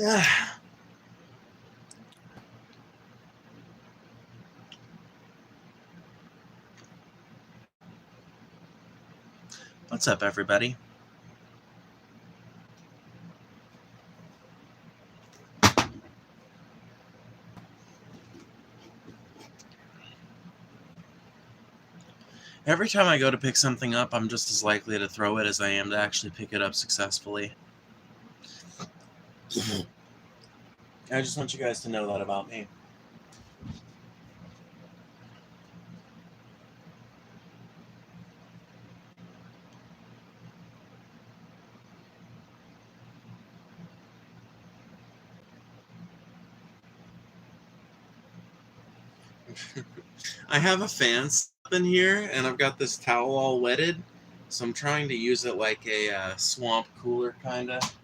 Yeah. What's up, everybody? Every time I go to pick something up, I'm just as likely to throw it as I am to actually pick it up successfully. I just want you guys to know that about me. I have a fan up in here, and I've got this towel all wetted, so I'm trying to use it like a swamp cooler, kind of.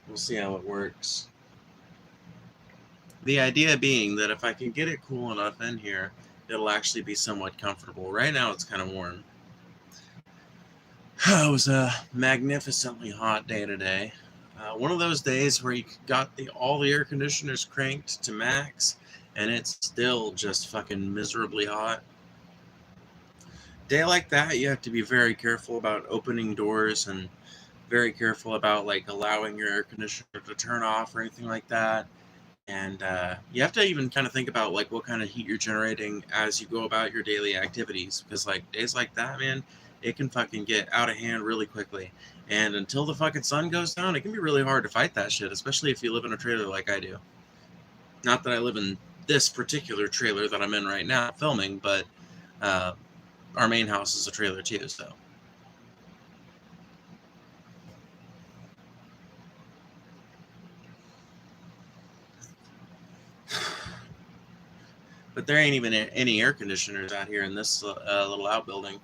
We'll see how it works. The idea being that if I can get it cool enough in here, it'll actually be somewhat comfortable. Right now, it's kind of warm. It was a magnificently hot day today. One of those days where you got all the air conditioners cranked to max, and it's still just fucking miserably hot. Day like that, you have to be very careful about opening doors and very careful about like allowing your air conditioner to turn off or anything like that. And you have to even kind of think about like what kind of heat you're generating as you go about your daily activities, because like days like that, man, it can fucking get out of hand really quickly. And until the fucking sun goes down, it can be really hard to fight that shit, especially if you live in a trailer like I do. Not that I live in this particular trailer that I'm in right now filming, but our main house is a trailer too, so. But there ain't even any air conditioners out here in this little outbuilding.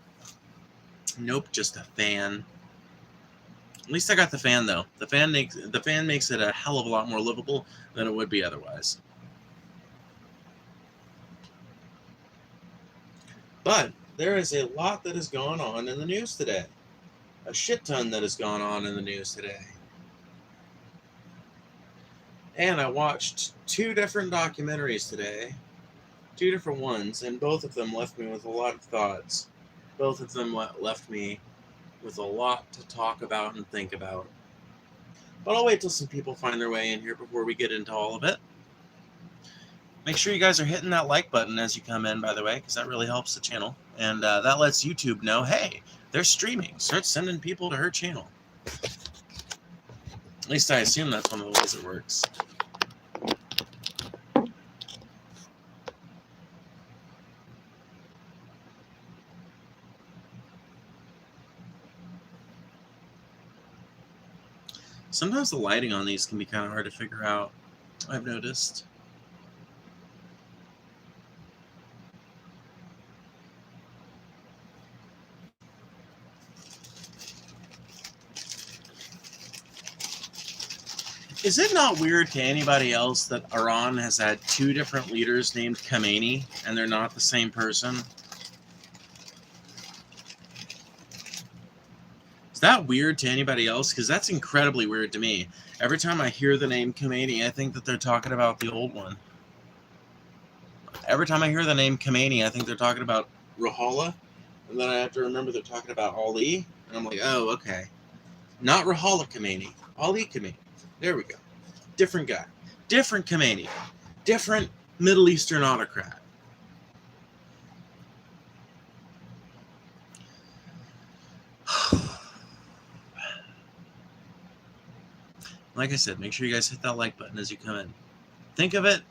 Nope, just a fan. At least I got the fan though. The fan makes it a hell of a lot more livable than it would be otherwise. But there is a lot that has gone on in the news today. A shit ton that has gone on in the news today. And I watched 2 different documentaries today. 2 different ones, and both of them left me with a lot of thoughts. Both of them left me with a lot to talk about and think about. But I'll wait till some people find their way in here before we get into all of it. Make sure you guys are hitting that like button as you come in, by the way, because that really helps the channel. And that lets YouTube know, hey, they're streaming. Start sending people to her channel. At least I assume that's one of the ways it works. Sometimes the lighting on these can be kind of hard to figure out, I've noticed. Is it not weird to anybody else that Iran has had 2 different leaders named Khamenei, and they're not the same person? Is that weird to anybody else? Because that's incredibly weird to me. Every time I hear the name Khamenei, I think that they're talking about the old one. Every time I hear the name Khamenei, I think they're talking about Ruhollah, and then I have to remember they're talking about Ali, and I'm like, oh, okay. Not Ruhollah Khamenei, Ali Khamenei. There we go. Different guy. Different Khamenei. Different Middle Eastern autocrat. Like I said, make sure you guys hit that like button as you come in. Think of it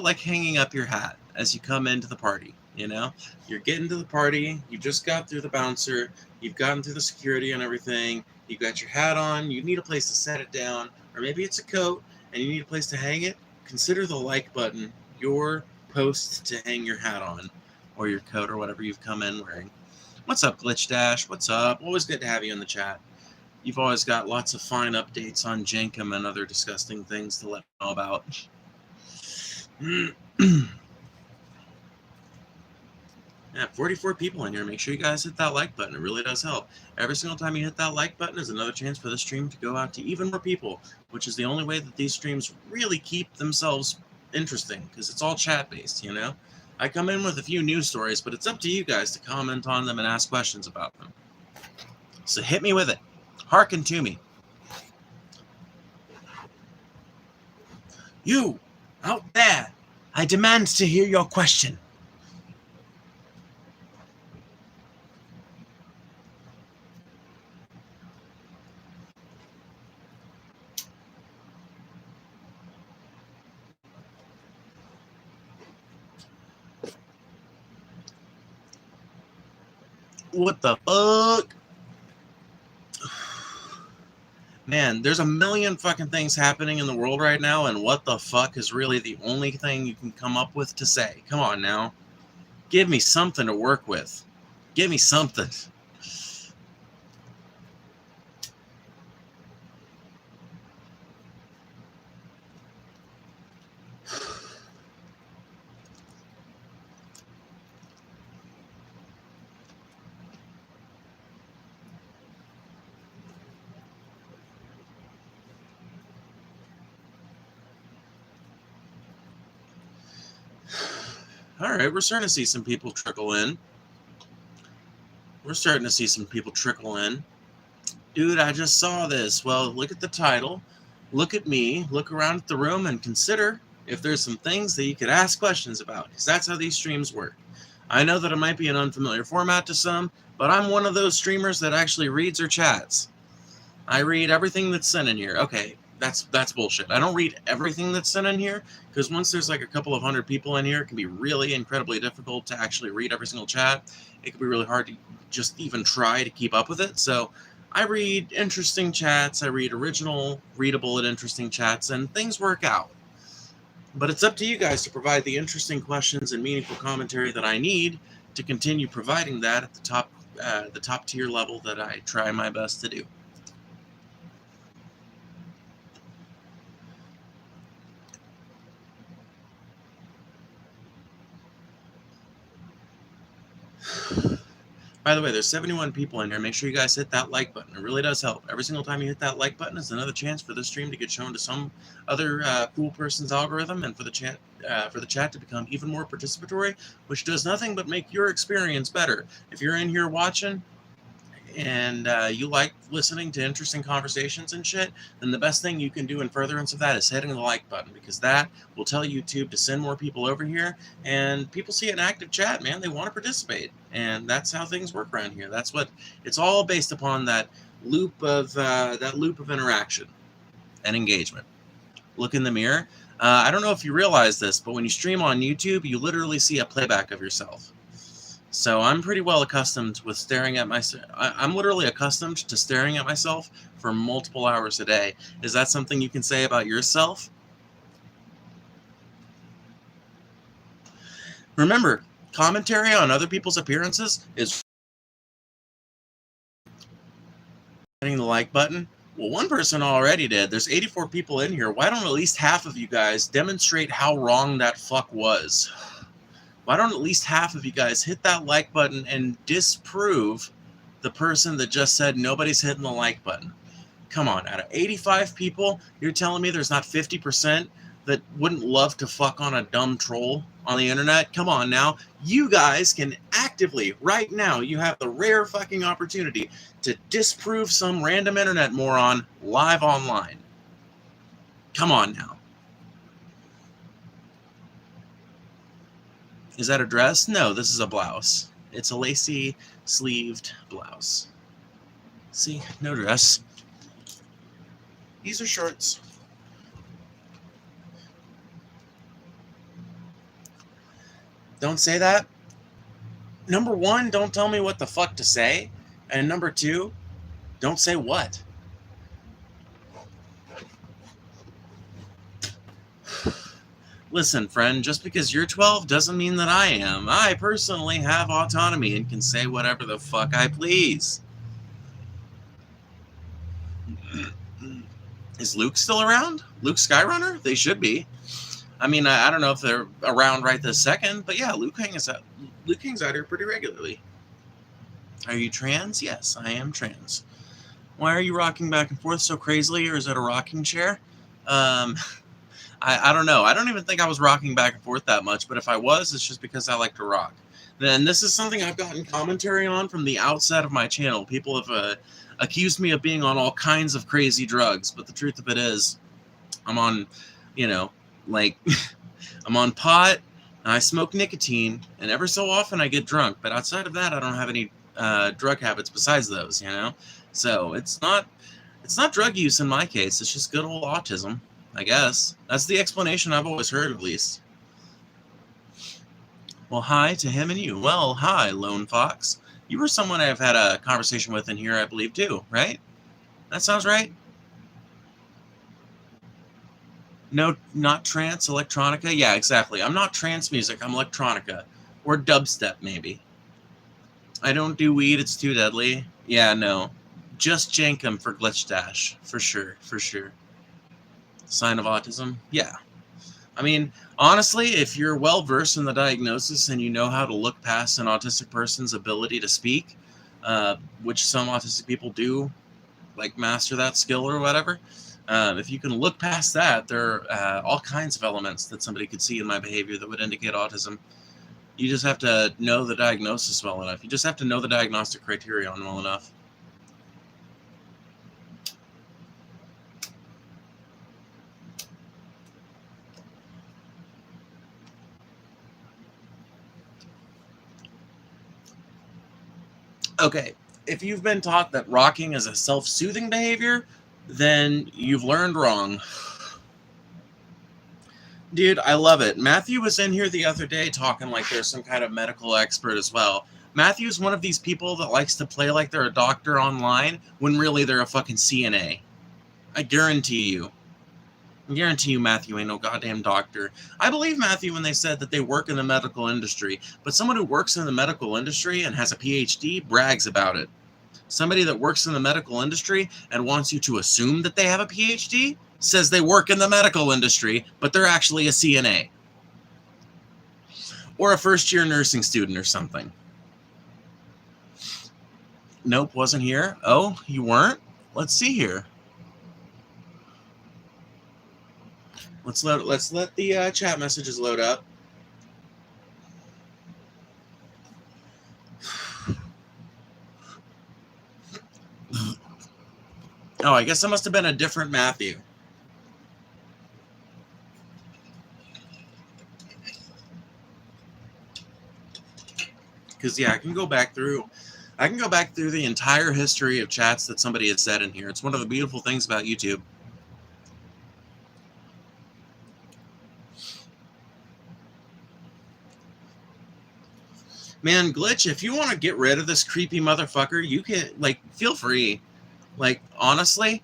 like hanging up your hat as you come into the party, you know? You're getting to the party, you just got through the bouncer, you've gotten through the security and everything, you got your hat on, you need a place to set it down, or maybe it's a coat and you need a place to hang it. Consider the like button your post to hang your hat on, or your coat, or whatever you've come in wearing. What's up, Glitch Dash? What's up? Always good to have you in the chat. You've always got lots of fine updates on Jenkem and other disgusting things to let me know about. Yeah, 44 people in here. Make sure you guys hit that like button. It really does help. Every single time you hit that like button is another chance for the stream to go out to even more people, which is the only way that these streams really keep themselves interesting, because it's all chat-based, you know? I come in with a few news stories, but it's up to you guys to comment on them and ask questions about them. So hit me with it. Hearken to me. You, out there, I demand to hear your question. What the fuck? Man, there's a million fucking things happening in the world right now, and what the fuck is really the only thing you can come up with to say? Come on now. Give me something to work with. Give me something. All right, we're starting to see some people trickle in. Dude, I just saw this. Well, look at the title. Look at me. Look around at the room and consider if there's some things that you could ask questions about, because that's how these streams work. I know that it might be an unfamiliar format to some, but I'm one of those streamers that actually reads or chats. I read everything that's sent in here. Okay, that's bullshit. I don't read everything that's sent in here, because once there's like a couple of hundred people in here, it can be really incredibly difficult to actually read every single chat. It can be really hard to just even try to keep up with it. So I read interesting chats, I read original, readable, and interesting chats, and things work out. But it's up to you guys to provide the interesting questions and meaningful commentary that I need to continue providing that at the top tier level that I try my best to do. By the way, there's 71 people in here. Make sure you guys hit that like button. It really does help. Every single time you hit that like button is another chance for this stream to get shown to some other cool person's algorithm, and for the chat to become even more participatory, which does nothing but make your experience better. If you're in here watching and you like listening to interesting conversations and shit, then the best thing you can do in furtherance of that is hitting the like button, because that will tell YouTube to send more people over here, and people see an active chat, man, they want to participate, and that's how things work around here. That's what it's all based upon, that loop of interaction and engagement. Look in the mirror. I don't know if you realize this, but when you stream on YouTube, you literally see a playback of yourself. So I'm pretty well accustomed with staring at myself. I'm literally accustomed to staring at myself for multiple hours a day. Is that something you can say about yourself? Remember, commentary on other people's appearances is hitting the like button. Well, one person already did. There's 84 people in here. Why don't at least half of you guys demonstrate how wrong that fuck was? Why don't at least half of you guys hit that like button and disprove the person that just said nobody's hitting the like button? Come on, out of 85 people, you're telling me there's not 50% that wouldn't love to fuck on a dumb troll on the internet? Come on now. You guys can actively, right now, you have the rare fucking opportunity to disprove some random internet moron live online. Come on now. Is that a dress? No, this is a blouse. It's a lacy sleeved blouse. See, no dress. These are shorts. Don't say that. Number one, don't tell me what the fuck to say. And number two, don't say what. Listen, friend, just because you're 12 doesn't mean that I am. I personally have autonomy and can say whatever the fuck I please. Is Luke still around? Luke Skyrunner? They should be. I mean, I don't know if they're around right this second, but yeah, Luke hangs out here pretty regularly. Are you trans? Yes, I am trans. Why are you rocking back and forth so crazily, or is it a rocking chair? I don't know. I don't even think I was rocking back and forth that much, but if I was, it's just because I like to rock. Then this is something I've gotten commentary on from the outset of my channel. People have accused me of being on all kinds of crazy drugs, but the truth of it is, I'm on, like, I'm on pot, and I smoke nicotine, and ever so often I get drunk. But outside of that, I don't have any drug habits besides those, So it's not drug use in my case. It's just good old autism, I guess. That's the explanation I've always heard, at least. Well, hi to him and you. Well, hi, Lone Fox. You were someone I've had a conversation with in here, I believe, too, right? That sounds right? No, not trance, electronica? Yeah, exactly. I'm not trance music, I'm electronica. Or dubstep, maybe. I don't do weed, it's too deadly. Yeah, no. Just Jankum for Glitch Dash. For sure, for sure. Sign of autism? Yeah. I mean, honestly, if you're well-versed in the diagnosis and you know how to look past an autistic person's ability to speak, which some autistic people do, like master that skill or whatever, if you can look past that, there are all kinds of elements that somebody could see in my behavior that would indicate autism. You just have to know the diagnosis well enough. You just have to know the diagnostic criterion well enough. Okay, if you've been taught that rocking is a self-soothing behavior, then you've learned wrong. Dude, I love it. Matthew was in here the other day talking like there's some kind of medical expert as well. Matthew's one of these people that likes to play like they're a doctor online when really they're a fucking CNA. I guarantee you. I guarantee you Matthew ain't no goddamn doctor. I believe Matthew when they said that they work in the medical industry, but someone who works in the medical industry and has a PhD brags about it. Somebody that works in the medical industry and wants you to assume that they have a PhD says they work in the medical industry, but they're actually a CNA. Or a first-year nursing student or something. Nope, wasn't here. Oh, you weren't? Let's see here. Let's let the chat messages load up. Oh, I guess it must have been a different Matthew. Because yeah, I can go back through the entire history of chats that somebody had said in here. It's one of the beautiful things about YouTube. Man, Glitch, if you want to get rid of this creepy motherfucker, you can, like, feel free. Like, honestly,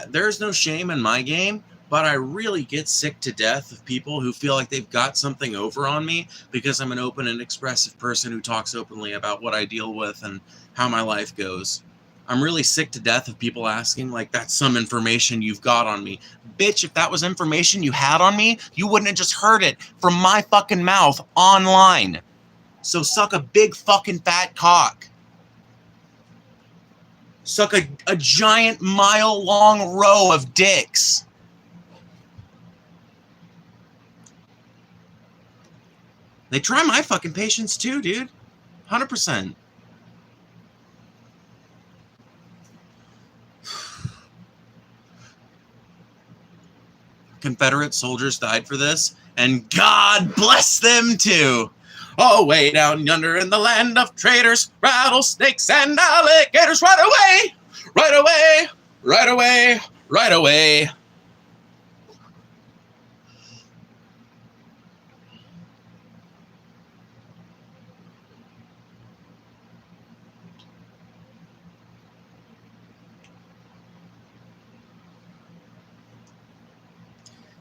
there's no shame in my game, but I really get sick to death of people who feel like they've got something over on me because I'm an open and expressive person who talks openly about what I deal with and how my life goes. I'm really sick to death of people asking, like, that's some information you've got on me. Bitch, if that was information you had on me, you wouldn't have just heard it from my fucking mouth online. So suck a big fucking fat cock. Suck a giant mile-long row of dicks. They try my fucking patience too, dude. 100%. Confederate soldiers died for this, and God bless them too. Oh, way down yonder in the land of traitors, rattlesnakes and alligators, right away, right away, right away, right away.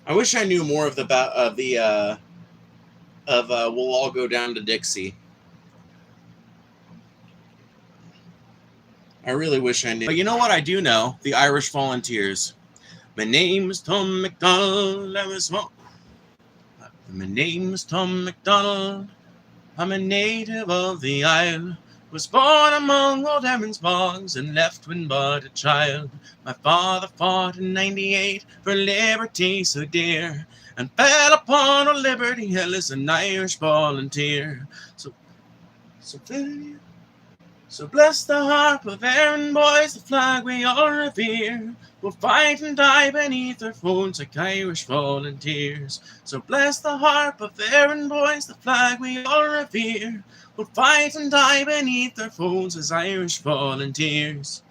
I wish I knew more of We'll All Go Down to Dixie. I really wish I knew. But you know what I do know? The Irish Volunteers. My name's Tom McDonald. My name's Tom MacDonald. I'm a native of the Isle. Was born among old Erin's bogs and left when but a child. My father fought in '98 for liberty so dear, and fell upon a Liberty Hill as an Irish volunteer. So bless the harp of Erin boys, the flag we all revere. We'll fight and die beneath their phones like Irish volunteers. So bless the harp of Erin boys, the flag we all revere. We'll fight and die beneath their phones as Irish volunteers.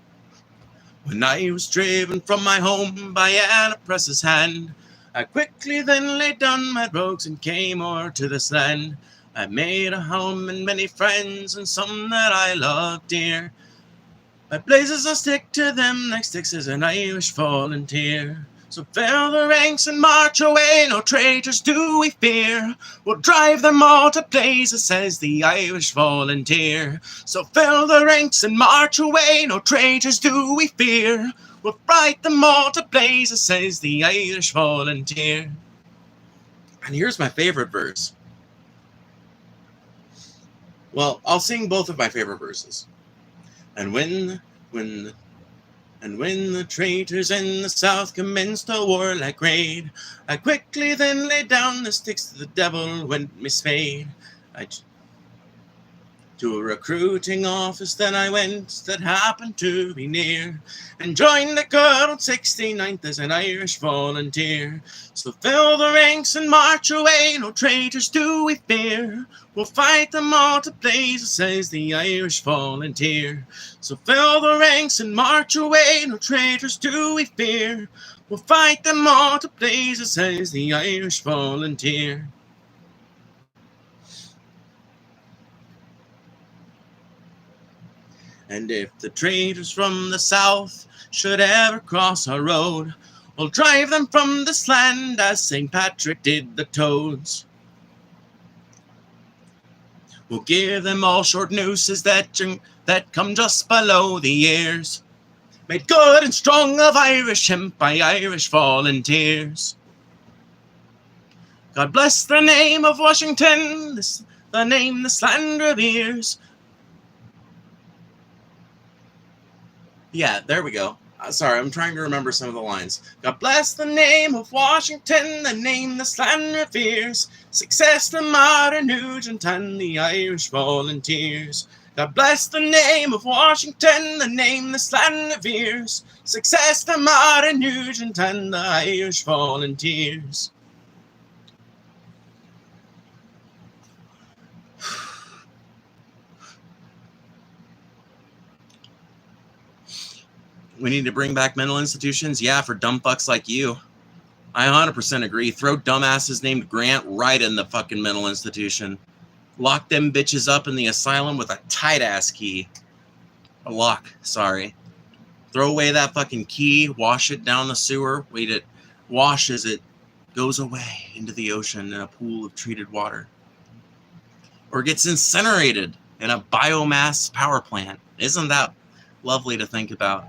When I was driven from my home by an oppressor's hand, I quickly then laid down my brogues and came o'er to this land. I made a home and many friends, and some that I love dear. My blazes I'll stick to them like sticks as an Irish volunteer. So fill the ranks and march away, no traitors do we fear. We'll drive them all to blazes, says the Irish volunteer. So fill the ranks and march away, no traitors do we fear. We'll fight them all to blazes, says the Irish volunteer. And here's my favorite verse. Well, I'll sing both of my favorite verses. And when the traitors in the south commenced a warlike raid, I quickly then laid down the sticks to the devil went me spade. To a recruiting office then I went that happened to be near, and joined the good old 69th as an Irish volunteer. So fill the ranks and march away, no traitors do we fear. We'll fight them all to blazes, says the Irish volunteer. So fill the ranks and march away, no traitors do we fear. We'll fight them all to blazes, says the Irish volunteer. And if the traitors from the south should ever cross our road, we'll drive them from this land as St. Patrick did the toads. We'll give them all short nooses that come just below the ears, made good and strong of Irish hemp by Irish volunteers. God bless the name of Washington, the name this land reveres. Yeah, there we go. Sorry, I'm trying to remember some of the lines. God bless the name of Washington, the name this land reveres. Success to Martin Nugent and the Irish volunteers. God bless the name of Washington, the name this land reveres. Success to Martin Nugent and the Irish volunteers. We need to bring back mental institutions? Yeah, for dumb fucks like you. I 100% agree. Throw dumbasses named Grant right in the fucking mental institution. Lock them bitches up in the asylum with a tight-ass key. A lock, sorry. Throw away that fucking key, wash it down the sewer, wait it washes it, goes away into the ocean in a pool of treated water. Or gets incinerated in a biomass power plant. Isn't that lovely to think about?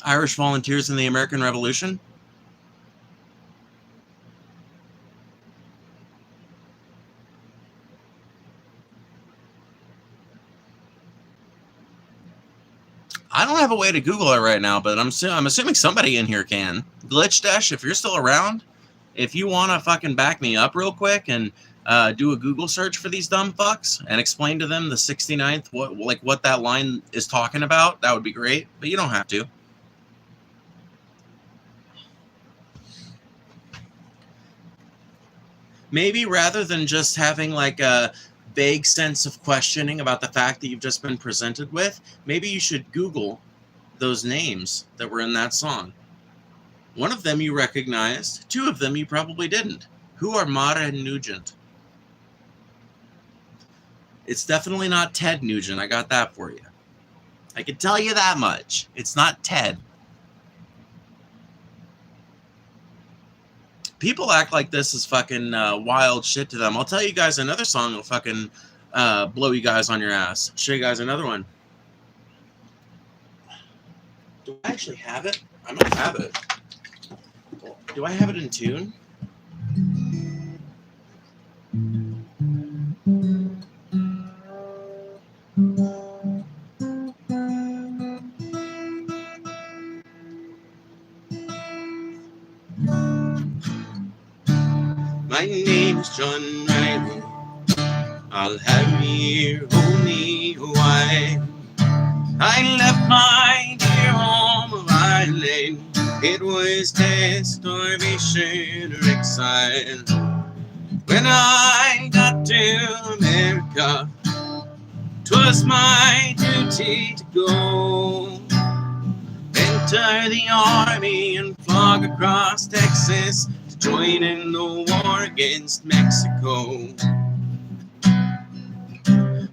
Irish volunteers in the American Revolution? I don't have a way to Google it right now, but I'm assuming somebody in here can. Glitchdash, if you're still around, if you want to fucking back me up real quick and do a Google search for these dumb fucks and explain to them the 69th, what that line is talking about, that would be great, but you don't have to. Maybe rather than just having like a vague sense of questioning about the fact that you've just been presented with, maybe you should Google those names that were in that song. One of them you recognized, two of them you probably didn't. Who are Martin Nugent? It's definitely not Ted Nugent, I got that for you. I can tell you that much. It's not Ted. People act like this is fucking wild shit to them. I'll tell you guys another song will fucking blow you guys on your ass. Show you guys another one. Do I actually have it? I might have it. Do I have it in tune? My name is John Riley. I'll have you here only why. I left my dear home of Ireland. It was death, starvation, or exile. When I got to America, 'twas my duty to go. Enter the army and flog across Texas to join in the war against Mexico.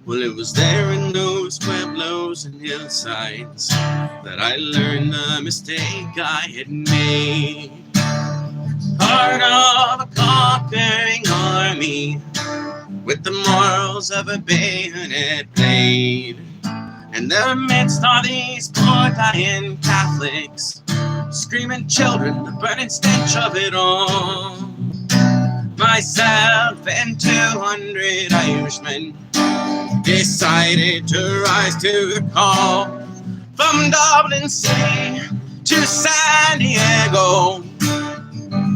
Well, it was there in those pueblos and hillsides that I learned the mistake I had made. Part of a conquering army with the morals of a bayonet blade. And there amidst all these poor dying Catholics, screaming children, the burning stench of it all. Myself and 200 Irishmen decided to rise to the call. From Dublin City to San Diego,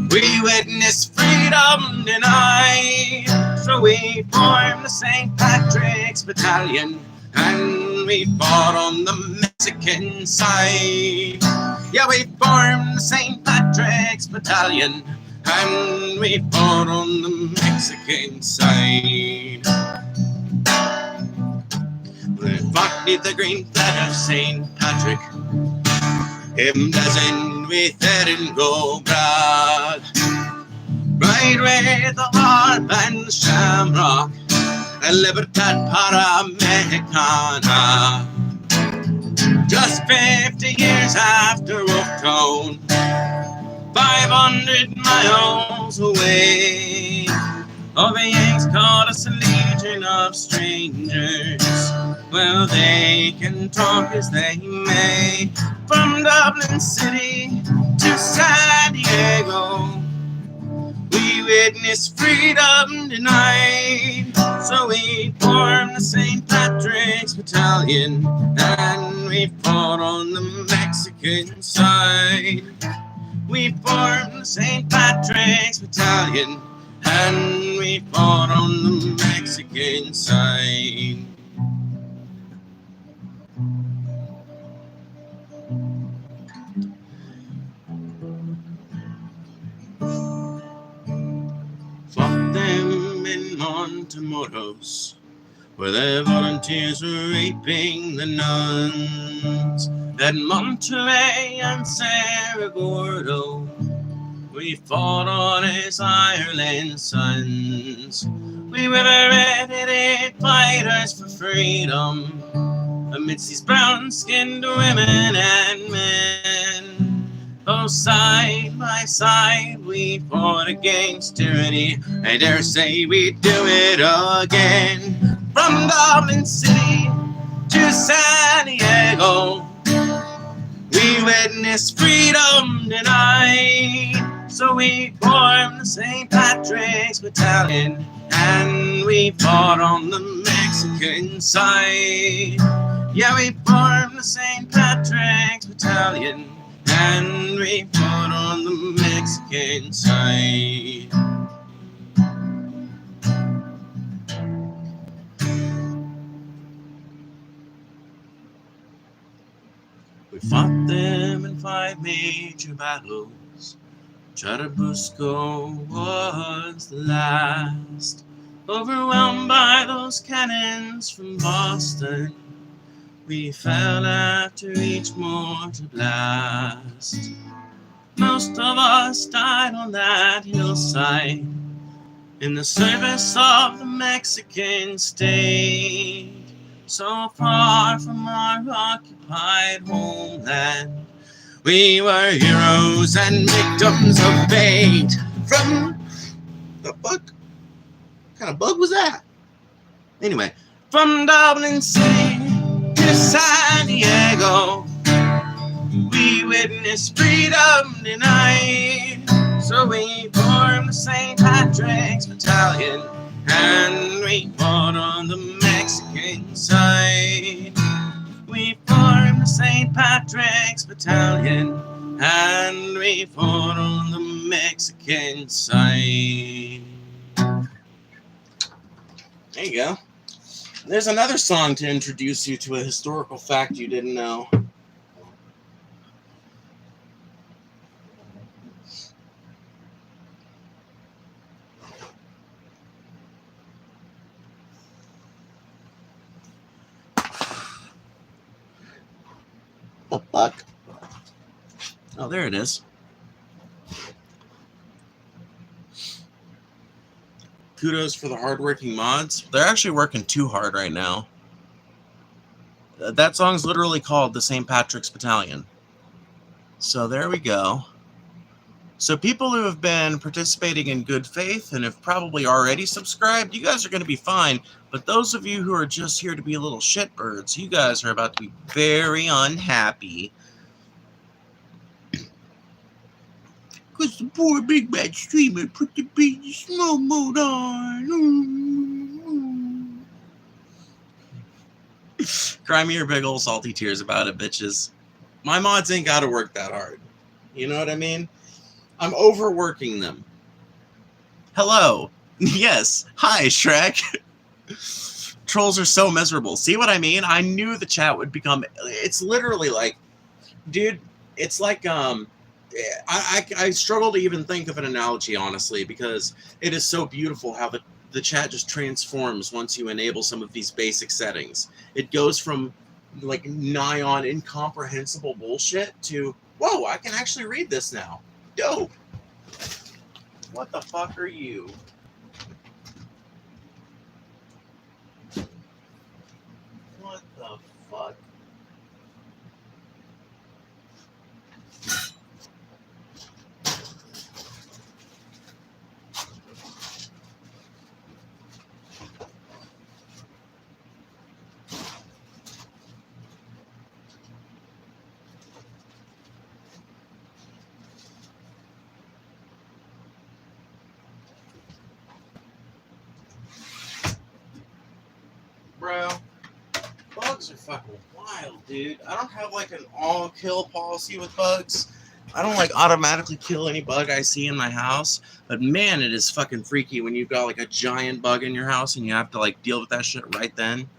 we witnessed freedom denied. So we formed the St. Patrick's Battalion, and we fought on the Mexican side. Yeah, we formed the St. Patrick's Battalion, and we fought on the Mexican side. We fought beneath the green flag of St. Patrick, emblazoned with red and gold broad. Right with the harp and the shamrock, a Libertad para Mexicana. Just 50 years after Oaktown, 500 miles away, all the Yanks called us a legion of strangers. Well, they can talk as they may. From Dublin City to San Diego, we witnessed freedom denied. So we formed the St. Patrick's Battalion, and we fought on the Mexican side. We formed the St. Patrick's Battalion, and we fought on the Mexican side. Fought them in Montemoros, where their volunteers were raping the nuns. At Monterey and Cerro Gordo, we fought on as Ireland's sons. We were the red-headed fighters for freedom, amidst these brown-skinned women and men. Oh, side by side we fought against tyranny. I dare say we'd do it again. From Dublin City to San Diego, we witnessed freedom denied. So we formed the St. Patrick's Battalion, and we fought on the Mexican side. Yeah, we formed the St. Patrick's Battalion, and we fought on the Mexican side. We fought them in 5 major battles. Churubusco was the last. Overwhelmed by those cannons from Boston, we fell after each mortar blast. Most of us died on that hillside in the service of the Mexican state. So far from our occupied homeland, we were heroes and victims of fate. From the fuck? What kind of bug was that? Anyway, from Dublin City to San Diego, we witnessed freedom denied. and we fought on the Mexican side. We formed the St. Patrick's Battalion, and we fought on the Mexican side. There you go. There's another song to introduce you to a historical fact you didn't know. The fuck? Oh, there it is. Kudos for the hardworking mods. They're actually working too hard right now. That song's literally called the St. Patrick's Battalion. So there we go. So people who have been participating in good faith and have probably already subscribed, you guys are going to be fine. But those of you who are just here to be little shitbirds, you guys are about to be very unhappy. Because the poor big bad streamer put the baby slow mode on. Cry me your big old salty tears about it, bitches. My mods ain't got to work that hard. You know what I mean? I'm overworking them. Hello. Yes. Hi, Shrek. Trolls are so miserable. See what I mean? I knew the chat would become... It's literally like... Dude, it's like... I struggle to even think of an analogy, honestly, because it is so beautiful how the chat just transforms once you enable some of these basic settings. It goes from like nigh on incomprehensible bullshit to, whoa, I can actually read this now. Dope. What the fuck are you? What the fuck? Bro, bugs are fucking wild, dude. I don't have like an all-kill policy with bugs. I don't like automatically kill any bug I see in my house. But man, it is fucking freaky when you've got like a giant bug in your house and you have to like deal with that shit right then.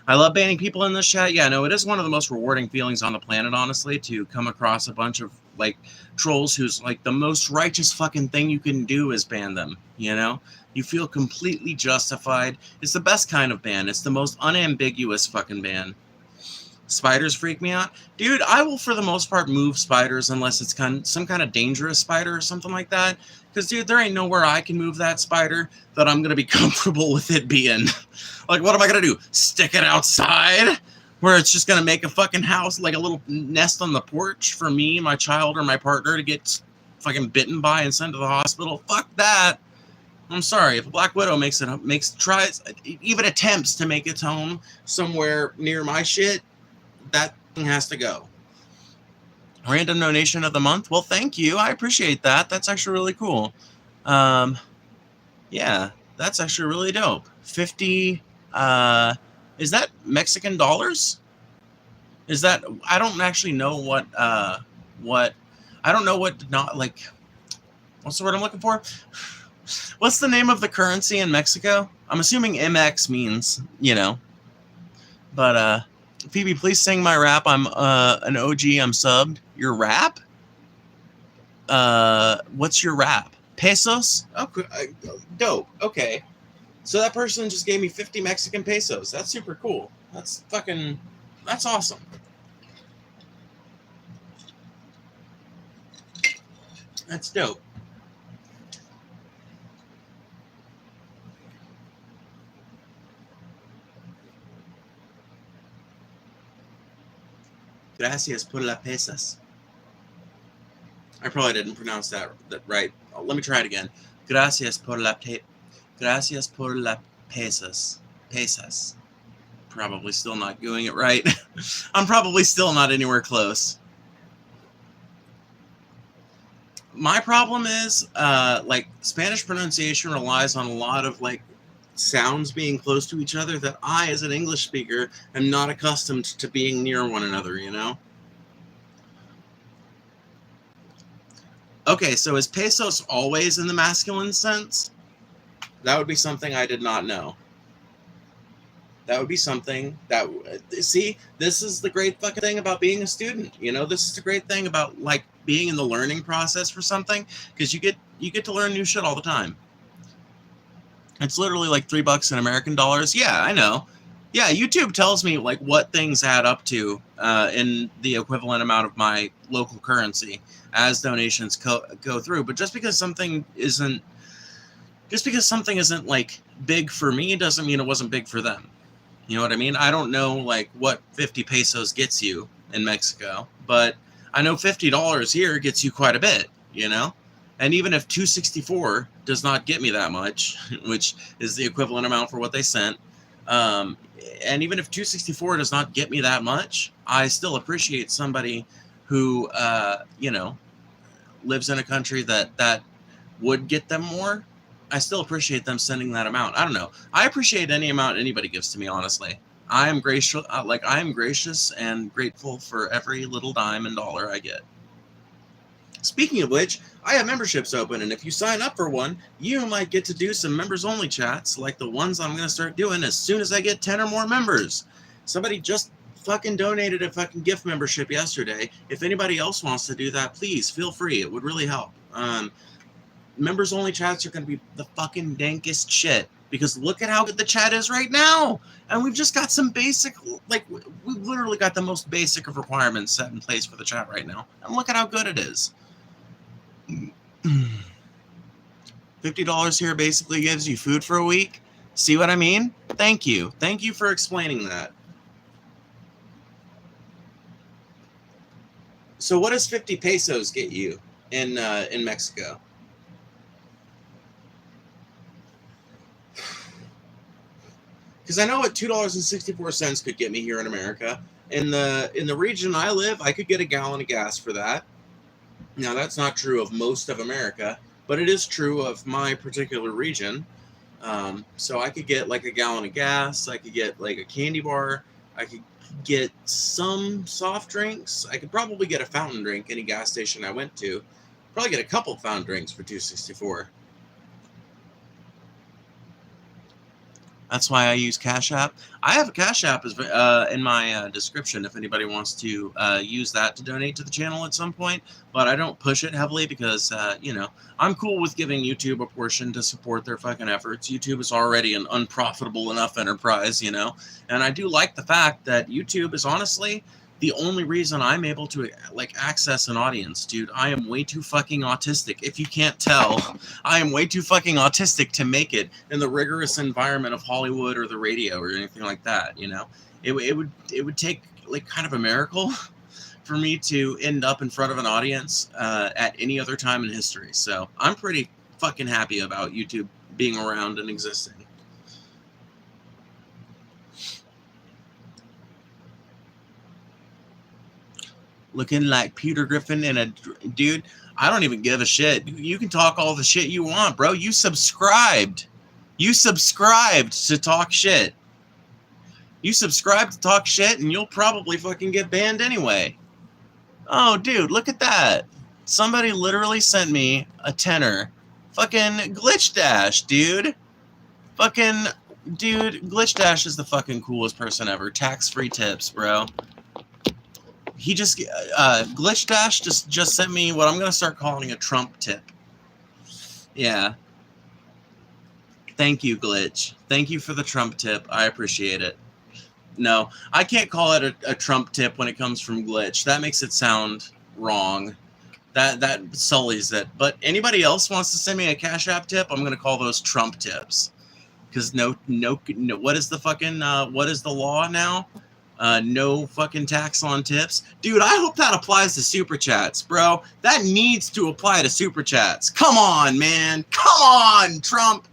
I love banning people in this chat. Yeah, no, it is one of the most rewarding feelings on the planet, honestly, to come across a bunch of like trolls who's like the most righteous fucking thing you can do is ban them, you know? You feel completely justified. It's the best kind of ban. It's the most unambiguous fucking ban. Spiders freak me out. Dude, I will, for the most part, move spiders unless it's some kind of dangerous spider or something like that. Because, dude, there ain't nowhere I can move that spider that I'm going to be comfortable with it being. Like, what am I going to do? Stick it outside? Where it's just going to make a fucking house, like a little nest on the porch for me, my child, or my partner to get fucking bitten by and sent to the hospital? Fuck that. I'm sorry, if a Black Widow tries, even attempts to make its home somewhere near my shit, that thing has to go. Random donation of the month? Well, thank you. I appreciate that. That's actually really cool. Yeah, that's actually really dope. 50, is that Mexican dollars? Is that, I don't actually know what, I don't know what, not like, what's the word I'm looking for? What's the name of the currency in Mexico? I'm assuming MX means, you know. But, Phoebe, please sing my rap. I'm an OG. I'm subbed. Your rap? What's your rap? Pesos? Okay, dope. Okay. So that person just gave me 50 Mexican pesos. That's super cool. That's awesome. That's dope. Gracias por las pesas. I probably didn't pronounce that right. Let me try it again. Gracias por las pesas. Pesas. Probably still not doing it right. I'm probably still not anywhere close. My problem is, like, Spanish pronunciation relies on a lot of, like, sounds being close to each other that I, as an English speaker, am not accustomed to being near one another, you know? Okay, so is pesos always in the masculine sense? That would be something I did not know. That would be something that, see, this is the great fucking thing about being a student. You know, this is the great thing about, like, being in the learning process for something, because you get to learn new shit all the time. It's literally like $3 in American dollars. Yeah, I know. Yeah, YouTube tells me like what things add up to in the equivalent amount of my local currency as donations go through. But just because something isn't like big for me doesn't mean it wasn't big for them. You know what I mean? I don't know like what 50 pesos gets you in Mexico, but I know $50 here gets you quite a bit, you know? And even if 264 does not get me that much, which is the equivalent amount for what they sent, and even if 264 does not get me that much, I still appreciate somebody who, you know, lives in a country that would get them more. I still appreciate them sending that amount. I don't know. I appreciate any amount anybody gives to me, honestly. I am gracious, I am gracious and grateful for every little dime and dollar I get. Speaking of which, I have memberships open, and if you sign up for one, you might get to do some members-only chats like the ones I'm going to start doing as soon as I get 10 or more members. Somebody just fucking donated a fucking gift membership yesterday. If anybody else wants to do that, please feel free. It would really help. Members-only chats are going to be the fucking dankest shit, because look at how good the chat is right now. And we've just got some basic, like, we've literally got the most basic of requirements set in place for the chat right now. And look at how good it is. $50 here basically gives you food for a week. See what I mean? Thank you. Thank you for explaining that. So what does 50 pesos get you in Mexico? Because I know what $2.64 could get me here in America. In the region I live, I could get a gallon of gas for that. Now, that's not true of most of America, but it is true of my particular region. So I could get like a gallon of gas. I could get like a candy bar. I could get some soft drinks. I could probably get a fountain drink any gas station I went to. Probably get a couple fountain drinks for $2.64. That's why I use Cash App. I have a Cash App in my description if anybody wants to use that to donate to the channel at some point. But I don't push it heavily because, you know, I'm cool with giving YouTube a portion to support their fucking efforts. YouTube is already an unprofitable enough enterprise, you know. And I do like the fact that YouTube is honestly the only reason I'm able to, like, access an audience, dude. I am way too fucking autistic. If you can't tell, I am way too fucking autistic to make it in the rigorous environment of Hollywood or the radio or anything like that, you know? It would take, like, kind of a miracle for me to end up in front of an audience at any other time in history. So I'm pretty fucking happy about YouTube being around and existing. Looking like Peter Griffin in a... Dude, I don't even give a shit. You can talk all the shit you want, bro. You subscribed. You subscribed to talk shit. You subscribe to talk shit, and you'll probably fucking get banned anyway. Oh, dude, look at that. Somebody literally sent me a tenner. Fucking Glitch Dash, dude. Fucking... Dude, Glitch Dash is the fucking coolest person ever. Tax-free tips, bro. He just, Glitch Dash just sent me what I'm going to start calling a Trump tip. Yeah. Thank you, Glitch. Thank you for the Trump tip. I appreciate it. No, I can't call it a Trump tip when it comes from Glitch. That makes it sound wrong. That sullies it. But anybody else wants to send me a Cash App tip, I'm going to call those Trump tips. Because no, what is the fucking, what is the law now? No fucking tax on tips. Dude, I hope that applies to Super Chats, bro. That needs to apply to Super Chats. Come on, man. Come on, Trump.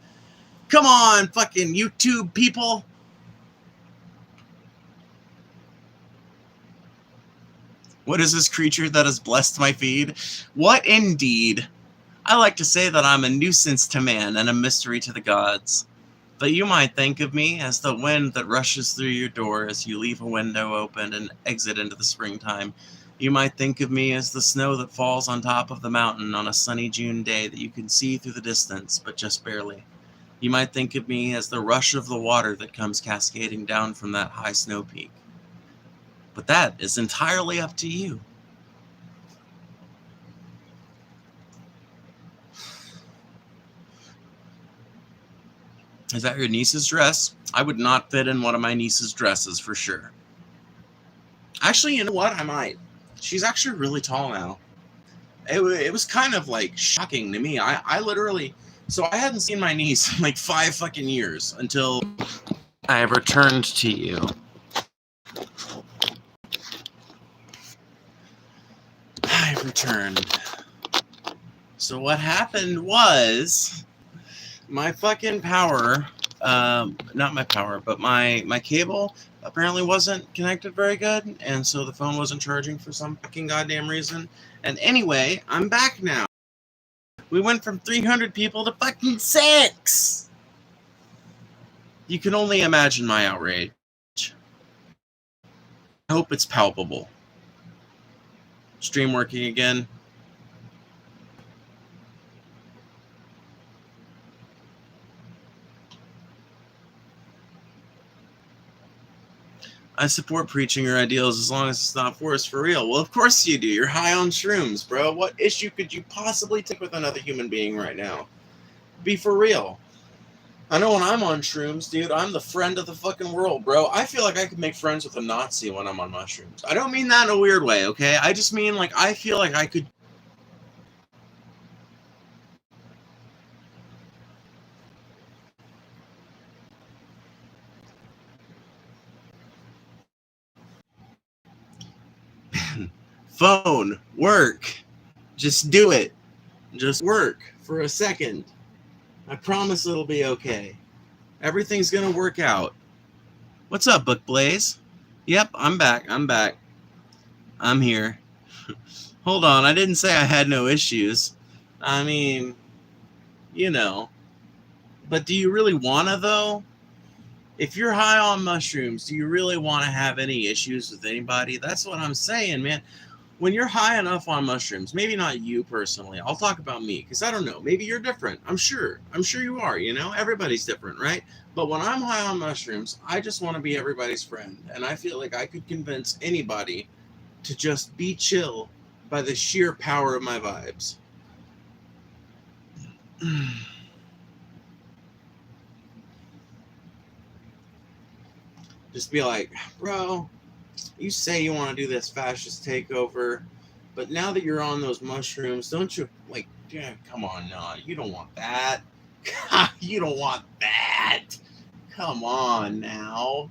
Come on, fucking YouTube people. What is this creature that has blessed my feed? What indeed? I like to say that I'm a nuisance to man and a mystery to the gods. But you might think of me as the wind that rushes through your door as you leave a window open and exit into the springtime. You might think of me as the snow that falls on top of the mountain on a sunny June day that you can see through the distance, but just barely. You might think of me as the rush of the water that comes cascading down from that high snow peak. But that is entirely up to you. Is that your niece's dress? I would not fit in one of my niece's dresses for sure. Actually, you know what? I might. She's actually really tall now. It was kind of like shocking to me. I literally, so I hadn't seen my niece in like 5 fucking years until I returned to you. I returned. So what happened was my fucking power, not my power, but my cable apparently wasn't connected very good, and so the phone wasn't charging for some fucking goddamn reason. And anyway, I'm back now. We went from 300 people to fucking 6! You can only imagine my outrage. I hope it's palpable. Stream working again. I support preaching your ideals as long as it's not forced for real. Well, of course you do. You're high on shrooms, bro. What issue could you possibly take with another human being right now? Be for real. I know when I'm on shrooms, dude, I'm the friend of the fucking world, bro. I feel like I could make friends with a Nazi when I'm on mushrooms. I don't mean that in a weird way, okay? I just mean, like, I feel like I could... Phone, work. Just do it. Just work for a second. I promise it'll be okay. Everything's gonna work out. What's up, Book Blaze? Yep, I'm back. I'm here. Hold on, I didn't say I had no issues. I mean, you know. But do you really wanna, though? If you're high on mushrooms, do you really want to have any issues with anybody? That's what I'm saying, man. When you're high enough on mushrooms, maybe not you personally, I'll talk about me, because I don't know, maybe you're different. I'm sure you are, you know, everybody's different, right? But when I'm high on mushrooms, I just want to be everybody's friend, and I feel like I could convince anybody to just be chill by the sheer power of my vibes. Just be like, bro, you say you want to do this fascist takeover, but now that you're on those mushrooms, don't you, like, yeah, come on, no, you don't want that. You don't want that. Come on now.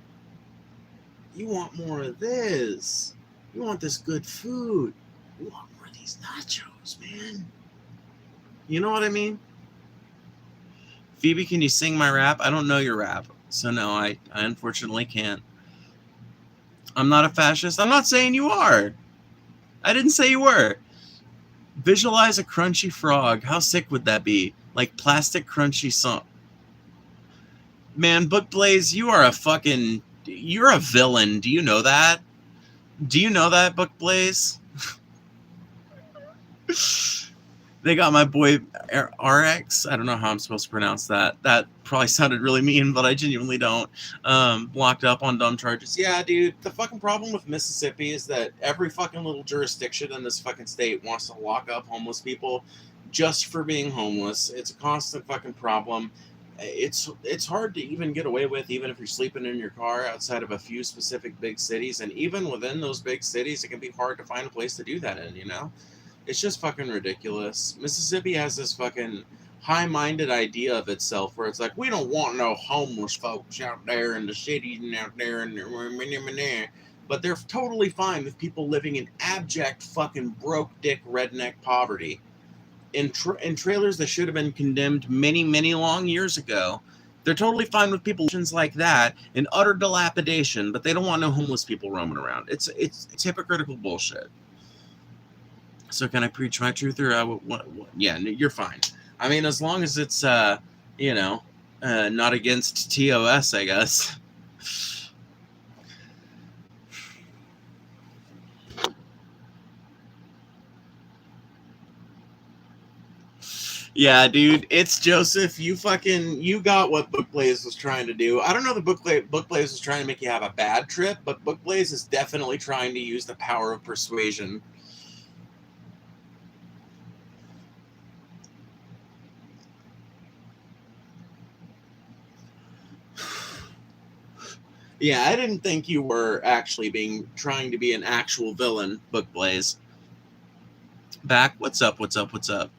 You want more of this. You want this good food. You want more of these nachos, man. You know what I mean? Phoebe, can you sing my rap? I don't know your rap, so no, I unfortunately can't. I'm not a fascist. I'm not saying you are. I didn't say you were. Visualize a crunchy frog. How sick would that be? Like plastic crunchy song. Man, Book Blaze, you're a villain. Do you know that? Do you know that, Book Blaze? They got my boy RX. I don't know how I'm supposed to pronounce that. That probably sounded really mean, but I genuinely don't. Locked up on dumb charges. Yeah, dude. The fucking problem with Mississippi is that every fucking little jurisdiction in this fucking state wants to lock up homeless people just for being homeless. It's a constant fucking problem. It's hard to even get away with, even if you're sleeping in your car outside of a few specific big cities. And even within those big cities, it can be hard to find a place to do that in, you know? It's just fucking ridiculous. Mississippi has this fucking high-minded idea of itself where it's like, we don't want no homeless folks out there in the cities and out there and there. But they're totally fine with people living in abject fucking broke dick redneck poverty in trailers that should have been condemned many, many long years ago. They're totally fine with people like that in utter dilapidation, but they don't want no homeless people roaming around. It's hypocritical bullshit. So can I preach my truth, or what? Yeah, you're fine. I mean, as long as it's you know, not against TOS, I guess. Yeah, dude, it's Joseph. You got what Book Blaze was trying to do. I don't know, the Book Blaze was trying to make you have a bad trip, but Book Blaze is definitely trying to use the power of persuasion. Yeah, I didn't think you were actually trying to be an actual villain, Book Blaze. Back, what's up? What's up? What's up?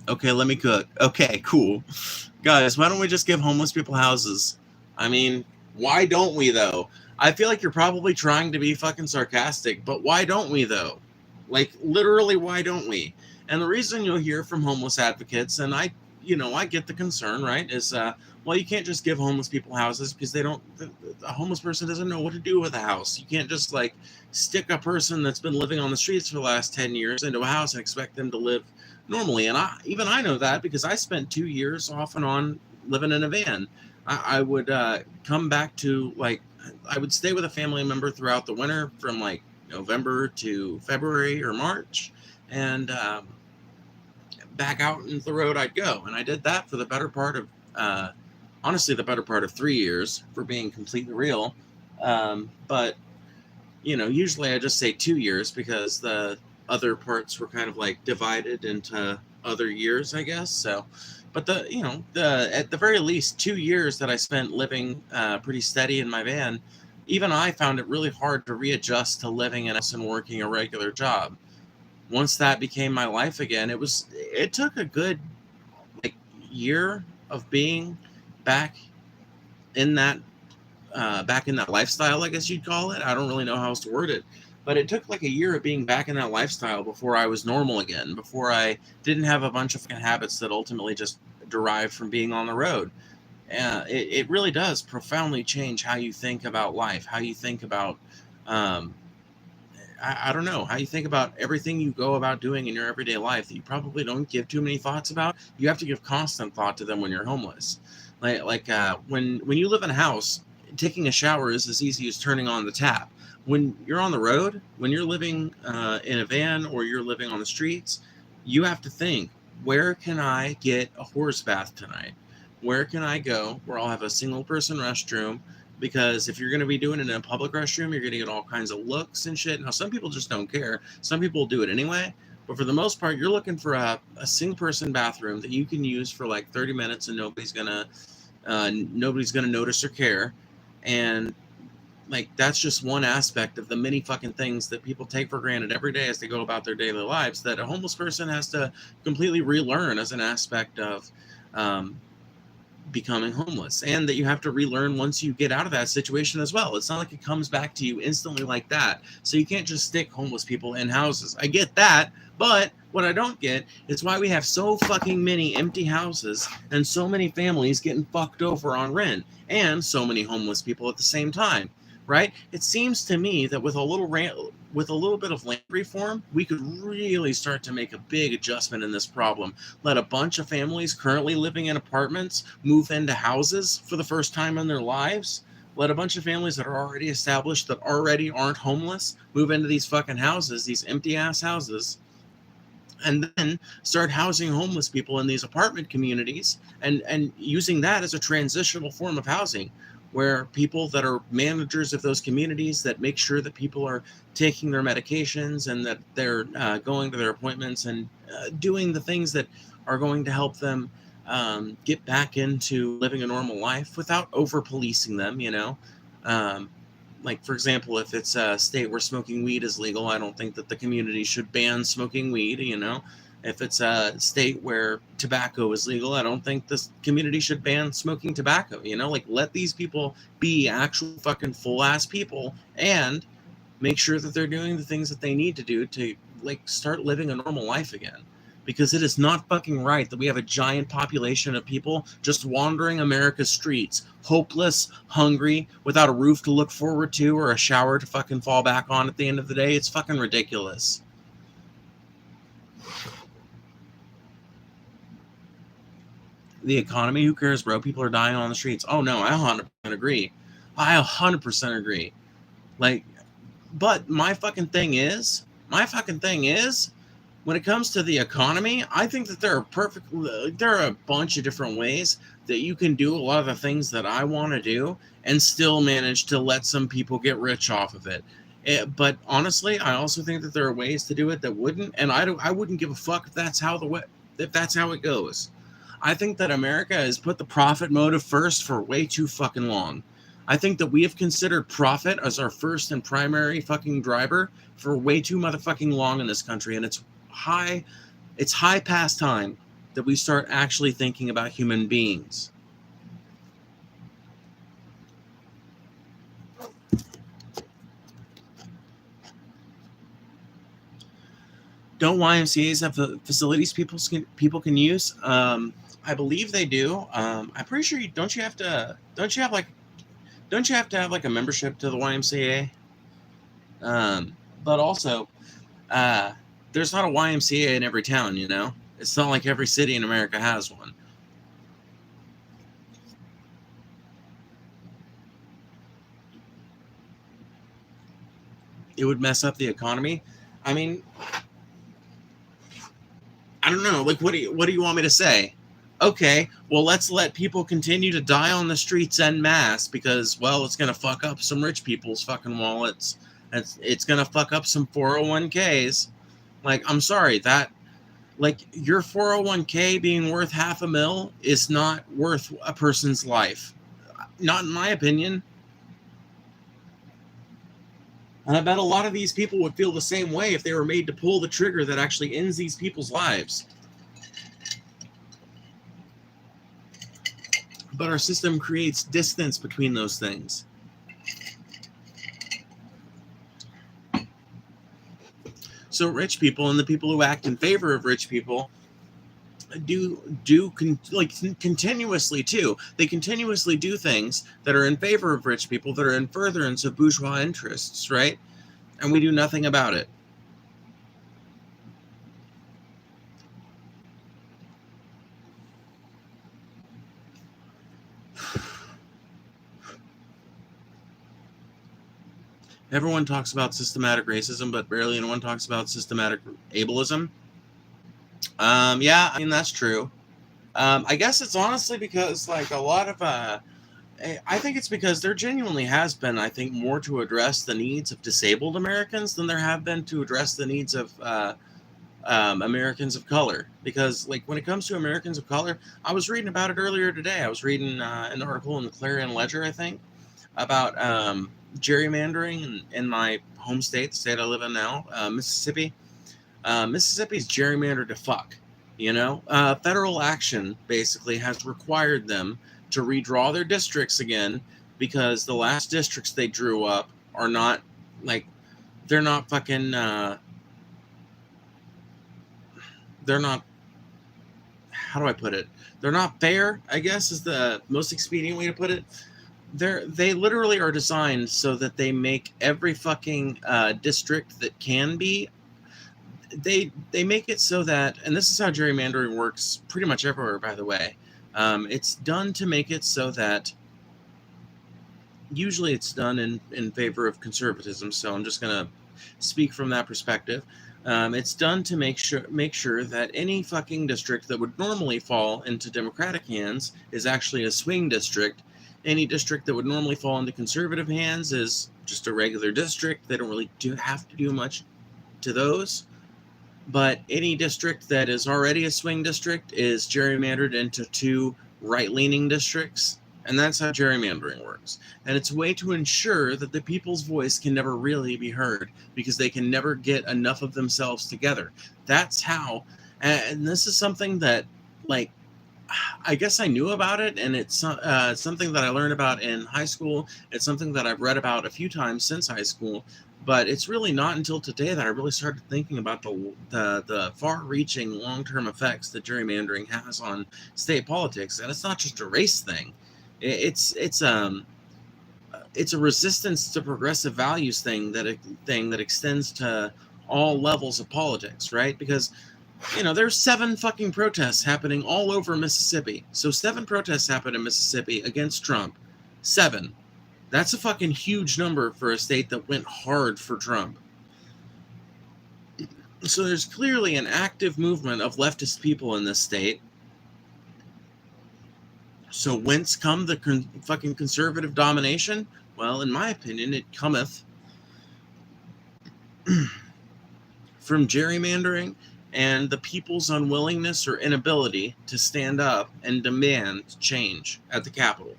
Okay, let me cook. Okay, cool. Guys, why don't we just give homeless people houses? I mean, why don't we, though? I feel like you're probably trying to be fucking sarcastic, but why don't we, though? Like, literally, why don't we? And the reason you'll hear from homeless advocates, and I get the concern, right, is, well, you can't just give homeless people houses because a homeless person doesn't know what to do with a house. You can't just, like, stick a person that's been living on the streets for the last 10 years into a house and expect them to live normally. And I know that because I spent 2 years off and on living in a van. I would come back to, like, I would stay with a family member throughout the winter from like November to February or March, and back out into the road I'd go. And I did that for the better part of, honestly, the better part of 3 years, for being completely real. But usually I just say 2 years because the other parts were kind of like divided into other years, I guess. So, but at the very least 2 years that I spent living pretty steady in my van, even I found it really hard to readjust to living in a house and working a regular job. Once that became my life again, it took a good like year of being back in that lifestyle, I guess you'd call it. I don't really know how else to word it, but it took like a year of being back in that lifestyle before I was normal again, before I didn't have a bunch of fucking habits that ultimately just derived from being on the road. It really does profoundly change how you think about life, how you think about, I don't know, how you think about everything you go about doing in your everyday life that you probably don't give too many thoughts about. You have to give constant thought to them when you're homeless. When you live in a house, taking a shower is as easy as turning on the tap. When you're on the road, when you're living in a van or you're living on the streets, you have to think, where can I get a horse bath tonight? Where can I go where I'll have a single person restroom? Because if you're going to be doing it in a public restroom, you're going to get all kinds of looks and shit. Now, some people just don't care. Some people do it anyway. But for the most part, you're looking for a single person bathroom that you can use for like 30 minutes and nobody's gonna notice or care. And like, that's just one aspect of the many fucking things that people take for granted every day as they go about their daily lives, that a homeless person has to completely relearn as an aspect of becoming homeless, and that you have to relearn once you get out of that situation as well. It's not like it comes back to you instantly like that. So you can't just stick homeless people in houses. I get that, but what I don't get is why we have so fucking many empty houses and so many families getting fucked over on rent and so many homeless people at the same time, right? It seems to me that with a little bit of land reform, we could really start to make a big adjustment in this problem. Let a bunch of families currently living in apartments move into houses for the first time in their lives. Let a bunch of families that are already established, that already aren't homeless, move into these fucking houses, these empty ass houses, and then start housing homeless people in these apartment communities, and using that as a transitional form of housing, where people that are managers of those communities that make sure that people are taking their medications and that they're going to their appointments and doing the things that are going to help them get back into living a normal life without over policing them, like, for example, if it's a state where smoking weed is legal, I don't think that the community should ban smoking weed, If it's a state where tobacco is legal, I don't think this community should ban smoking tobacco, Like, let these people be actual fucking full-ass people and make sure that they're doing the things that they need to do to, like, start living a normal life again. Because it is not fucking right that we have a giant population of people just wandering America's streets, hopeless, hungry, without a roof to look forward to or a shower to fucking fall back on at the end of the day. It's fucking ridiculous. The economy, who cares, bro? People are dying on the streets. Oh no, I 100% agree. I 100% agree. Like, but my fucking thing is, when it comes to the economy, I think that there are a bunch of different ways that you can do a lot of the things that I want to do and still manage to let some people get rich off of it. But honestly, I also think that there are ways to do it that wouldn't, and I wouldn't give a fuck if that's how it goes. I think that America has put the profit motive first for way too fucking long. I think that we have considered profit as our first and primary fucking driver for way too motherfucking long in this country, and it's high past time that we start actually thinking about human beings. Don't YMCA's have facilities people can use? I believe they do. I'm pretty sure don't you have to have like a membership to the YMCA? But also, there's not a YMCA in every town, you know? It's not like every city in America has one. It would mess up the economy. I mean, I don't know. Like, what do you want me to say? Okay, well, let's let people continue to die on the streets en masse because, well, it's going to fuck up some rich people's fucking wallets. It's going to fuck up some 401ks. Like, I'm sorry, like, your 401k being worth $500,000 is not worth a person's life. Not in my opinion. And I bet a lot of these people would feel the same way if they were made to pull the trigger that actually ends these people's lives. But our system creates distance between those things. So rich people and the people who act in favor of rich people continuously too. They continuously do things that are in favor of rich people, that are in furtherance of bourgeois interests, right? And we do nothing about it. Everyone talks about systematic racism, but barely anyone talks about systematic ableism. Yeah, I mean, that's true. I guess it's honestly because, like, a lot of, I think it's because there genuinely has been, I think, more to address the needs of disabled Americans than there have been to address the needs of Americans of color. Because, like, when it comes to Americans of color, I was reading about it earlier today. I was reading an article in the Clarion Ledger, I think, about gerrymandering in my home state, the state I live in now, Mississippi. Mississippi's gerrymandered to fuck. You know, federal action basically has required them to redraw their districts again because the last districts they drew up are not, like, they're not fucking, they're not, how do I put it? They're not fair, I guess, is the most expedient way to put it. They literally are designed so that they make every fucking district that can be, they make it so that, and this is how gerrymandering works pretty much everywhere, by the way. It's done to make it so that usually it's done in favor of conservatism. So I'm just going to speak from that perspective. It's done to make sure that any fucking district that would normally fall into Democratic hands is actually a swing district. Any district that would normally fall into conservative hands is just a regular district. They don't really have to do much to those. But any district that is already a swing district is gerrymandered into two right-leaning districts. And that's how gerrymandering works. And it's a way to ensure that the people's voice can never really be heard because they can never get enough of themselves together. That's how, and this is something that, like, I guess I knew about it, and it's something that I learned about in high school. It's something that I've read about a few times since high school. But it's really not until today that I really started thinking about the far-reaching long-term effects that gerrymandering has on state politics, and it's not just a race thing. It's a resistance to progressive values thing that extends to all levels of politics, right? Because You know, there's 7 fucking protests happening all over Mississippi. So 7 protests happened in Mississippi against Trump. 7. That's a fucking huge number for a state that went hard for Trump. So there's clearly an active movement of leftist people in this state. So whence come the fucking conservative domination? Well, in my opinion, it cometh from gerrymandering and the people's unwillingness or inability to stand up and demand change at the Capitol.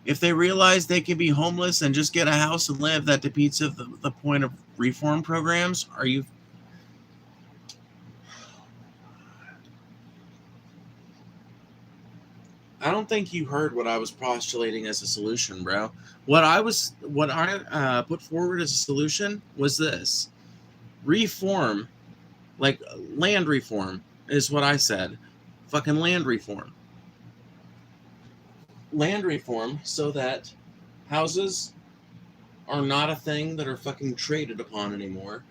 If they realize they can be homeless and just get a house and live, that defeats the point of reform programs. Are you... I don't think you heard what I was postulating as a solution, bro. What I put forward as a solution was this. Reform, like land reform, is what I said. Fucking land reform. Land reform so that houses are not a thing that are fucking traded upon anymore.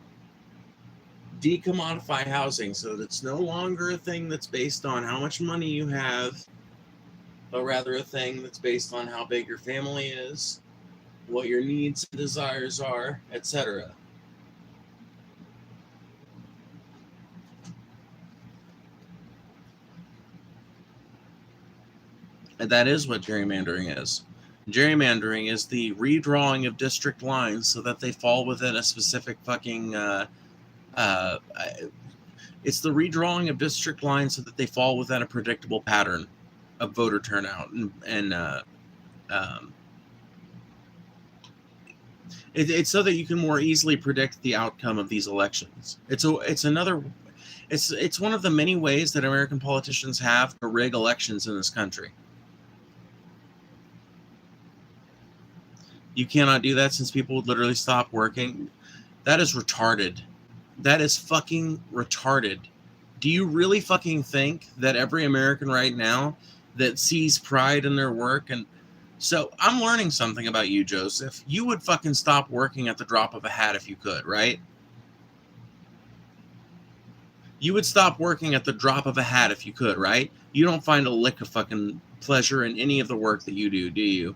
Decommodify housing so that it's no longer a thing that's based on how much money you have, but rather a thing that's based on how big your family is, what your needs and desires are, etc. And that is what gerrymandering is. Gerrymandering is the redrawing of district lines so that they fall within a specific fucking... it's the redrawing of district lines so that they fall within a predictable pattern of voter turnout. It's so that you can more easily predict the outcome of these elections. It's one of the many ways that American politicians have to rig elections in this country. You cannot do that since people would literally stop working. That is retarded. That is fucking retarded. Do you really fucking think that every American right now that sees pride in their work... And so I'm learning something about you, Joseph. You would fucking stop working at the drop of a hat if you could, right? You would stop working at the drop of a hat if you could, right? You don't find a lick of fucking pleasure in any of the work that you do you?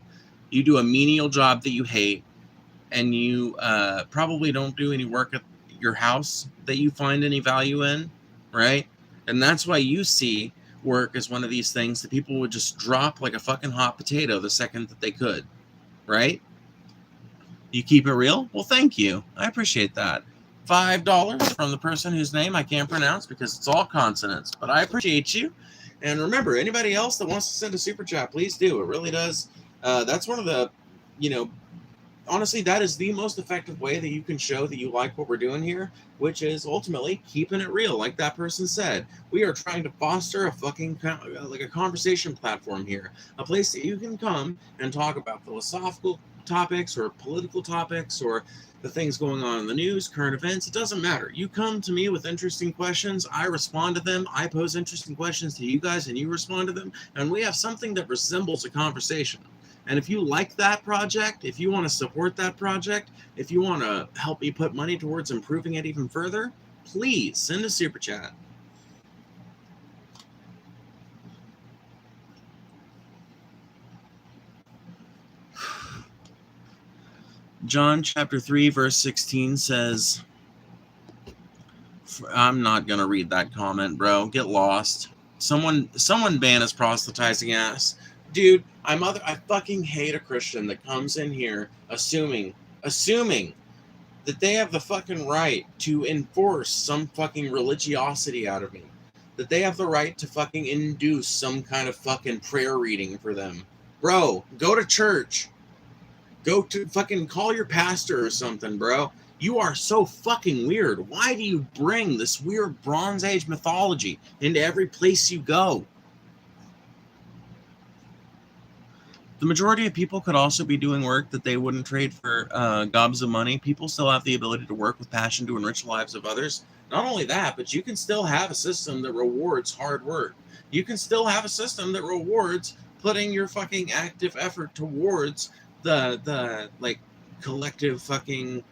You do a menial job that you hate, and you probably don't do any work at your house that you find any value in, right? And that's why you see work as one of these things that people would just drop like a fucking hot potato the second that they could, right? You keep it real? Well, thank you. I appreciate that. $5 from the person whose name I can't pronounce because it's all consonants, but I appreciate you. And remember, anybody else that wants to send a super chat, please do. It really does. That's one of the, honestly, that is the most effective way that you can show that you like what we're doing here, which is ultimately keeping it real. Like that person said, we are trying to foster a fucking, like a conversation platform here, a place that you can come and talk about philosophical topics or political topics or the things going on in the news, current events. It doesn't matter. You come to me with interesting questions. I respond to them. I pose interesting questions to you guys and you respond to them. And we have something that resembles a conversation. And if you like that project, if you want to support that project, if you want to help me put money towards improving it even further, please send a super chat. John chapter 3 verse 16 says, I'm not going to read that comment, bro. Get lost. Someone ban his proselytizing ass. Dude, I fucking hate a Christian that comes in here assuming that they have the fucking right to enforce some fucking religiosity out of me. That they have the right to fucking induce some kind of fucking prayer reading for them. Bro, go to church. Go to fucking call your pastor or something, bro. You are so fucking weird. Why do you bring this weird Bronze Age mythology into every place you go? The majority of people could also be doing work that they wouldn't trade for gobs of money. People still have the ability to work with passion to enrich the lives of others. Not only that, but you can still have a system that rewards hard work. You can still have a system that rewards putting your fucking active effort towards the like collective fucking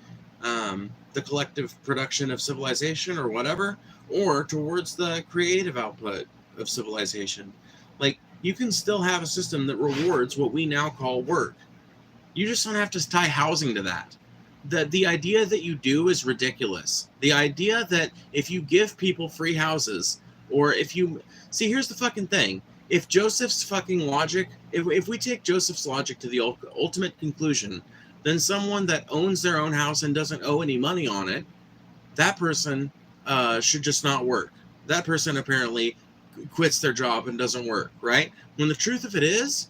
the collective production of civilization or whatever, or towards the creative output of civilization. Like, you can still have a system that rewards what we now call work. You just don't have to tie housing to that. The idea that you do is ridiculous. The idea that if you give people free houses, or if you see, here's the fucking thing. If Joseph's fucking logic, if we take Joseph's logic to the ultimate conclusion, then someone that owns their own house and doesn't owe any money on it, that person should just not work. That person apparently quits their job and doesn't work, right? When the truth of it is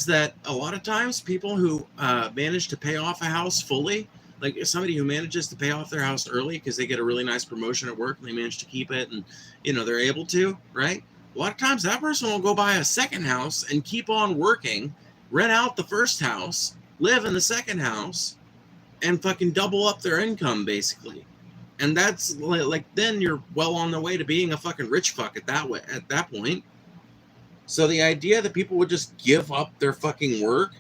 that a lot of times people who manage to pay off a house fully, like somebody who manages to pay off their house early because they get a really nice promotion at work and they manage to keep it, and they're able to, right? A lot of times that person will go buy a second house and keep on working, rent out the first house, live in the second house, and fucking double up their income, basically. And that's like then you're well on the way to being a fucking rich fuck at that point. So the idea that people would just give up their fucking work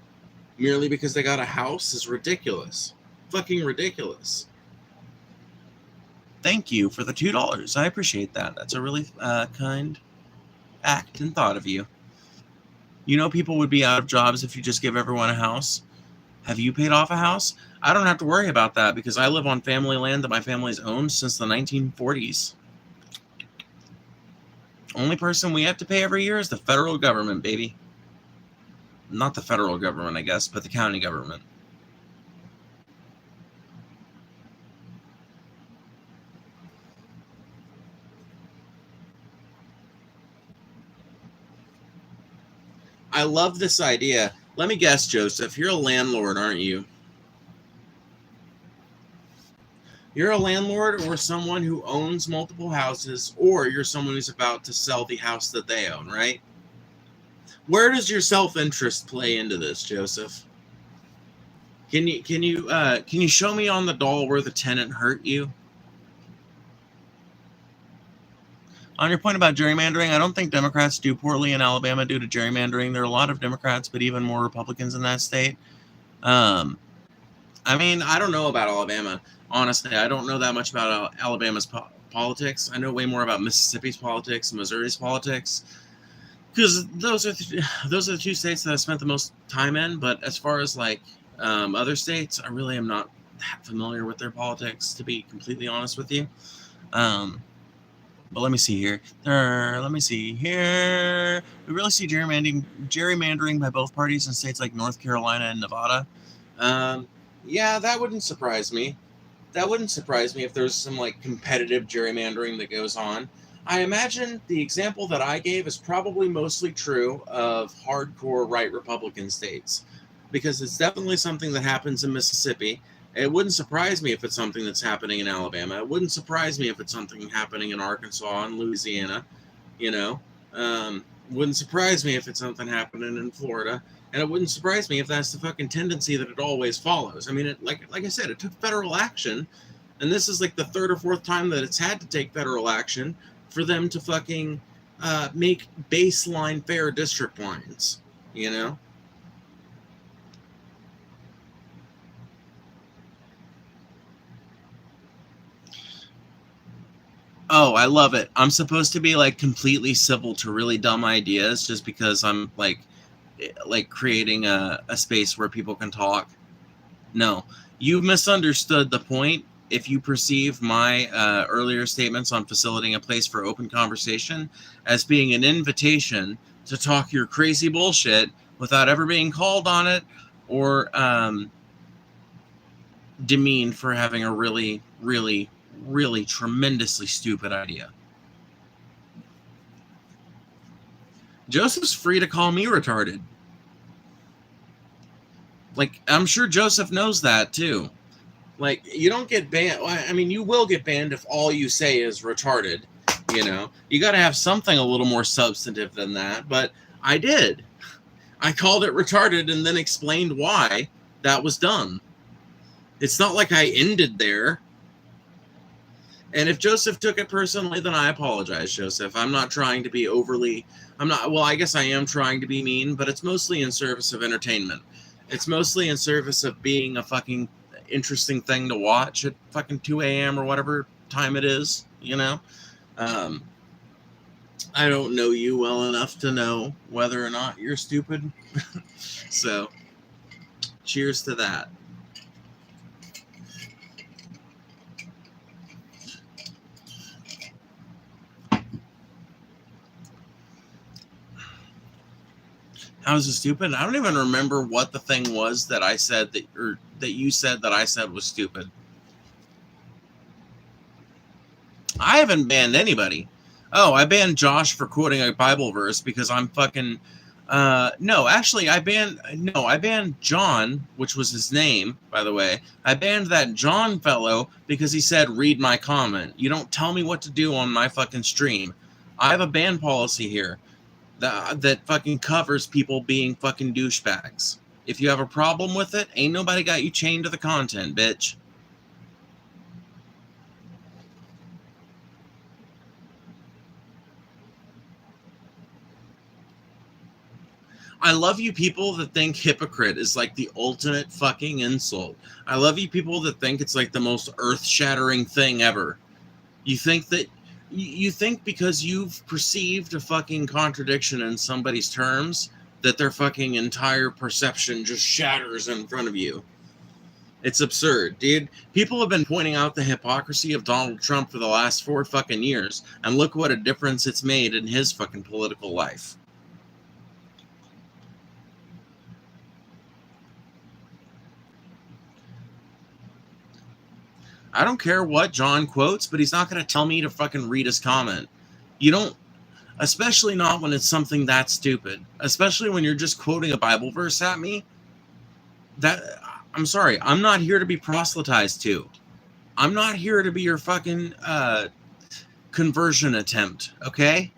merely because they got a house is ridiculous. Fucking ridiculous. Thank you for the $2. I appreciate that. That's a really kind act and thought of you. People would be out of jobs if you just give everyone a house. Have you paid off a house? I don't have to worry about that because I live on family land that my family's owned since the 1940s. Only person we have to pay every year is the federal government, baby. Not the federal government, I guess, but the county government. I love this idea. Let me guess, Joseph, you're a landlord, aren't you? You're a landlord or someone who owns multiple houses, or you're someone who's about to sell the house that they own, right? Where does your self-interest play into this, Joseph? Can you show me on the doll where the tenant hurt you? On your point about gerrymandering, I don't think Democrats do poorly in Alabama due to gerrymandering. There are a lot of Democrats, but even more Republicans in that state. I don't know about Alabama. Honestly, I don't know that much about Alabama's politics. I know way more about Mississippi's politics and Missouri's politics, because those are the two states that I spent the most time in. But as far as other states, I really am not that familiar with their politics, to be completely honest with you. But let me see here. We really see gerrymandering by both parties in states like North Carolina and Nevada. Yeah, that wouldn't surprise me. That wouldn't surprise me if there's some competitive gerrymandering that goes on. I imagine the example that I gave is probably mostly true of hardcore right Republican states, because it's definitely something that happens in Mississippi. It wouldn't surprise me if it's something that's happening in Alabama. It wouldn't surprise me if it's something happening in Arkansas and Louisiana. Wouldn't surprise me if it's something happening in Florida. And it wouldn't surprise me if that's the fucking tendency that it always follows. I mean, like I said, it took federal action, and this is the third or fourth time that it's had to take federal action for them to fucking make baseline fair district lines, Oh, I love it. I'm supposed to be completely civil to really dumb ideas just because I'm creating a space where people can talk. No, you've misunderstood the point if you perceive my earlier statements on facilitating a place for open conversation as being an invitation to talk your crazy bullshit without ever being called on it or demeaned for having a really, really, really tremendously stupid idea. Joseph's free to call me retarded. I'm sure Joseph knows that too. You don't get banned. I mean, you will get banned if all you say is retarded. You got to have something a little more substantive than that. But I did. I called it retarded and then explained why that was done. It's not like I ended there. And if Joseph took it personally, then I apologize, Joseph. I'm not trying to be overly, well, I guess I am trying to be mean, but it's mostly in service of entertainment. It's mostly in service of being a fucking interesting thing to watch at fucking 2 a.m. or whatever time it is, you know? Um, I don't know you well enough to know whether or not you're stupid. So, cheers to that. How is it stupid? I don't even remember what the thing was that I said that you said that I said was stupid. I haven't banned anybody. Oh, I banned Josh for quoting a Bible verse because I'm fucking. No, actually, I banned John, which was his name, by the way. I banned that John fellow because he said, "Read my comment." You don't tell me what to do on my fucking stream. I have a ban policy here that fucking covers people being fucking douchebags. If you have a problem with it, ain't nobody got you chained to the content, bitch. I love you people that think hypocrite is like the ultimate fucking insult. I love you people that think it's like the most earth-shattering thing ever. You think that you think because you've perceived a fucking contradiction in somebody's terms that their fucking entire perception just shatters in front of you. It's absurd, dude. People have been pointing out the hypocrisy of Donald Trump for the last 4 fucking years, and look what a difference it's made in his fucking political life. I don't care what John quotes, but he's not going to tell me to fucking read his comment. You don't, especially not when it's something that stupid. Especially when you're just quoting a Bible verse at me. I'm sorry, I'm not here to be proselytized to. I'm not here to be your fucking conversion attempt, okay?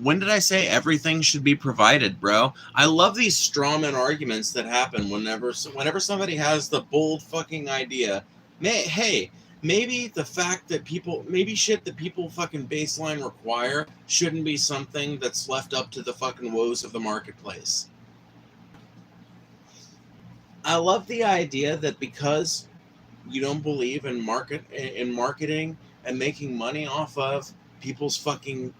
When did I say everything should be provided, bro? I love these strawman arguments that happen whenever somebody has the bold fucking idea. Maybe the fact that shit that people fucking baseline require shouldn't be something that's left up to the fucking woes of the marketplace. I love the idea that because you don't believe in marketing and making money off of people's fucking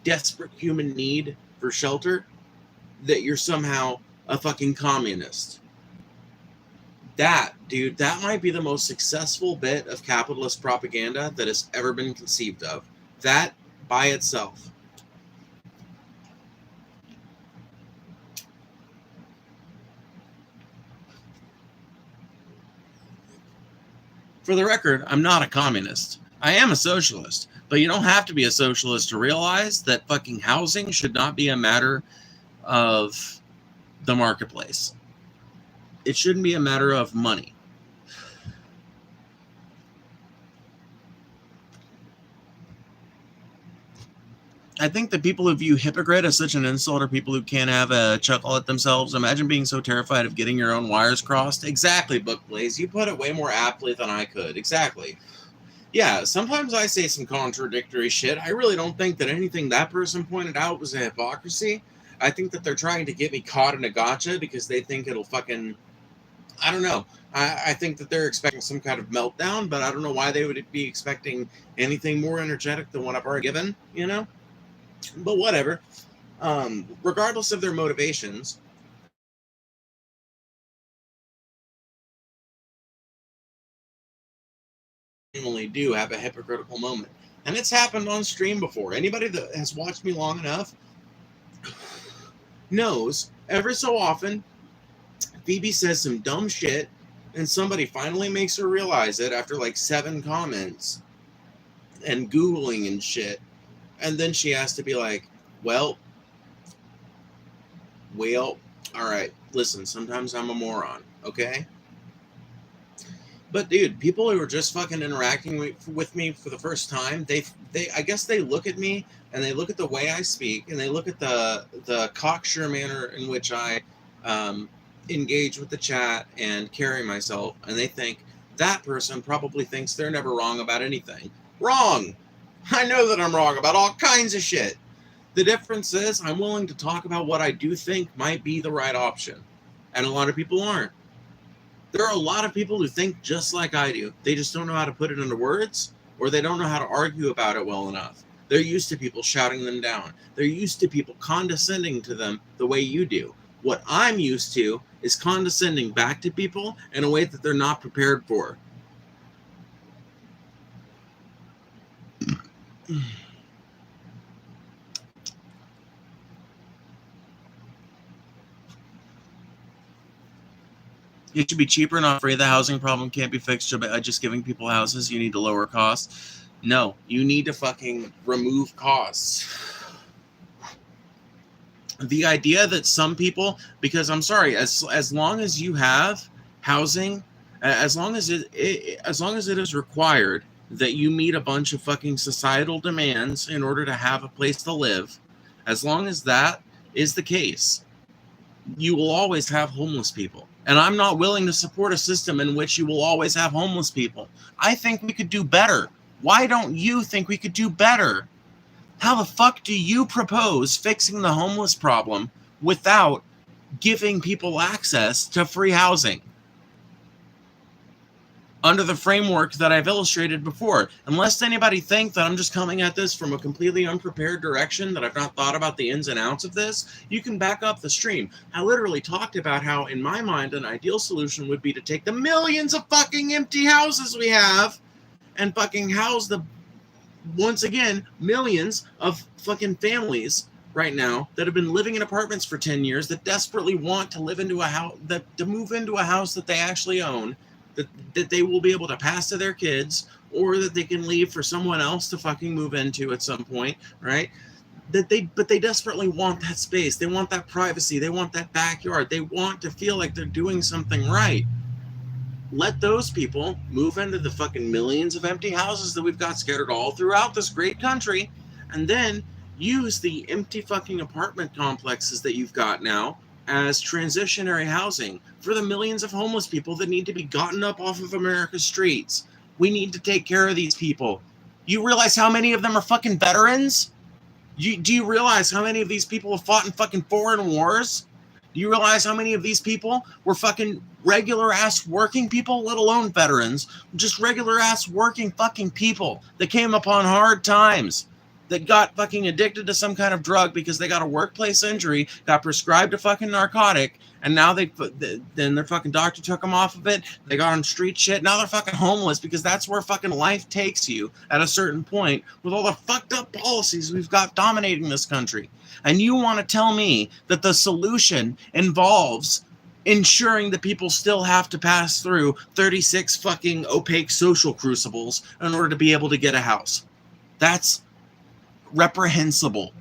desperate human need for shelter, that you're somehow a fucking communist. That, dude, that might be the most successful bit of capitalist propaganda that has ever been conceived of. That by itself. For the record, I'm not a communist. I am a socialist. But you don't have to be a socialist to realize that fucking housing should not be a matter of the marketplace. It shouldn't be a matter of money. I think that people who view hypocrite as such an insult are people who can't have a chuckle at themselves. Imagine being so terrified of getting your own wires crossed. Exactly, Bookblaze. You put it way more aptly than I could. Exactly. Yeah, sometimes I say some contradictory shit. I really don't think that anything that person pointed out was a hypocrisy. I think that they're trying to get me caught in a gotcha because they think it'll fucking... I don't know. I think that they're expecting some kind of meltdown, but I don't know why they would be expecting anything more energetic than what I've already given, you know? But whatever. Regardless of their motivations... do have a hypocritical moment, and it's happened on stream before. Anybody that has watched me long enough knows every so often Phoebe says some dumb shit and somebody finally makes her realize it after like 7 comments and Googling and shit, and then she has to be like, well, all right, listen, sometimes I'm a moron, okay? But dude, people who are just fucking interacting with me for the first time, they I guess they look at me and they look at the way I speak and they look at the cocksure manner in which I engage with the chat and carry myself, and they think that person probably thinks they're never wrong about anything. Wrong! I know that I'm wrong about all kinds of shit. The difference is I'm willing to talk about what I do think might be the right option, and a lot of people aren't. There are a lot of people who think just like I do. They just don't know how to put it into words, or they don't know how to argue about it well enough. They're used to people shouting them down. They're used to people condescending to them the way you do. What I'm used to is condescending back to people in a way that they're not prepared for. It should be cheaper, not free. The housing problem can't be fixed by just giving people houses. You need to lower costs. No, you need to fucking remove costs. The idea that some people, because I'm sorry, as long as you have housing, as long as it is required that you meet a bunch of fucking societal demands in order to have a place to live, as long as that is the case, you will always have homeless people. And I'm not willing to support a system in which you will always have homeless people. I think we could do better. Why don't you think we could do better? How the fuck do you propose fixing the homeless problem without giving people access to free housing? Under the framework that I've illustrated before. Unless anybody think that I'm just coming at this from a completely unprepared direction, that I've not thought about the ins and outs of this, you can back up the stream. I literally talked about how, in my mind, an ideal solution would be to take the millions of fucking empty houses we have and fucking house the, once again, millions of fucking families right now that have been living in apartments for 10 years that desperately want to live into a house, to move into a house that they actually own, that they will be able to pass to their kids, or that they can leave for someone else to fucking move into at some point, right? But they desperately want that space. They want that privacy. They want that backyard. They want to feel like they're doing something right. Let those people move into the fucking millions of empty houses that we've got scattered all throughout this great country, and then use the empty fucking apartment complexes that you've got now as transitionary housing for the millions of homeless people that need to be gotten up off of America's streets. We need to take care of these people. You realize how many of them are fucking veterans? Do you realize how many of these people have fought in fucking foreign wars? Do you realize how many of these people were fucking regular ass working people, let alone veterans, just regular ass working fucking people that came upon hard times, that got fucking addicted to some kind of drug because they got a workplace injury, got prescribed a fucking narcotic, and now then their fucking doctor took them off of it. They got on street shit. Now they're fucking homeless because that's where fucking life takes you at a certain point with all the fucked up policies we've got dominating this country. And you want to tell me that the solution involves ensuring that people still have to pass through 36 fucking opaque social crucibles in order to be able to get a house? That's reprehensible.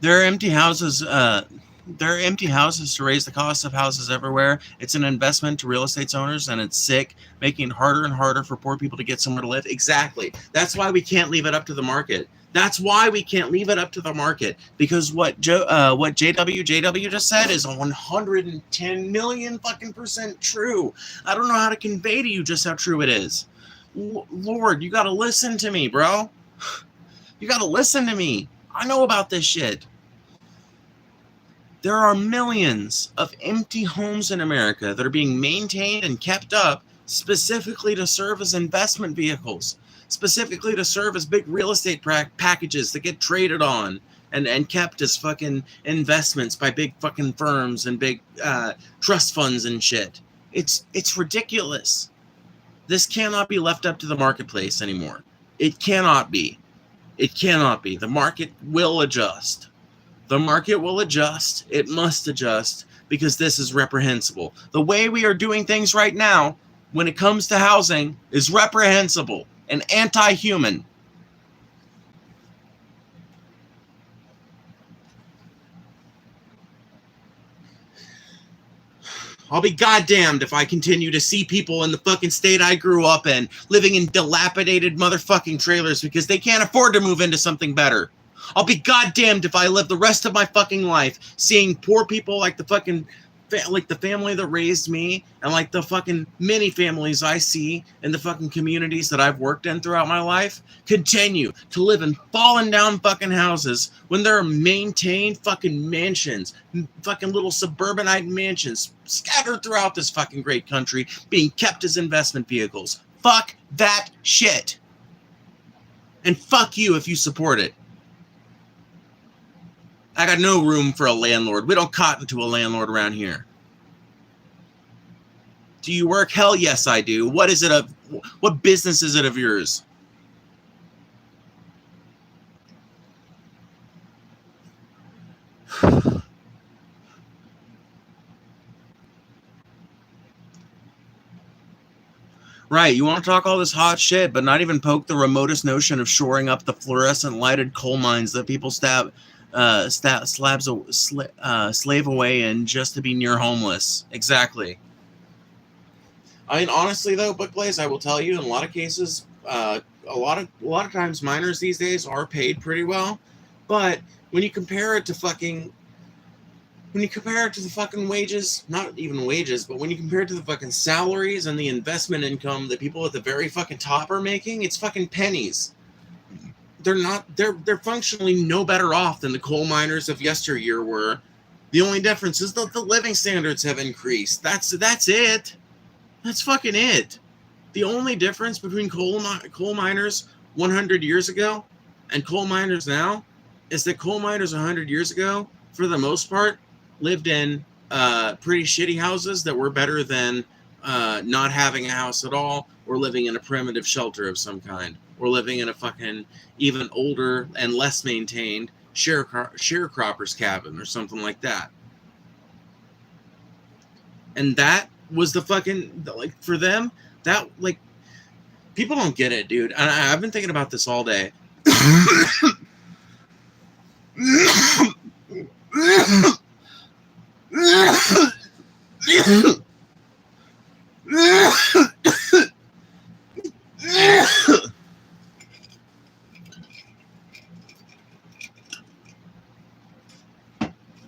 There are empty houses. There are empty houses to raise the cost of houses everywhere. It's an investment to real estate owners, and it's sick, making it harder and harder for poor people to get somewhere to live. Exactly. That's why we can't leave it up to the market. That's why we can't leave it up to the market, because what JW just said is 110 million fucking % true. I don't know how to convey to you just how true it is. Lord, you got to listen to me, bro. You got to listen to me. I know about this shit. There are millions of empty homes in America that are being maintained and kept up specifically to serve as investment vehicles, specifically to serve as big real estate packages that get traded on and kept as fucking investments by big fucking firms and big trust funds and shit. It's ridiculous. This cannot be left up to the marketplace anymore. It cannot be. It cannot be. The market will adjust. The market will adjust. It must adjust, because this is reprehensible. The way we are doing things right now when it comes to housing is reprehensible and anti-human. I'll be goddamned if I continue to see people in the fucking state I grew up in living in dilapidated motherfucking trailers because they can't afford to move into something better. I'll be goddamned if I live the rest of my fucking life seeing poor people like the fucking, like the family that raised me and like the fucking many families I see in the fucking communities that I've worked in throughout my life continue to live in fallen down fucking houses when there are maintained fucking mansions, fucking little suburbanite mansions scattered throughout this fucking great country being kept as investment vehicles. Fuck that shit. And fuck you if you support it. I got no room for a landlord. We don't cotton to a landlord around here. Do you work? Hell yes, I do. What is it of? What business is it of yours? Right, you want to talk all this hot shit, but not even poke the remotest notion of shoring up the fluorescent lighted coal mines that people slave away in just to be near homeless. Exactly. I mean, honestly, though, Bookblaze, I will tell you, in a lot of cases, a lot of times miners these days are paid pretty well, but when you compare it to the fucking wages, not even wages, but when you compare it to the fucking salaries and the investment income that people at the very fucking top are making, it's fucking pennies. They're functionally no better off than the coal miners of yesteryear were. The only difference is that the living standards have increased. That's it. That's fucking it. The only difference between coal miners 100 years ago and coal miners now is that coal miners 100 years ago, for the most part, lived in pretty shitty houses that were better than not having a house at all, or living in a primitive shelter of some kind, or living in a fucking even older and less maintained sharecropper's cabin or something like that. And that was the fucking, like, for them, that, like, people don't get it, dude. And I've been thinking about this all day.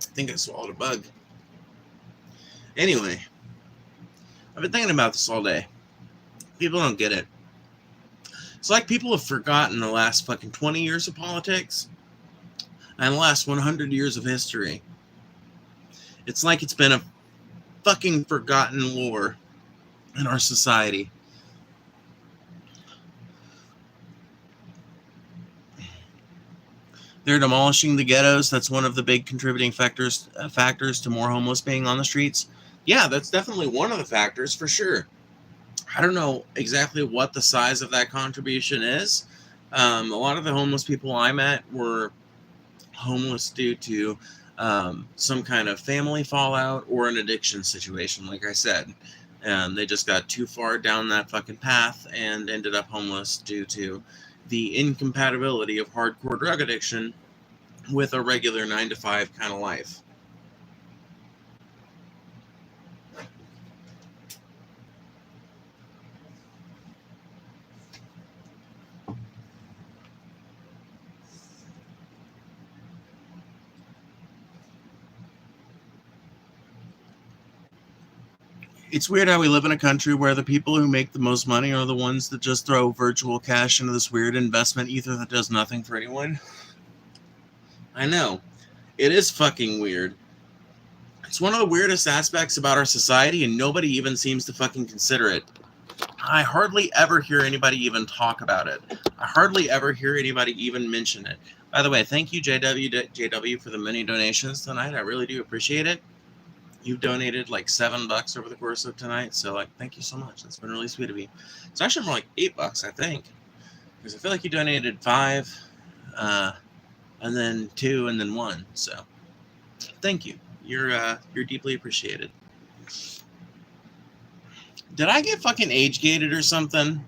I think I swallowed a bug. Anyway, I've been thinking about this all day. People don't get it. It's like people have forgotten the last fucking 20 years of politics and the last 100 years of history. It's like it's been a fucking forgotten war in our society. They're demolishing the ghettos. That's one of the big contributing factors to more homeless being on the streets. Yeah, that's definitely one of the factors for sure. I don't know exactly what the size of that contribution is. A lot of the homeless people I met were homeless due to some kind of family fallout or an addiction situation, like I said. And they just got too far down that fucking path and ended up homeless due to the incompatibility of hardcore drug addiction with a regular 9-to-5 kind of life. It's weird how we live in a country where the people who make the most money are the ones that just throw virtual cash into this weird investment ether that does nothing for anyone. I know. It is fucking weird. It's one of the weirdest aspects about our society, and nobody even seems to fucking consider it. I hardly ever hear anybody even talk about it. I hardly ever hear anybody even mention it. By the way, thank you, JW, for the many donations tonight. I really do appreciate it. You've donated like $7 over the course of tonight, so like, thank you so much. That's been really sweet of you. It's actually more like $8, I think, because I feel like you donated 5, and then 2, and then 1. So, thank you. You're deeply appreciated. Did I get fucking age gated or something?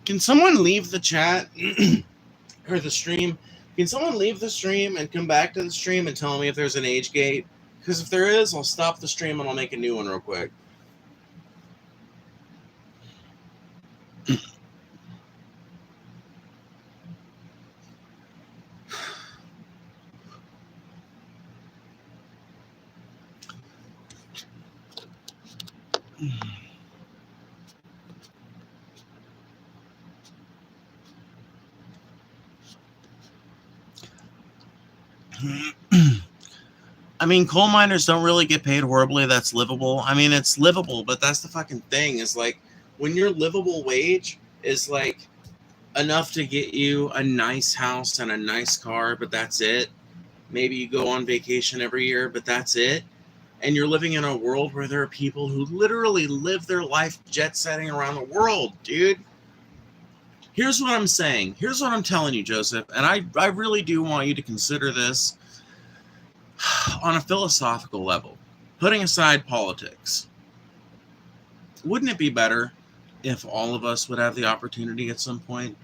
Can someone leave the chat or the stream? Can someone leave the stream and come back to the stream and tell me if there's an age gate? Because if there is, I'll stop the stream and I'll make a new one real quick. I mean, coal miners don't really get paid horribly. That's livable. I mean, it's livable, but that's the fucking thing is like when your livable wage is like enough to get you a nice house and a nice car, but that's it. Maybe you go on vacation every year, but that's it. And you're living in a world where there are people who literally live their life jet setting around the world, dude. Here's what I'm saying. Here's what I'm telling you, Joseph. And I really do want you to consider this on a philosophical level, putting aside politics. Wouldn't it be better if all of us would have the opportunity at some point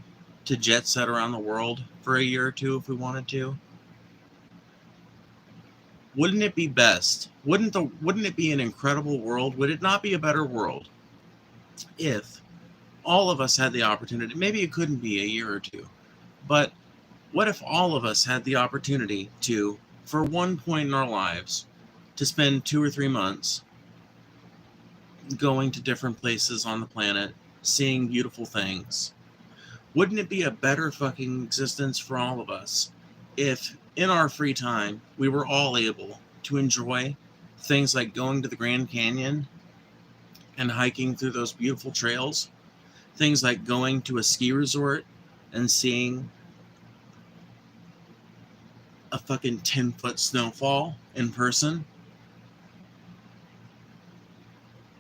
to jet set around the world for a year or two if we wanted to? Wouldn't it be best? Wouldn't it be an incredible world? Would it not be a better world if all of us had the opportunity? Maybe it couldn't be a year or two, but what if all of us had the opportunity to, for one point in our lives, to spend 2 or 3 months going to different places on the planet, seeing beautiful things? Wouldn't it be a better fucking existence for all of us if in our free time we were all able to enjoy things like going to the Grand Canyon and hiking through those beautiful trails, things like going to a ski resort and seeing a fucking 10-foot snowfall in person?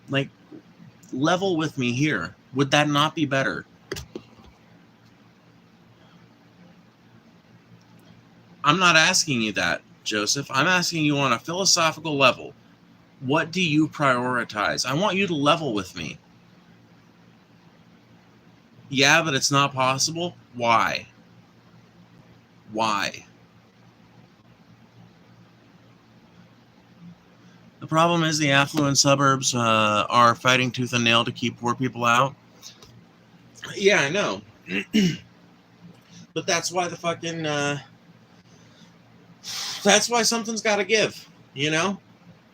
Like, level with me here. Would that not be better? I'm not asking you that, Joseph. I'm asking you on a philosophical level. What do you prioritize? I want you to level with me. Yeah, but it's not possible. Why? Why? The problem is the affluent suburbs are fighting tooth and nail to keep poor people out. Yeah, I know. But that's why the fucking... that's why something's got to give, you know?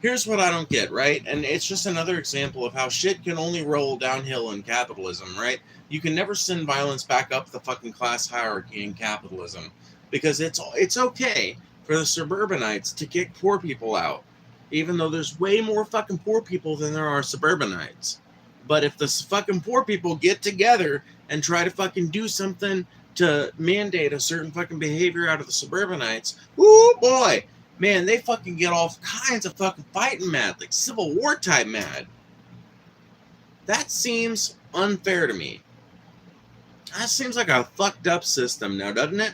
Here's what I don't get, right? And it's just another example of how shit can only roll downhill in capitalism, right? You can never send violence back up the fucking class hierarchy in capitalism because it's okay for the suburbanites to kick poor people out, even though there's way more fucking poor people than there are suburbanites. But if the fucking poor people get together and try to fucking do something to mandate a certain fucking behavior out of the suburbanites, ooh boy, man, they fucking get all kinds of fucking fighting mad, like Civil War type mad. That seems unfair to me. That seems like a fucked up system now, doesn't it?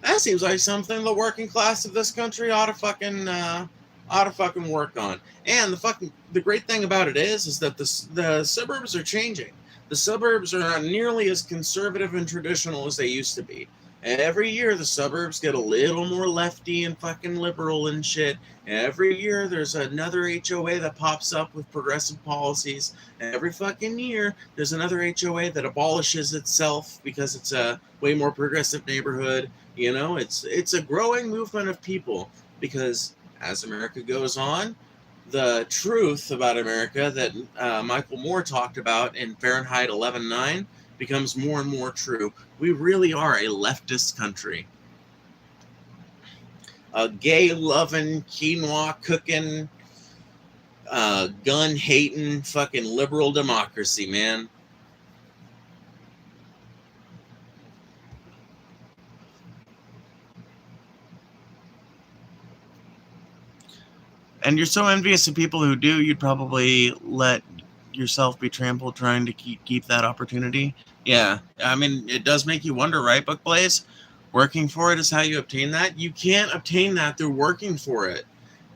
That seems like something the working class of this country ought to fucking work on. And the great thing about it is that the suburbs are changing. The suburbs are not nearly as conservative and traditional as they used to be. Every year, the suburbs get a little more lefty and fucking liberal and shit. Every year, there's another HOA that pops up with progressive policies. Every fucking year, there's another HOA that abolishes itself because it's a way more progressive neighborhood. You know, it's a growing movement of people because as America goes on, the truth about America that Michael Moore talked about in Fahrenheit 11/9 becomes more and more true. We really are a leftist country. A gay-loving, quinoa-cooking, gun-hating, fucking liberal democracy, man. And you're so envious of people who do, you'd probably let yourself be trampled trying to keep that opportunity. Yeah, I mean, it does make you wonder, right, Bookblaze? Working for it is how you obtain that. You can't obtain that through working for it.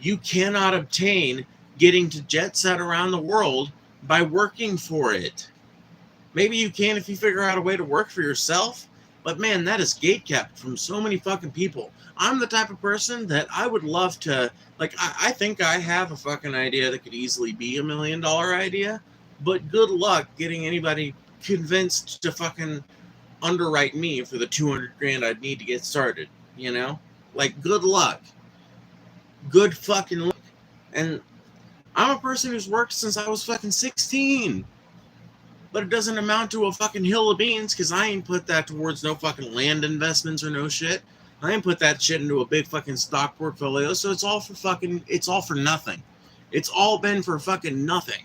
You cannot obtain getting to jet set around the world by working for it. Maybe you can if you figure out a way to work for yourself, but man, that is gatekept from so many fucking people. I'm the type of person that I would love to, like, I think I have a fucking idea that could easily be $1 million idea, but good luck getting anybody convinced to fucking underwrite me for the 200 grand I'd need to get started, you know? Like, good luck. Good fucking luck. And I'm a person who's worked since I was fucking 16. But it doesn't amount to a fucking hill of beans because I ain't put that towards no fucking land investments or no shit. I ain't put that shit into a big fucking stock portfolio, so it's all for nothing. It's all been for fucking nothing.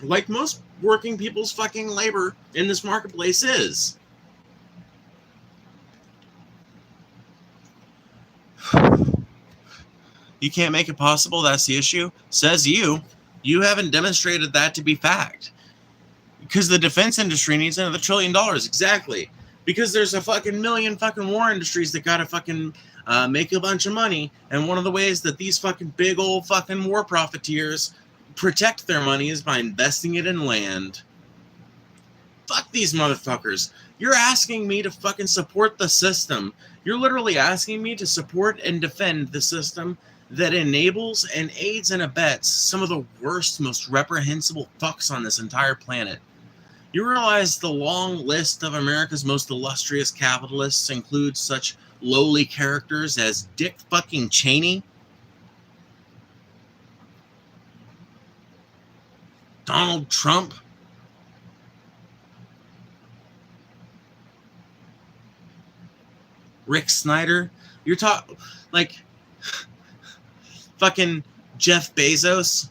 Like most working people's fucking labor in this marketplace is. You can't make it possible, that's the issue. Says you. You haven't demonstrated that to be fact. Because the defense industry needs another $1 trillion, exactly. Because there's a fucking million fucking war industries that gotta fucking make a bunch of money, and one of the ways that these fucking big old fucking war profiteers protect their money is by investing it in land. Fuck these motherfuckers. You're asking me to fucking support the system. You're literally asking me to support and defend the system that enables and aids and abets some of the worst, most reprehensible fucks on this entire planet. You realize the long list of America's most illustrious capitalists includes such lowly characters as Dick fucking Cheney, Donald Trump, Rick Snyder. You're talking like fucking Jeff Bezos,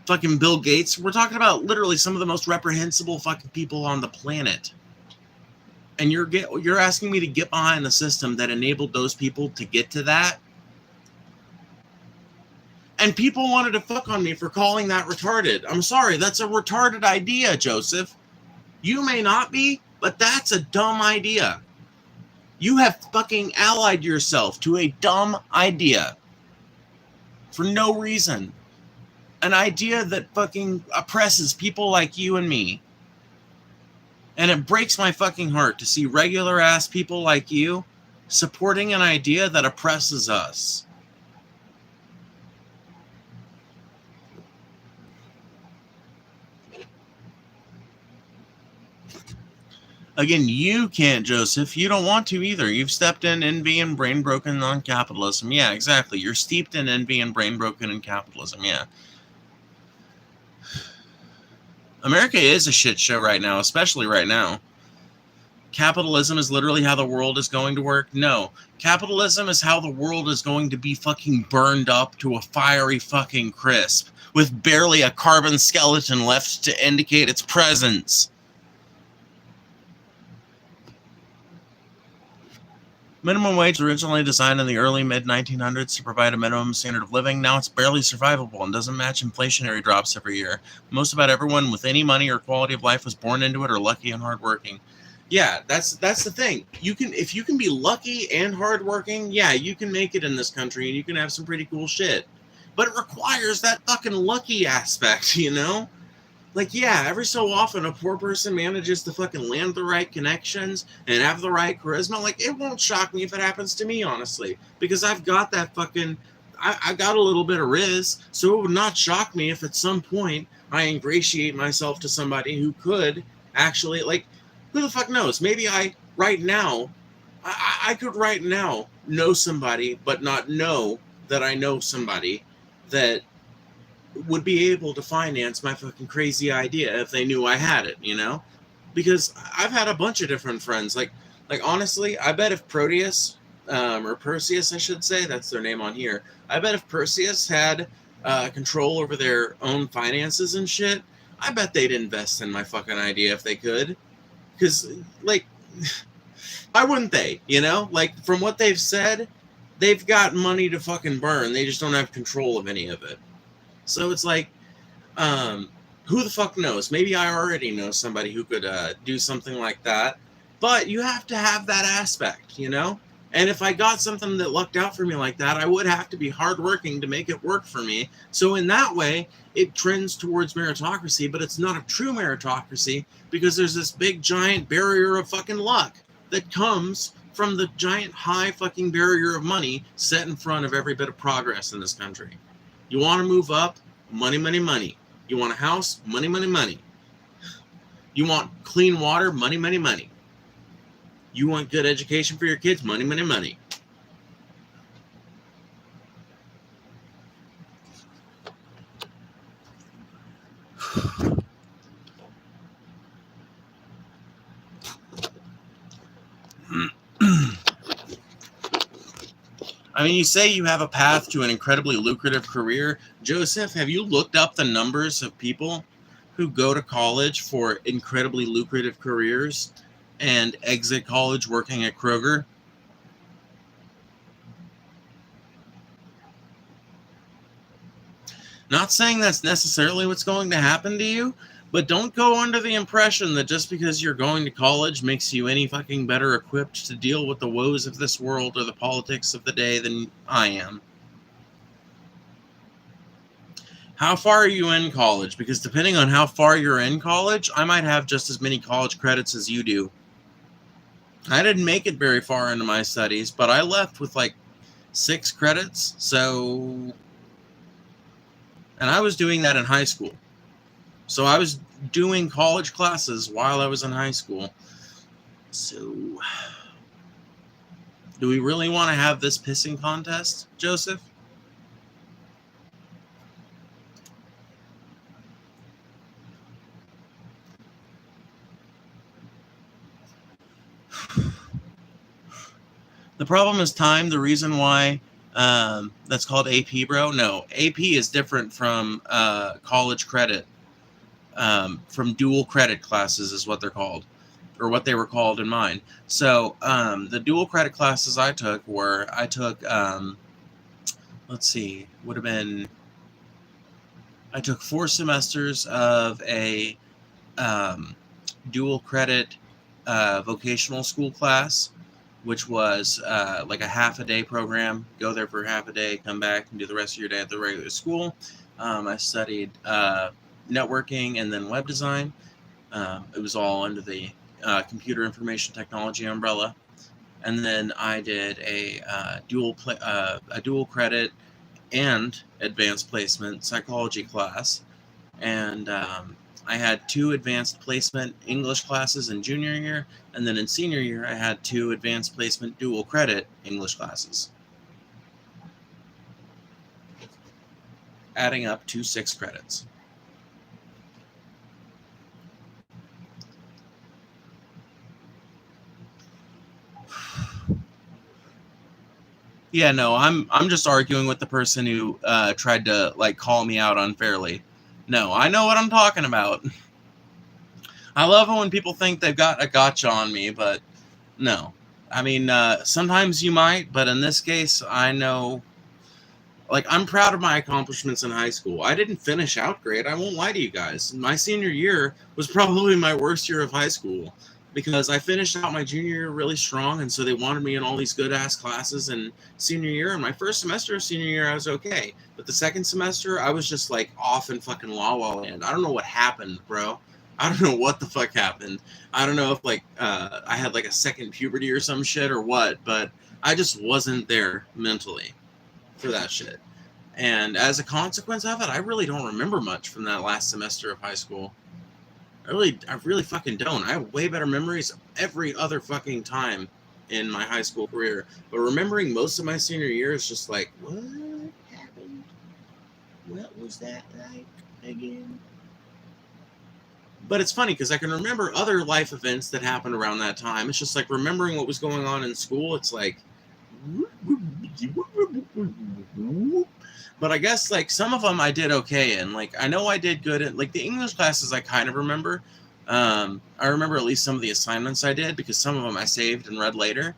fucking Bill Gates. We're talking about literally some of the most reprehensible fucking people on the planet. And you're asking me to get behind the system that enabled those people to get to that? And people wanted to fuck on me for calling that retarded. I'm sorry, that's a retarded idea, Joseph. You may not be, but that's a dumb idea. You have fucking allied yourself to a dumb idea for no reason. An idea that fucking oppresses people like you and me. And it breaks my fucking heart to see regular ass people like you supporting an idea that oppresses us. Again, you can't, Joseph. You don't want to either. You've stepped in envy and brain broken on capitalism. Yeah, exactly. You're steeped in envy and brain broken in capitalism. Yeah. America is a shit show right now, especially right now. Capitalism is literally how the world is going to work. No. Capitalism is how the world is going to be fucking burned up to a fiery fucking crisp with barely a carbon skeleton left to indicate its presence. Minimum wage was originally designed in the early mid-1900s to provide a minimum standard of living. Now it's barely survivable and doesn't match inflationary drops every year. Most about everyone with any money or quality of life was born into it or lucky and hardworking. Yeah, that's the thing. If you can be lucky and hardworking, yeah, you can make it in this country and you can have some pretty cool shit. But it requires that fucking lucky aspect, you know? Like, yeah, every so often a poor person manages to fucking land the right connections and have the right charisma. Like, it won't shock me if it happens to me, honestly, because I've got that fucking, I got a little bit of riz, so it would not shock me if at some point I ingratiate myself to somebody who could actually, like, who the fuck knows? Maybe I could right now know somebody, but not know that I know somebody that would be able to finance my fucking crazy idea if they knew I had it, you know? Because I've had a bunch of different friends. Like honestly, I bet if Proteus, or Perseus, I should say, that's their name on here. I bet if Perseus had control over their own finances and shit, I bet they'd invest in my fucking idea if they could. Because, like, Why wouldn't they? You know, like from what they've said, they've got money to fucking burn. They just don't have control of any of it. So it's like, who the fuck knows? Maybe I already know somebody who could do something like that. But you have to have that aspect, you know? And if I got something that lucked out for me like that, I would have to be hardworking to make it work for me. So in that way, it trends towards meritocracy, but it's not a true meritocracy because there's this big giant barrier of fucking luck that comes from the giant high fucking barrier of money set in front of every bit of progress in this country. You want to move up? Money, money, money. You want a house? Money, money, money. You want clean water? Money, money, money. You want good education for your kids? Money, money, money. I mean, you say you have a path to an incredibly lucrative career. Joseph, have you looked up the numbers of people who go to college for incredibly lucrative careers and exit college working at Kroger? Not saying that's necessarily what's going to happen to you, but don't go under the impression that just because you're going to college makes you any fucking better equipped to deal with the woes of this world or the politics of the day than I am. How far are you in college? Because depending on how far you're in college, I might have just as many college credits as you do. I didn't make it very far into my studies, but I left with like 6 credits, so... And I was doing that in high school. So I was doing college classes while I was in high school. So, do we really want to have this pissing contest, Joseph? The problem is time. The reason why that's called AP, bro. No, AP is different from college credit. From dual credit classes is what they're called, or what they were called in mine. So the dual credit classes I took were, let's see, would have been, I took 4 semesters of a dual credit vocational school class, which was like a half-a-day program. Go there for half a day, come back, and do the rest of your day at the regular school. I studied networking and then web design. It was all under the computer information technology umbrella. And then I did a dual credit and advanced placement psychology class. And I had 2 advanced placement English classes in junior year, and then in senior year I had 2 advanced placement dual credit English classes, adding up to 6 credits. Yeah, no, I'm just arguing with the person who tried to like call me out unfairly. No, I know what I'm talking about. I love it when people think they've got a gotcha on me, but no. I mean, sometimes you might, but in this case, I know. Like, I'm proud of my accomplishments in high school. I didn't finish out great. I won't lie to you guys. My senior year was probably my worst year of high school because I finished out my junior year really strong, and so they wanted me in all these good-ass classes in senior year. And my first semester of senior year, I was okay. But the second semester, I was just, like, off in fucking La La Land. I don't know what happened, bro. I don't know what the fuck happened. I don't know if, like, I had, like, a second puberty or some shit or what, but I just wasn't there mentally for that shit. And as a consequence of it, I really don't remember much from that last semester of high school. I really fucking don't. I have way better memories every other fucking time in my high school career. But remembering most of my senior year is just like, what happened? What was that like again? But it's funny because I can remember other life events that happened around that time. It's just like remembering what was going on in school. It's like, but I guess like some of them I did okay in. Like I know I did good at like the English classes I kind of remember. I remember at least some of the assignments I did because some of them I saved and read later.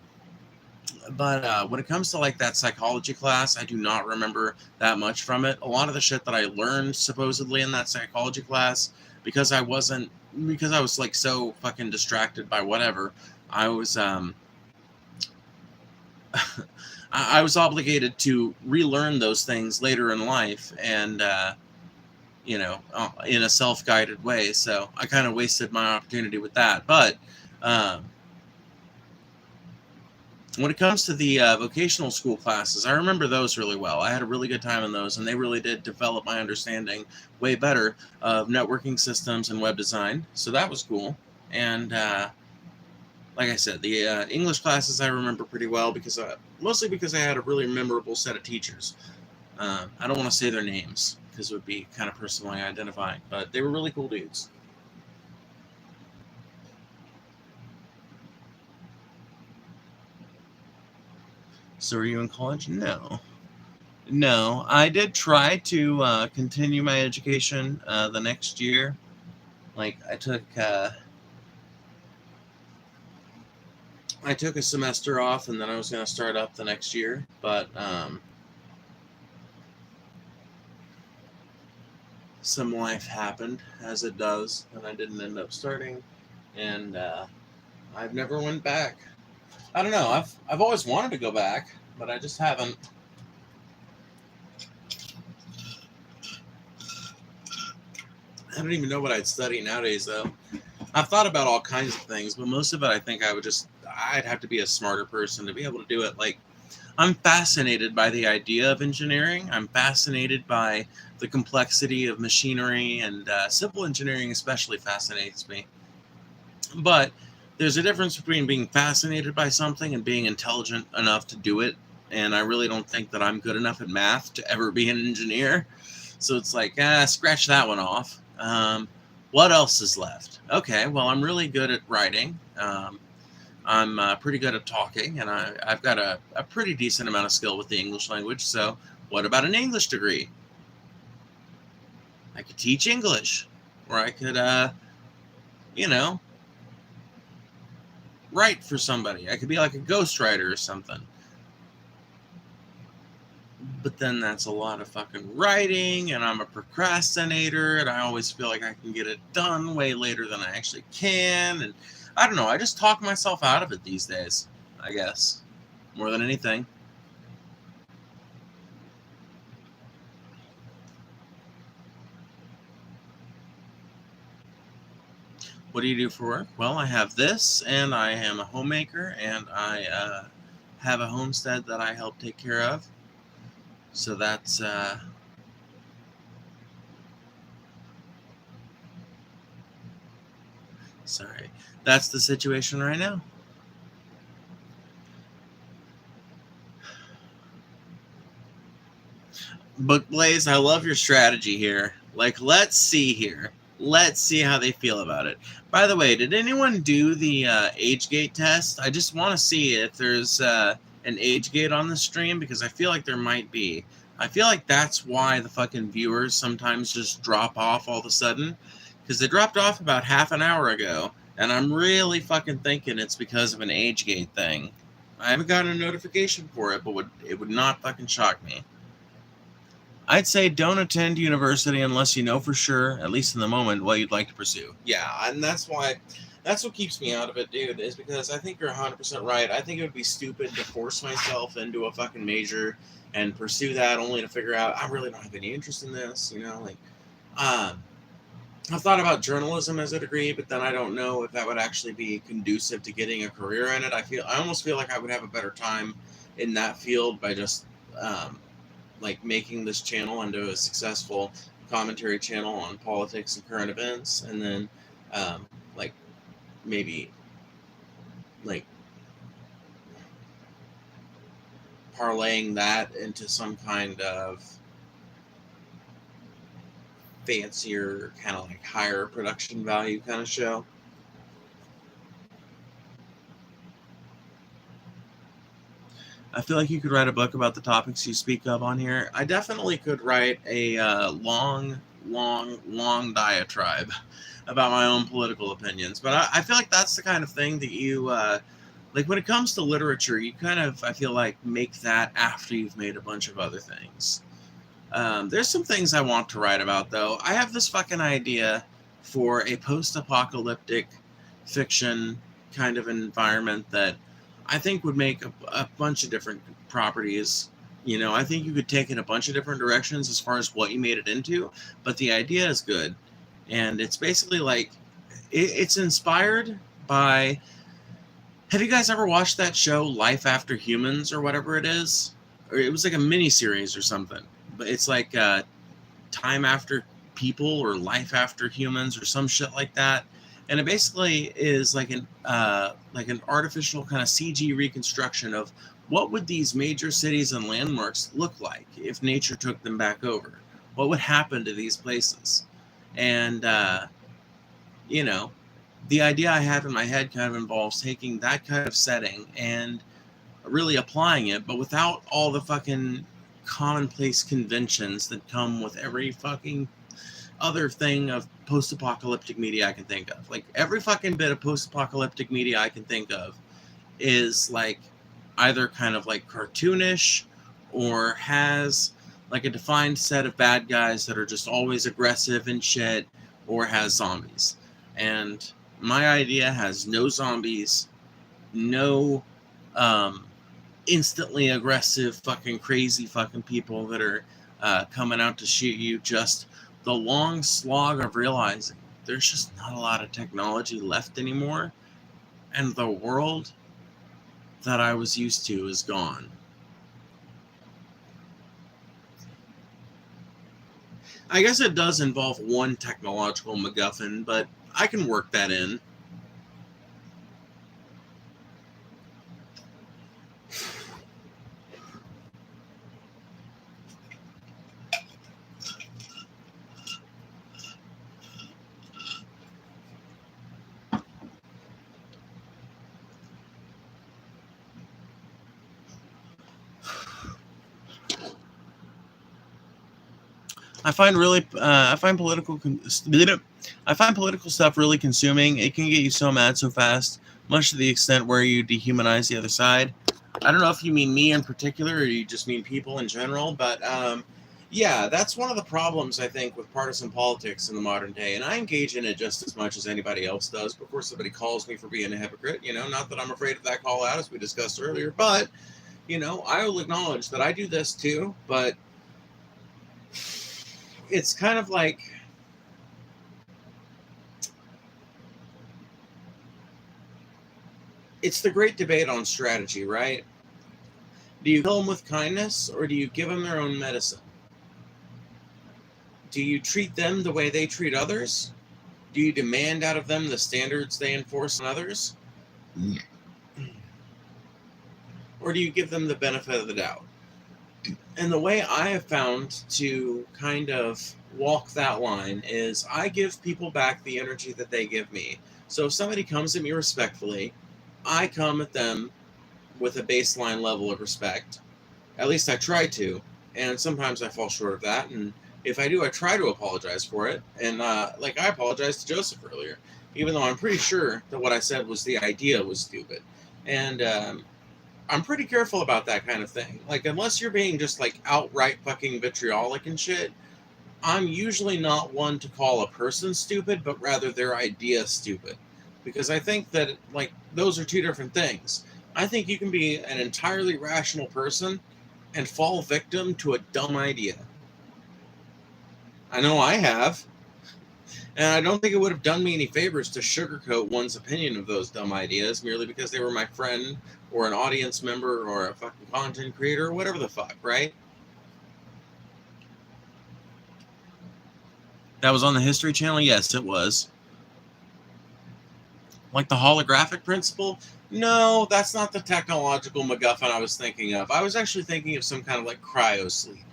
But when it comes to like that psychology class, I do not remember that much from it. A lot of the shit that I learned supposedly in that psychology class, because I wasn't, because I was like so fucking distracted by whatever, I was I was obligated to relearn those things later in life, and in a self-guided way. So I kind of wasted my opportunity with that. But when it comes to the vocational school classes, I remember those really well. I had a really good time in those, and they really did develop my understanding way better of networking systems and web design. So that was cool. And like I said, the English classes I remember pretty well because mostly because I had a really memorable set of teachers. I don't want to say their names because it would be kind of personally identifying, but they were really cool dudes. So are you in college? No. No, I did try to continue my education the next year. Like I took a semester off, and then I was going to start up the next year. But some life happened, as it does, and I didn't end up starting. And I've never went back. I don't know. I've always wanted to go back, but I just haven't. I don't even know what I'd study nowadays, though. I've thought about all kinds of things, but most of it, I think I'd have to be a smarter person to be able to do it. Like, I'm fascinated by the idea of engineering. I'm fascinated by the complexity of machinery, and civil engineering especially fascinates me. But there's a difference between being fascinated by something and being intelligent enough to do it. And I really don't think that I'm good enough at math to ever be an engineer. So it's like, scratch that one off. What else is left? Okay, well, I'm really good at writing. I'm pretty good at talking, and I've got a pretty decent amount of skill with the English language. So what about an English degree? I could teach English, or I could, write for somebody. I could be like a ghostwriter or something. But then that's a lot of fucking writing, and I'm a procrastinator, and I always feel like I can get it done way later than I actually can. And I don't know, I just talk myself out of it these days, I guess, more than anything. What do you do for work? Well, I have this, and I am a homemaker, and I have a homestead that I help take care of. So that's sorry. That's the situation right now. Book Blaze, I love your strategy here. Like, let's see here. Let's see how they feel about it. By the way, did anyone do the age gate test? I just want to see if there's an age gate on the stream, because I feel like there might be. I feel like that's why the fucking viewers sometimes just drop off all of a sudden, because they dropped off about half an hour ago, and I'm really fucking thinking it's because of an age gate thing. I haven't gotten a notification for it, but it would not fucking shock me. I'd say don't attend university unless you know for sure, at least in the moment, what you'd like to pursue. Yeah, and that's what keeps me out of it, dude, is because I think you're 100% right. I think it would be stupid to force myself into a fucking major and pursue that only to figure out I really don't have any interest in this, like, I've thought about journalism as a degree, but then I don't know if that would actually be conducive to getting a career in it. I almost feel like I would have a better time in that field by just, like, making this channel into a successful commentary channel on politics and current events, and then like maybe like parlaying that into some kind of fancier, kind of like higher production value kind of show. I feel like you could write a book about the topics you speak of on here. I definitely could write a long long diatribe about my own political opinions. But I feel like that's the kind of thing that you, like when it comes to literature, you kind of, I feel like, make that after you've made a bunch of other things. There's some things I want to write about, though. I have this fucking idea for a post-apocalyptic fiction kind of environment that I think would make a bunch of different properties. You know, I think you could take it a bunch of different directions as far as what you made it into, but the idea is good. And it's basically like, it's inspired by... Have you guys ever watched that show, Life After Humans, or whatever it is? Or it was like a mini-series or something. But it's like Time After People or Life After Humans or some shit like that. And it basically is like an artificial kind of CG reconstruction of what would these major cities and landmarks look like if nature took them back over? What would happen to these places? And, you know, the idea I have in my head kind of involves taking that kind of setting and really applying it, but without all the fucking commonplace conventions that come with every fucking other thing of post-apocalyptic media I can think of. Like, every fucking bit of post-apocalyptic media I can think of is like either kind of like cartoonish or has like a defined set of bad guys that are just always aggressive and shit, or has zombies. And my idea has no zombies, no instantly aggressive fucking crazy fucking people that are coming out to shoot you. Just the long slog of realizing there's just not a lot of technology left anymore, and the world that I was used to is gone. I guess it does involve one technological MacGuffin, but I can work that in. I find political stuff really consuming. It can get you so mad so fast, much to the extent where you dehumanize the other side. I don't know if you mean me in particular, or you just mean people in general, but yeah, that's one of the problems, I think, with partisan politics in the modern day, and I engage in it just as much as anybody else does. Before somebody calls me for being a hypocrite, you know, not that I'm afraid of that call out, as we discussed earlier, but, you know, I will acknowledge that I do this too, but it's kind of like, it's the great debate on strategy, right? Do you kill them with kindness, or do you give them their own medicine? Do you treat them the way they treat others? Do you demand out of them the standards they enforce on others? Or do you give them the benefit of the doubt? And the way I have found to kind of walk that line is I give people back the energy that they give me. So if somebody comes at me respectfully, I come at them with a baseline level of respect. At least I try to. And sometimes I fall short of that. And if I do, I try to apologize for it. And like I apologized to Joseph earlier, even though I'm pretty sure that what I said was the idea was stupid. And I'm pretty careful about that kind of thing. Like, unless you're being just like outright fucking vitriolic and shit, I'm usually not one to call a person stupid, but rather their idea stupid. Because I think that, like, those are two different things. I think you can be an entirely rational person and fall victim to a dumb idea. I know I have. And I don't think it would have done me any favors to sugarcoat one's opinion of those dumb ideas merely because they were my friend or an audience member or a fucking content creator or whatever the fuck, right? That was on the History Channel? Yes, it was. Like the holographic principle? No, that's not the technological MacGuffin I was thinking of. I was actually thinking of some kind of like cryosleep.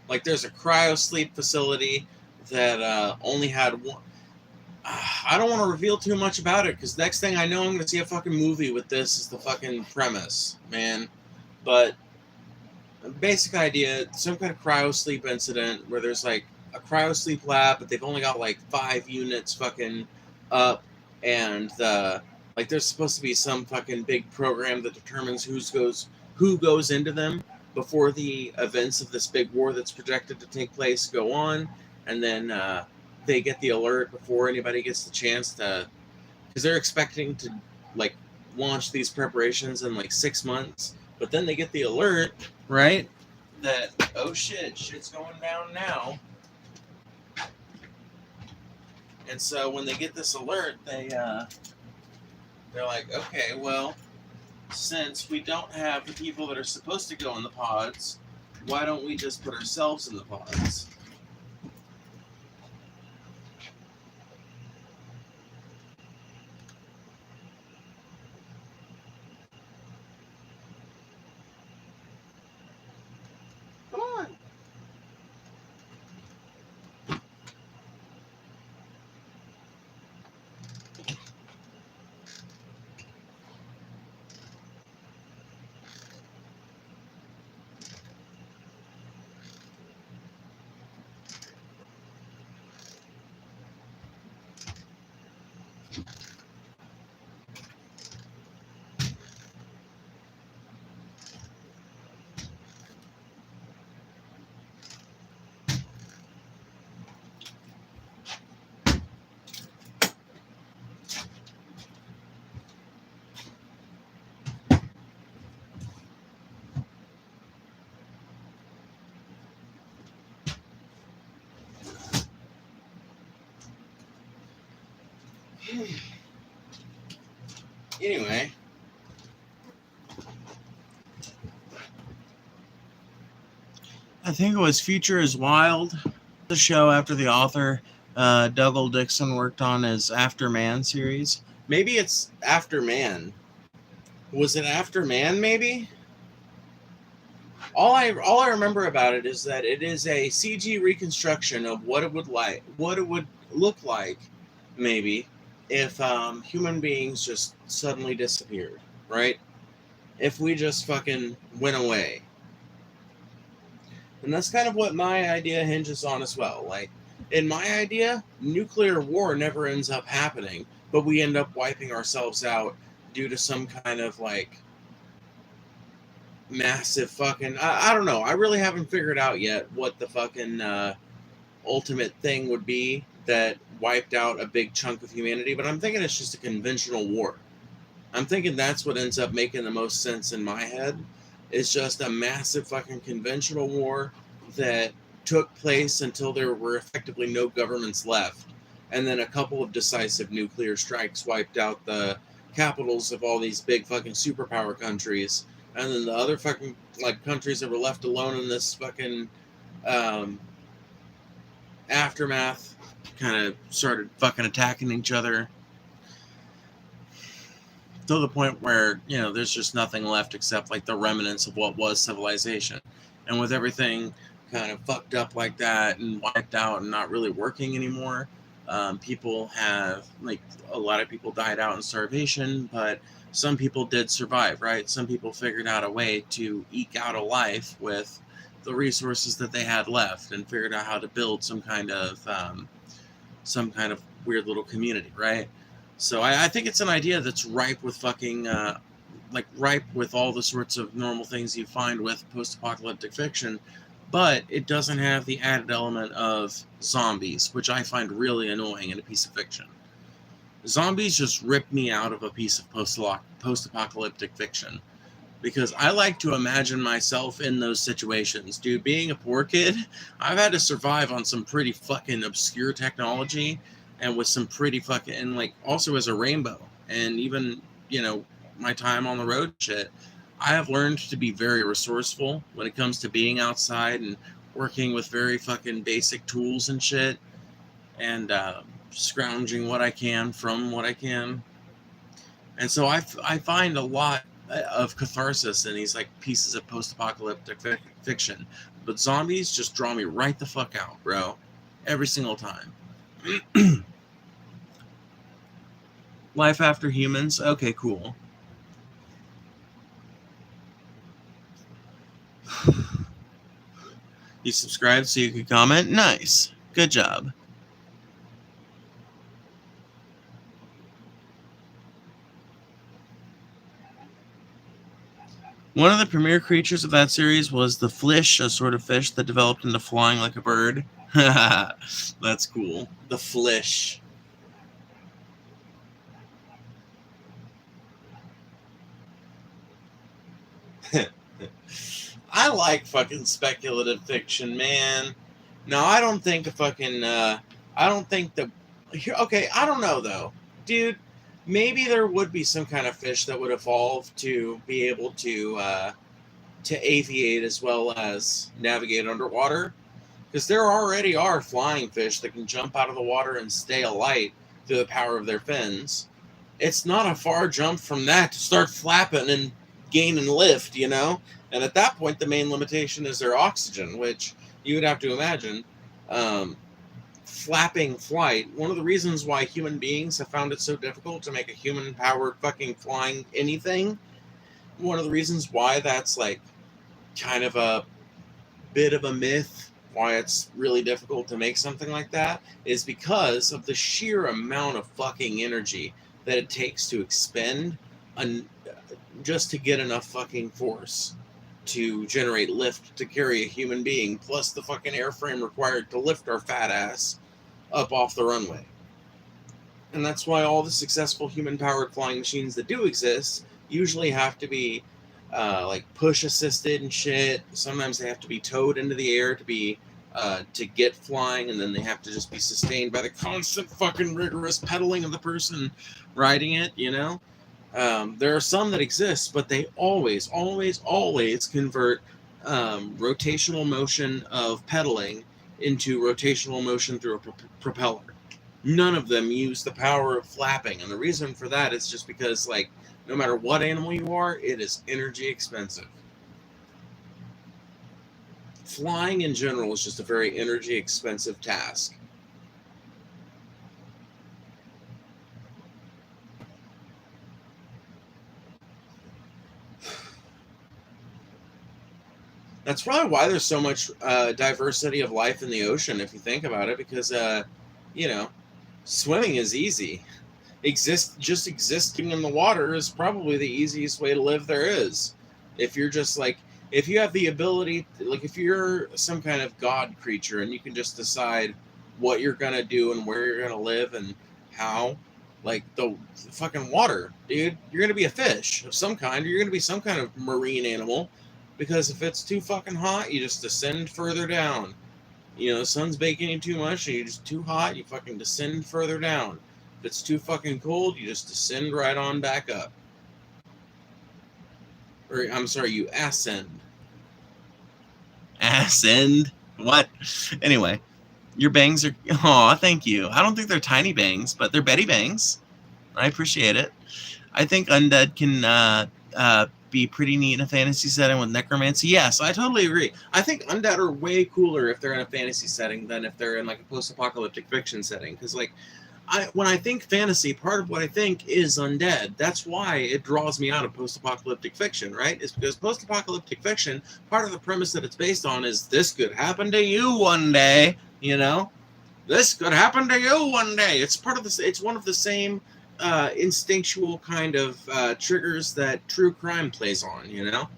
Like there's a cryosleep facility that only had one. I don't want to reveal too much about it because next thing I know, I'm going to see a fucking movie with this as the fucking premise, man. But basic idea, some kind of cryosleep incident where there's like a cryosleep lab, but they've only got like 5 units fucking up, and like there's supposed to be some fucking big program that determines who goes into them before the events of this big war that's projected to take place go on, and then they get the alert before anybody gets the chance to, because they're expecting to like launch these preparations in like 6 months, but then they get the alert, right, that oh shit's going down now. And so when they get this alert, they're like, okay, well, since we don't have the people that are supposed to go in the pods, why don't we just put ourselves in the pods? Come on. Anyway, I think it was Future is Wild, the show after the author Dougal Dixon worked on his After Man series. Maybe it's After Man. Was it After Man, maybe? All I remember about it is that it is a CG reconstruction of what it would look like, maybe, if human beings just suddenly disappeared, right? If we just fucking went away. And that's kind of what my idea hinges on as well. Like, in my idea, nuclear war never ends up happening, but we end up wiping ourselves out due to some kind of, like, massive fucking... I don't know. I really haven't figured out yet what the fucking ultimate thing would be that wiped out a big chunk of humanity, but I'm thinking it's just a conventional war. I'm thinking that's what ends up making the most sense in my head. It's just a massive fucking conventional war that took place until there were effectively no governments left. And then a couple of decisive nuclear strikes wiped out the capitals of all these big fucking superpower countries. And then the other fucking like countries that were left alone in this fucking aftermath kind of started fucking attacking each other. To the point where, you know, there's just nothing left except like the remnants of what was civilization. And with everything kind of fucked up like that and wiped out and not really working anymore, people have, like, a lot of people died out in starvation, but some people did survive, right? Some people figured out a way to eke out a life with the resources that they had left and figured out how to build some kind of weird little community, right? So I think it's an idea that's ripe with fucking, ripe with all the sorts of normal things you find with post-apocalyptic fiction, but it doesn't have the added element of zombies, which I find really annoying in a piece of fiction. Zombies just rip me out of a piece of post-apocalyptic fiction, because I like to imagine myself in those situations. Dude, being a poor kid, I've had to survive on some pretty fucking obscure technology, and with some pretty fucking, and like also as a rainbow, and even, you know, my time on the road shit, I have learned to be very resourceful when it comes to being outside and working with very fucking basic tools and shit, and scrounging what I can from what I can. And so I find a lot of catharsis in these like pieces of post-apocalyptic fiction, but zombies just draw me right the fuck out, bro, every single time. Life After Humans. Okay, cool. You subscribed so you could comment? Nice. Good job. One of the premier creatures of that series was the flish, a sort of fish that developed into flying like a bird. That's cool. The flish. I like fucking speculative fiction, man. No, I don't think I don't think that. Okay, I don't know though, dude. Maybe there would be some kind of fish that would evolve to be able to aviate as well as navigate underwater, because there already are flying fish that can jump out of the water and stay alight through the power of their fins. It's not a far jump from that to start flapping and gaining lift, you know? And at that point, the main limitation is their oxygen, which you would have to imagine. Flapping flight, one of the reasons why human beings have found it so difficult to make a human-powered fucking flying anything, one of the reasons why that's like kind of a bit of a myth, why it's really difficult to make something like that, is because of the sheer amount of fucking energy that it takes to expend just to get enough fucking force to generate lift to carry a human being, plus the fucking airframe required to lift our fat ass up off the runway. And that's why all the successful human-powered flying machines that do exist usually have to be like push-assisted and shit. Sometimes they have to be towed into the air to get flying, and then they have to just be sustained by the constant fucking rigorous pedaling of the person riding it, you know? There are some that exist, but they always convert rotational motion of pedaling into rotational motion through a propeller. None of them use the power of flapping, and the reason for that is just because, like, no matter what animal you are, it is energy expensive. Flying in general is just a very energy expensive task. That's probably why there's so much diversity of life in the ocean, if you think about it, because, you know, swimming is easy. Just existing in the water is probably the easiest way to live there is. If you're just like, if you have the ability, like if you're some kind of god creature and you can just decide what you're going to do and where you're going to live and how, like the fucking water, dude, you're going to be a fish of some kind, or you're going to be some kind of marine animal, because if it's too fucking hot, you just descend further down. You know, the sun's baking you too much, and you're just too hot, you fucking descend further down. If it's too fucking cold, you just descend right on back up. Or, I'm sorry, you ascend. Ascend? What? Anyway, your bangs are... Aw, thank you. I don't think they're tiny bangs, but they're Betty bangs. I appreciate it. I think undead can be pretty neat in a fantasy setting with necromancy. Yes, I totally agree. I think undead are way cooler if they're in a fantasy setting than if they're in like a post-apocalyptic fiction setting. Because like, when I think fantasy, part of what I think is undead. That's why it draws me out of post-apocalyptic fiction, right? It's because post-apocalyptic fiction, part of the premise that it's based on is this could happen to you one day, you know? This could happen to you one day. It's part of this. It's one of the same instinctual kind of triggers that true crime plays on, you know?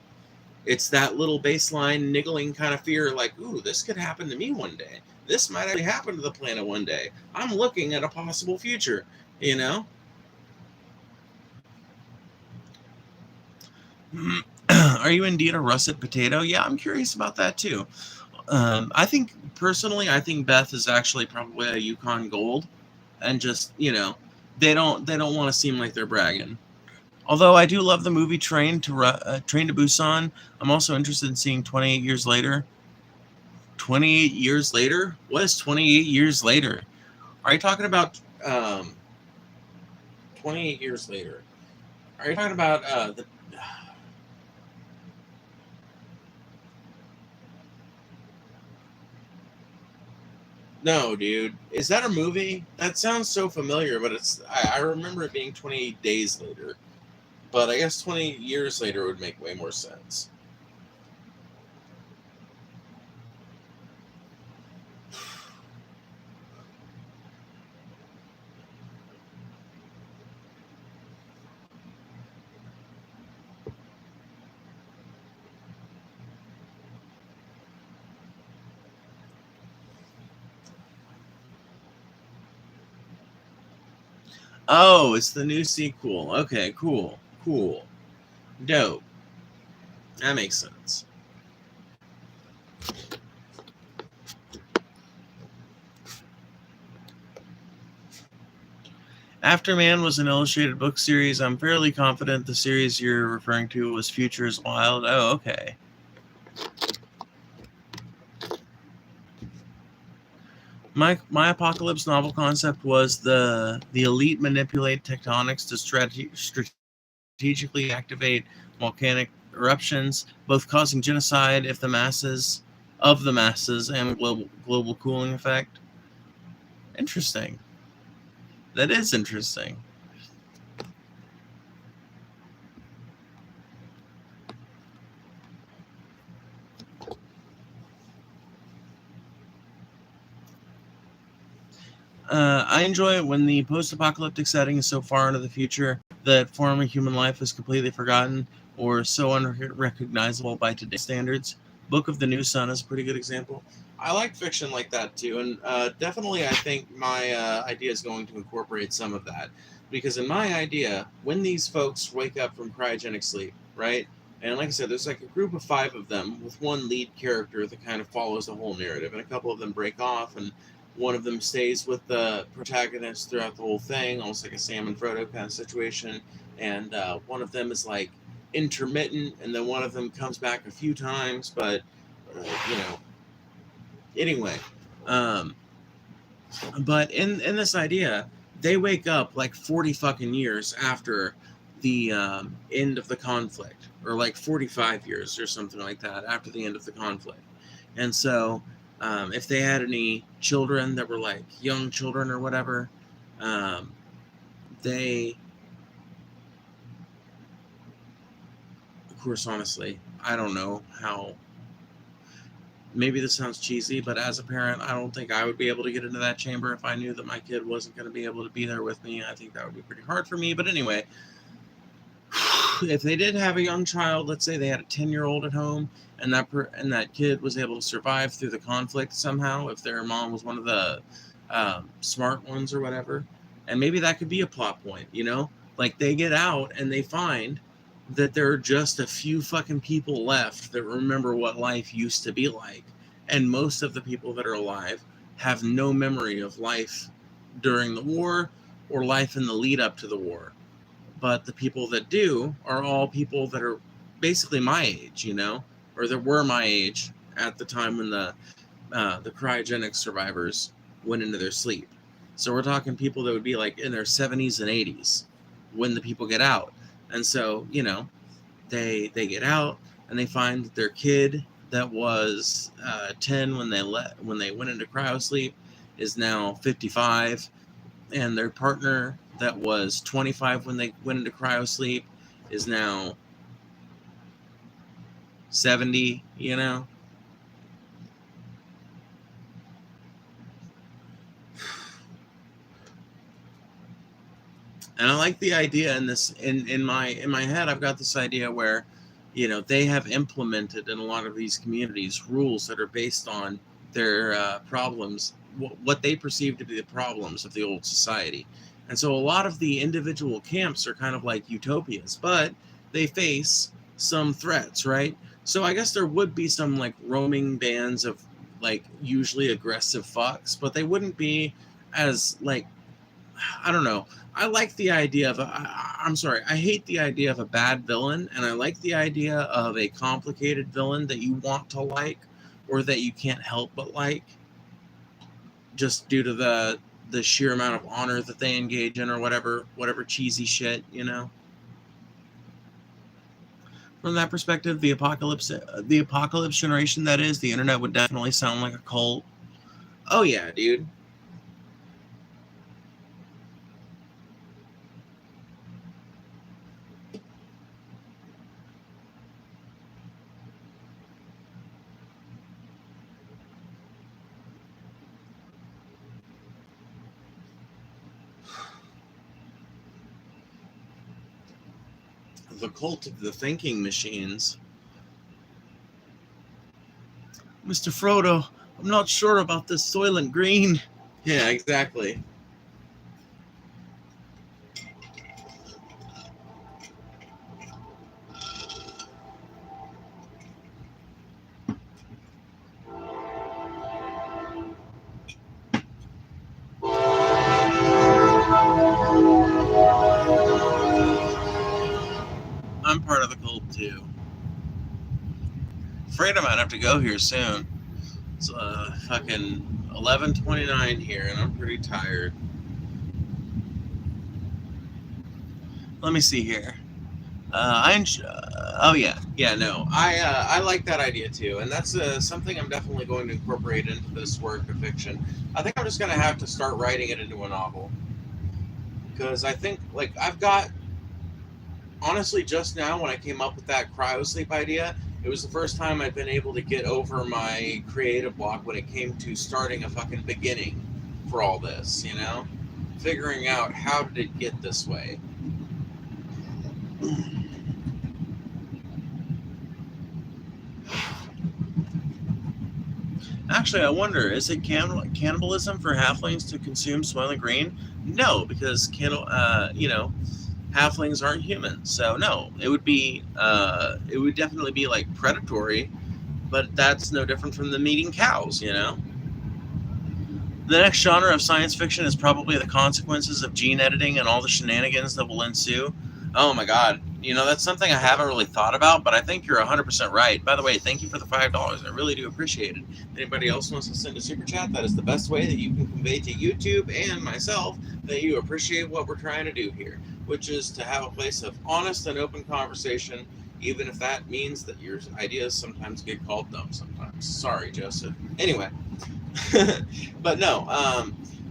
It's that little baseline niggling kind of fear, like, ooh, this could happen to me one day. This might actually happen to the planet one day. I'm looking at a possible future, you know? Are you indeed a russet potato? Yeah, I'm curious about that too. I think, personally, I think Beth is actually probably a Yukon Gold, and just, you know, they don't want to seem like they're bragging. Although I do love the movie Train to Busan. I'm also interested in seeing 28 Years Later. 28 years later? What is 28 years later? Are you talking about 28 years later? Are you talking about the... No, dude. Is that a movie? That sounds so familiar, but I remember it being 28 days later. But I guess 28 years later would make way more sense. Oh, it's the new sequel. Okay, cool. Dope. That makes sense. Afterman was an illustrated book series. I'm fairly confident the series you're referring to was Future is Wild. Oh, okay. My apocalypse novel concept was the elite manipulate tectonics to strategically activate volcanic eruptions, both causing genocide of the masses and global cooling effect. Interesting. That is interesting. I enjoy it when the post-apocalyptic setting is so far into the future that former human life is completely forgotten or so unrecognizable by today's standards. Book of the New Sun is a pretty good example. I like fiction like that too, and definitely I think my idea is going to incorporate some of that. Because in my idea, when these folks wake up from cryogenic sleep, right? And like I said, there's like a group of 5 of them with one lead character that kind of follows the whole narrative, and a couple of them break off, and one of them stays with the protagonist throughout the whole thing, almost like a Sam and Frodo kind of situation. And one of them is like intermittent, and then one of them comes back a few times. But anyway, but in this idea, they wake up like 40 fucking years after the end of the conflict, or like 45 years or something like that after the end of the conflict. And so if they had any children that were like young children or whatever, they, of course, honestly, I don't know how, maybe this sounds cheesy, but as a parent, I don't think I would be able to get into that chamber if I knew that my kid wasn't going to be able to be there with me. I think that would be pretty hard for me. But anyway, if they did have a young child, let's say they had a 10-year-old at home, and that kid was able to survive through the conflict somehow, if their mom was one of the smart ones or whatever, and maybe that could be a plot point, like they get out and they find that there are just a few fucking people left that remember what life used to be like, and most of the people that are alive have no memory of life during the war or life in the lead up to the war. But the people that do are all people that are basically my age, or that were my age at the time when the cryogenic survivors went into their sleep. So we're talking people that would be like in their 70s and 80s when the people get out. And so, they get out and they find that their kid that was 10 when they went into cryosleep is now 55, and their partner that was 25 when they went into cryosleep is now 70, And I like the idea in my head. I've got this idea where, they have implemented in a lot of these communities rules that are based on their problems, what they perceive to be the problems of the old society. And so a lot of the individual camps are kind of like utopias, but they face some threats, right? So I guess there would be some like roaming bands of like usually aggressive fucks, but they wouldn't be as like, I don't know. I like the idea of I'm sorry, I hate the idea of a bad villain, and I like the idea of a complicated villain that you want to like or that you can't help but like, just due to the sheer amount of honor that they engage in, or whatever cheesy shit, From that perspective, the apocalypse generation, that is, the internet would definitely sound like a cult. Oh yeah, dude. The cult of the thinking machines. Mr. Frodo, I'm not sure about this Soylent Green. Yeah, exactly. Afraid I might have to go here soon. It's fucking 11:29 here, and I'm pretty tired. Let me see here. Oh yeah, no. I like that idea too, and that's something I'm definitely going to incorporate into this work of fiction. I think I'm just gonna have to start writing it into a novel, because I think like I've got honestly just now when I came up with that cryosleep idea, it was the first time I've been able to get over my creative block when it came to starting a fucking beginning for all this. Figuring out how did it get this way. Actually, I wonder, is it cannibalism for halflings to consume Soylent Green? No, because halflings aren't human. So no, it would definitely be like predatory, but that's no different from them eating cows. The next genre of science fiction is probably the consequences of gene editing and all the shenanigans that will ensue. Oh my god. That's something I haven't really thought about, but I think you're 100% right. By the way, thank you for the $5. I really do appreciate it. Anybody else wants to send a super chat, that is the best way that you can convey to YouTube and myself that you appreciate what we're trying to do here, which is to have a place of honest and open conversation, even if that means that your ideas sometimes get called dumb sometimes. Sorry, Joseph. Anyway. But no,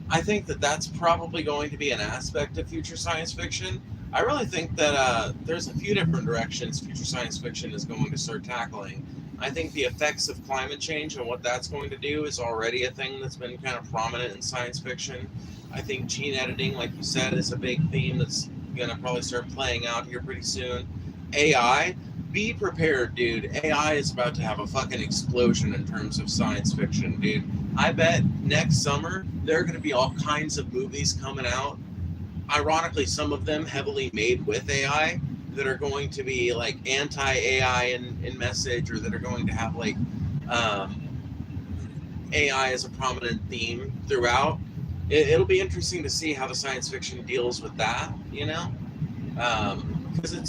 I think that that's probably going to be an aspect of future science fiction. I really think that there's a few different directions future science fiction is going to start tackling. I think the effects of climate change and what that's going to do is already a thing that's been kind of prominent in science fiction. I think gene editing, like you said, is a big theme that's going to probably start playing out here pretty soon. AI, be prepared, dude. AI is about to have a fucking explosion in terms of science fiction, dude. I bet next summer there are going to be all kinds of movies coming out. Ironically, some of them heavily made with AI that are going to be like anti-AI in message, or that are going to have like AI as a prominent theme throughout. It'll be interesting to see how the science fiction deals with that, because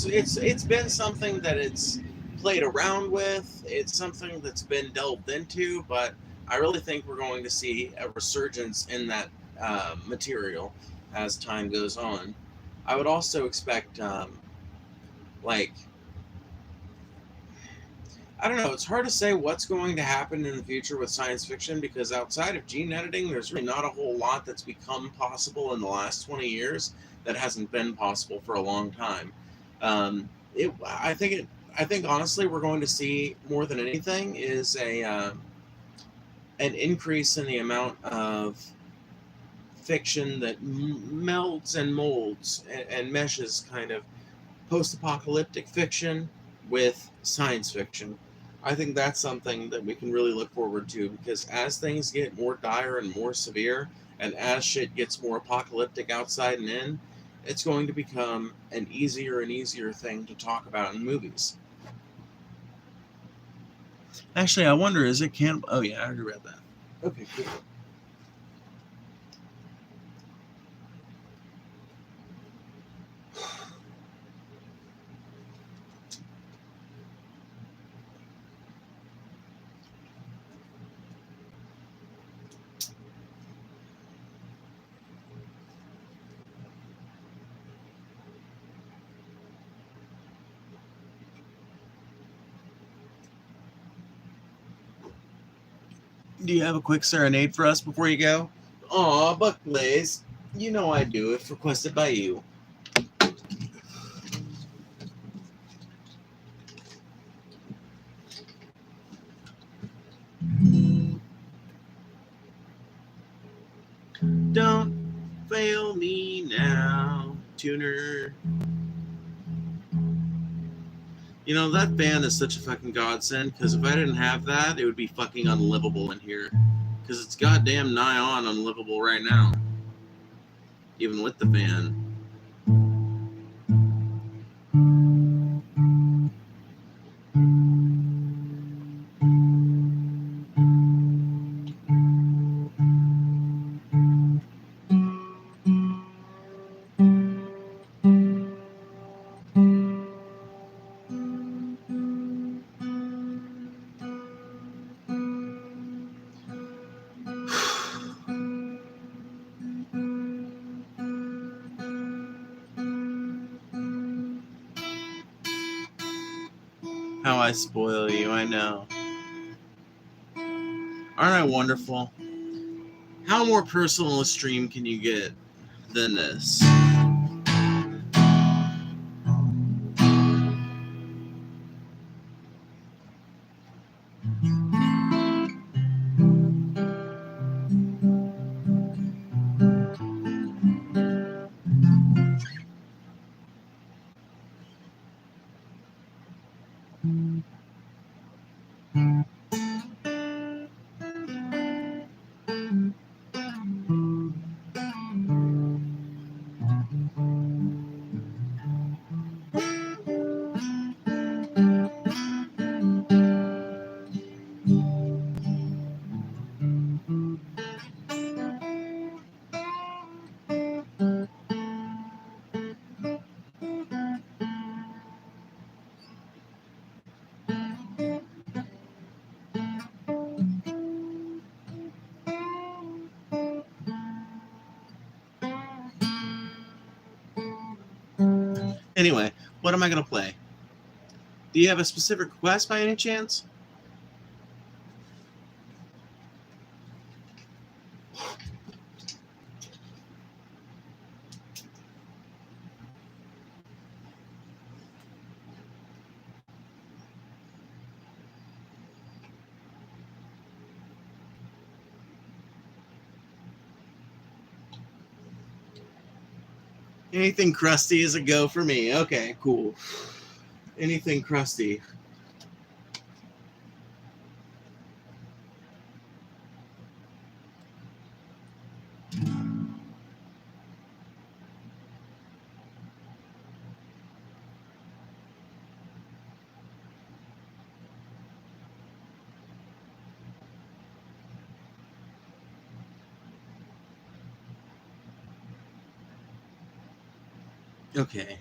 it's been something that it's played around with. It's something that's been delved into, but I really think we're going to see a resurgence in that material as time goes on. I would also expect, I don't know, it's hard to say what's going to happen in the future with science fiction, because outside of gene editing, there's really not a whole lot that's become possible in the last 20 years that hasn't been possible for a long time. I think honestly, we're going to see more than anything is an increase in the amount of fiction that melds and molds and meshes kind of post-apocalyptic fiction with science fiction. I think that's something that we can really look forward to, because as things get more dire and more severe, and as shit gets more apocalyptic outside and in, it's going to become an easier and easier thing to talk about in movies. Actually, I wonder, is it oh yeah, I already read that. Okay, cool. Do you have a quick serenade for us before you go? Aw, Buck Blaze. You know I do, if requested by you. Don't fail me now, tuner. That band is such a fucking godsend, because if I didn't have that, it would be fucking unlivable in here. Because it's goddamn nigh on unlivable right now. Even with the fan. How I spoil you, I know. Aren't I wonderful? How more personal a stream can you get than this? Anyway, what am I going to play? Do you have a specific request by any chance? Anything crusty is a go for me. Okay, cool. Anything crusty. Okay.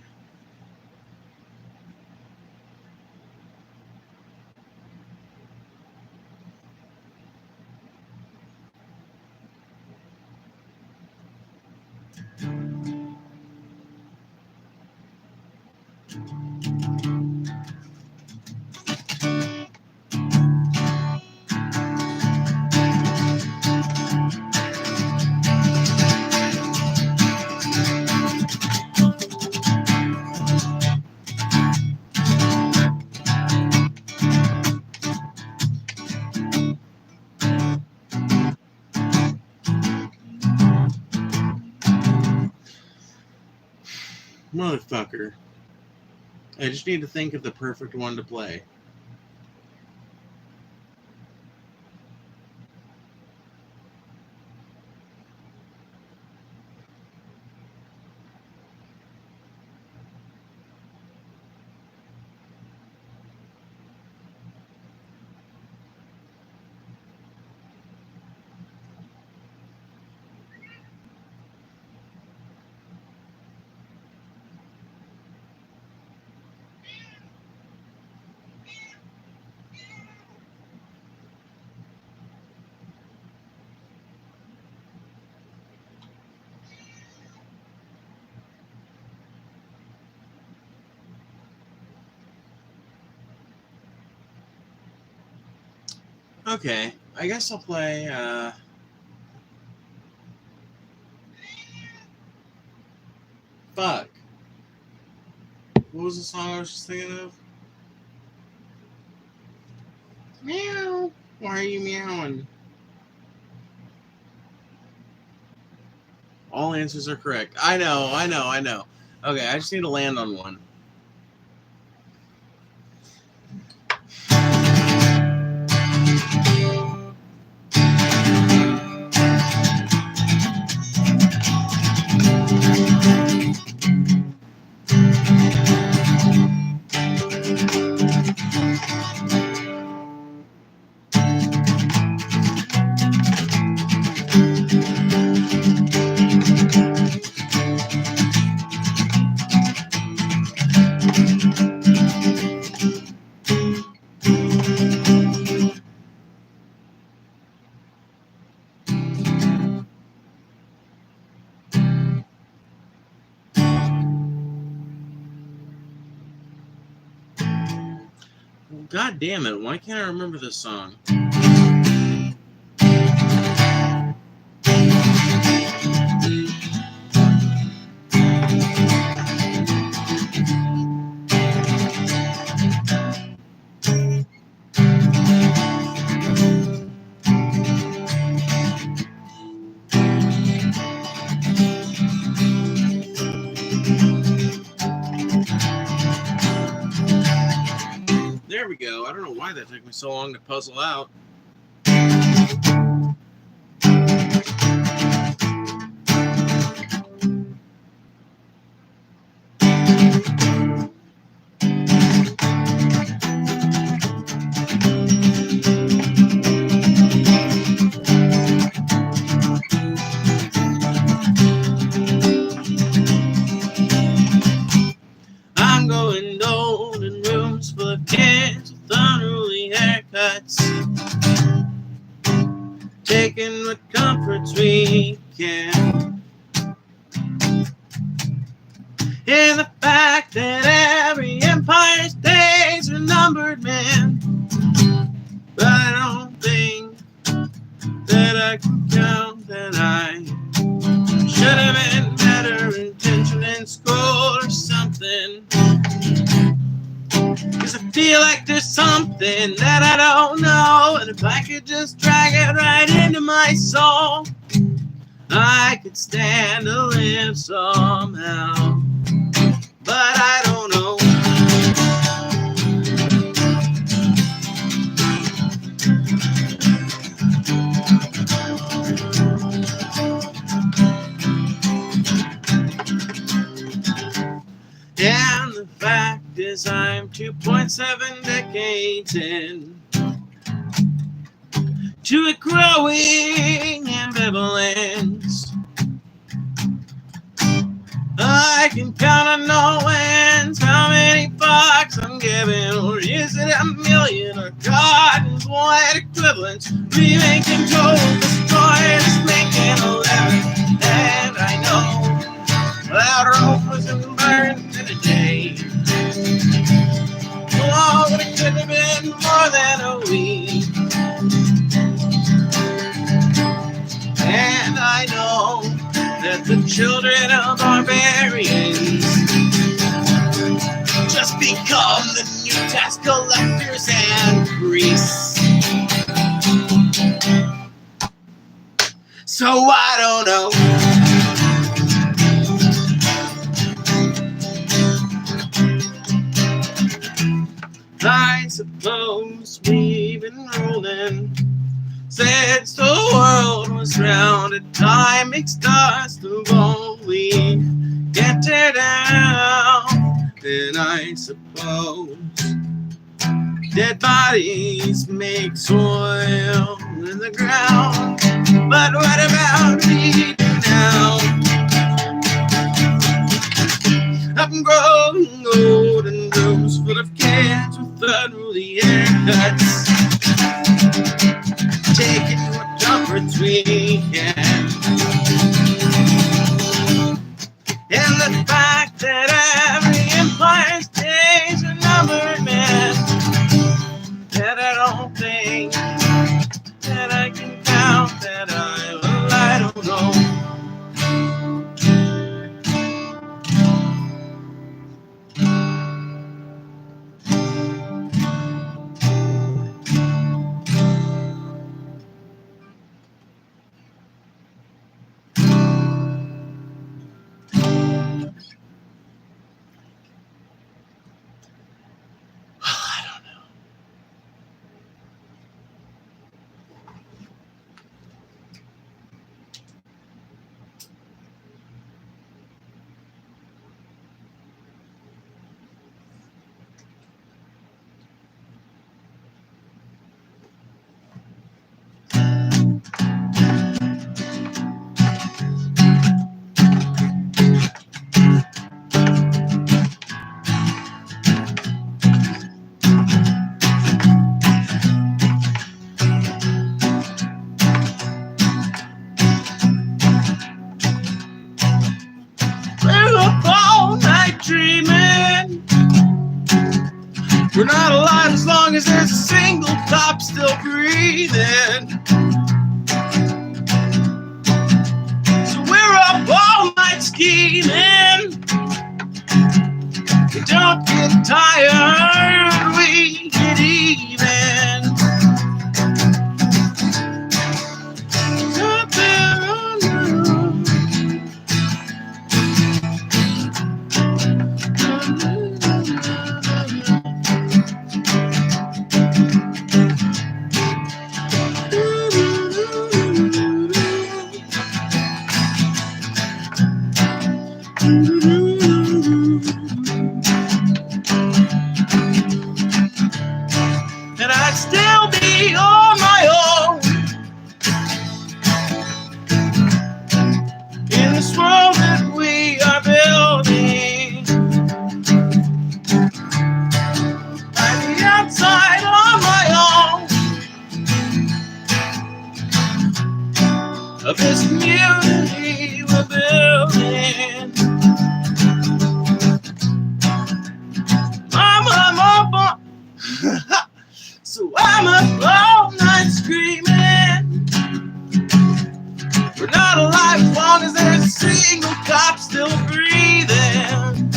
Motherfucker. I just need to think of the perfect one to play. Okay, I guess I'll play, fuck. What was the song I was just thinking of? Meow. Why are you meowing? All answers are correct. I know. Okay, I just need to land on one. God damn it, why can't I remember this song? There we go. I don't know why that took me so long to puzzle out. I'm going old in rooms full of kids with unruly haircuts, taking what comforts we can. In the fact that every empire's days are numbered, man. But I don't think that I can count that I should have been better intentioned in school or something. 'Cause I feel like there's something that I don't know, and if I could just drag it right into my soul, I could stand to live somehow. But I don't know. And the fact is I'm 2.7 decades in to a growing ambivalence. I can count on no ends how many fucks I'm giving, or is it a million, or God's white equivalents? Leaving control, destroyers making 11, and I know that Rome wasn't burned in a day. Oh, but it could have been more than a week. And I know that the children of barbarians just become the new tax collectors and priests. So I don't know. I suppose we've been rolling since the world was rounded. Time makes us the only get it down. And I suppose dead bodies make soil in the ground. But what about me now? I'm growing old in rooms full of kids with unruly haircuts, taking what comforts we can. And the fact that every empire's days are numbered, man, that I don't think that I can count that I don't know. We're not alive as long as still be on my own in this world that we are building. I'd be outside on my own of this community we're building. Mama. So I'm up all night screaming. We're not alive as long as there's a single cop still breathing.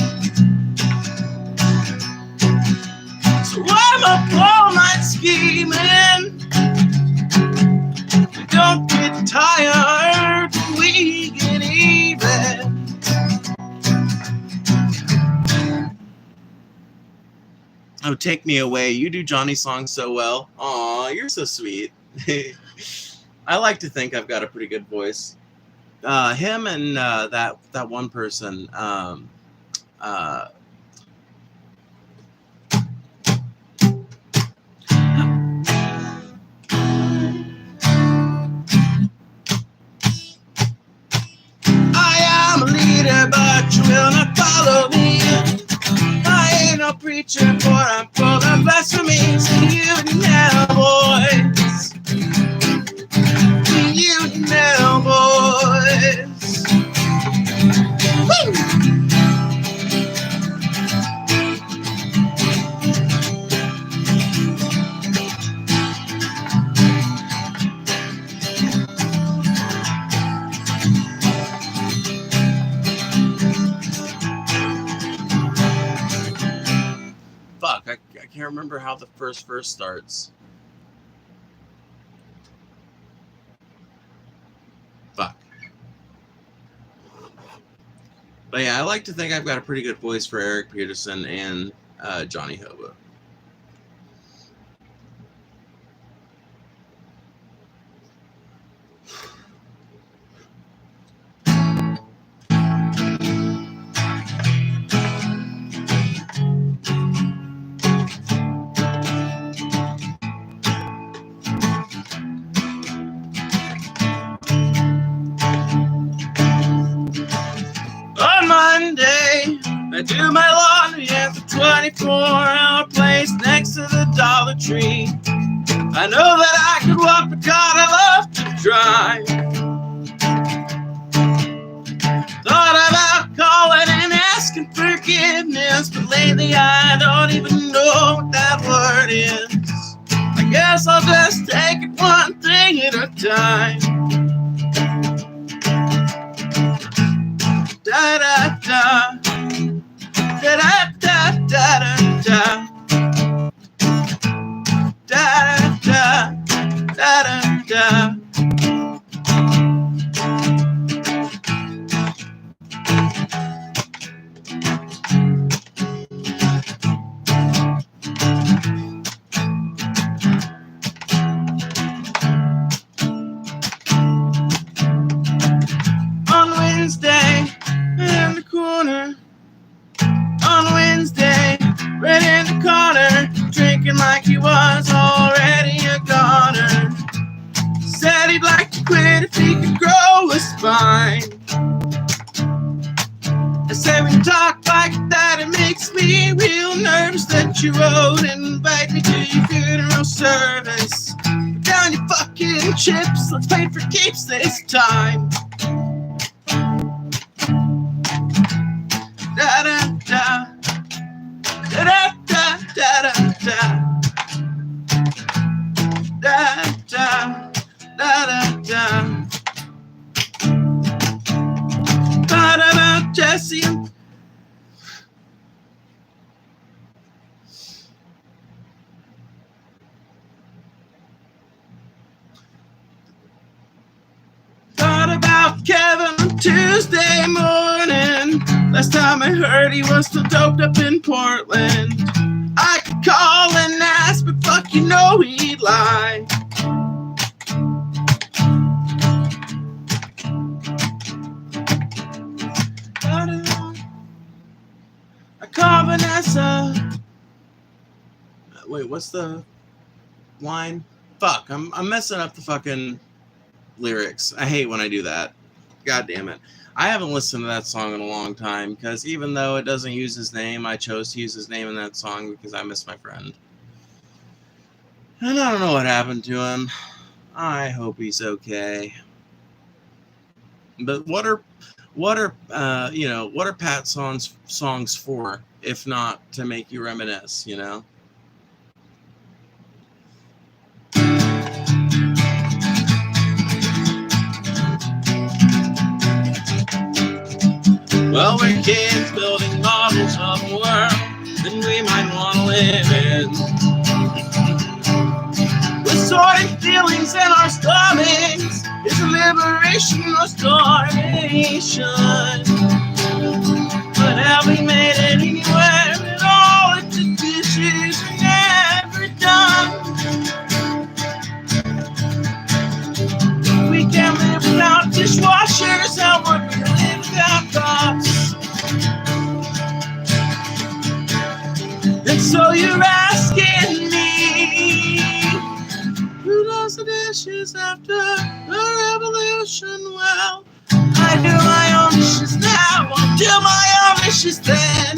So I'm up all night scheming. We don't get tired, we get even. Oh, take me away. You do Johnny's song so well. Aw, you're so sweet. I like to think I've got a pretty good voice. Him and that one person. I am a leader, but you will not follow me. I ain't no preacher, boy, I'm full of blasphemies. You now, boys. You now, boys. Woo! Fuck, I can't remember how the first verse starts. Fuck. But yeah, I like to think I've got a pretty good voice for Eric Peterson and Johnny Hobo. I do my laundry at the 24-hour place next to the Dollar Tree. I know that I could walk, but God, I love to drive. Thought about calling and asking forgiveness, but lately I don't even know what that word is. I guess I'll just take it one thing at a time. Da-da-da. Da-da-da-da-da-da. Da-da-da-da-da-da. On Wednesday, in the corner. On Wednesday, right in the corner, drinking like he was already a goner. Said he'd like to quit if he could grow a spine. I said when you talk like that, it makes me real nervous that you wrote and invite me to your funeral service. Put down your fucking chips, let's play for keeps this time. Da-da-da. Da-da-da-da-da-da. Da-da-da-da-da. Thought about Jesse. Thought about Kevin on Tuesday morning. Last time I heard he was still doped up in Portland. I could call and ask, but fuck, you know he'd lie. I call Vanessa. Wait, what's the... line. Fuck, I'm messing up the fucking lyrics. I hate when I do that. God damn it. I haven't listened to that song in a long time because even though it doesn't use his name, I chose to use his name in that song because I miss my friend. And I don't know what happened to him. I hope he's okay. But what are Pat songs for if not to make you reminisce, you know? Well, we're kids building models of a world that we might want to live in. With sorting feelings in our stomachs is a liberation or starvation. But have we made it anywhere at all if the dishes are never done? We can't live without dishwashers, how would we live without cops? And so you're asking me, who does the dishes after the revolution? Well, I do my own dishes now, I'll do my own dishes then.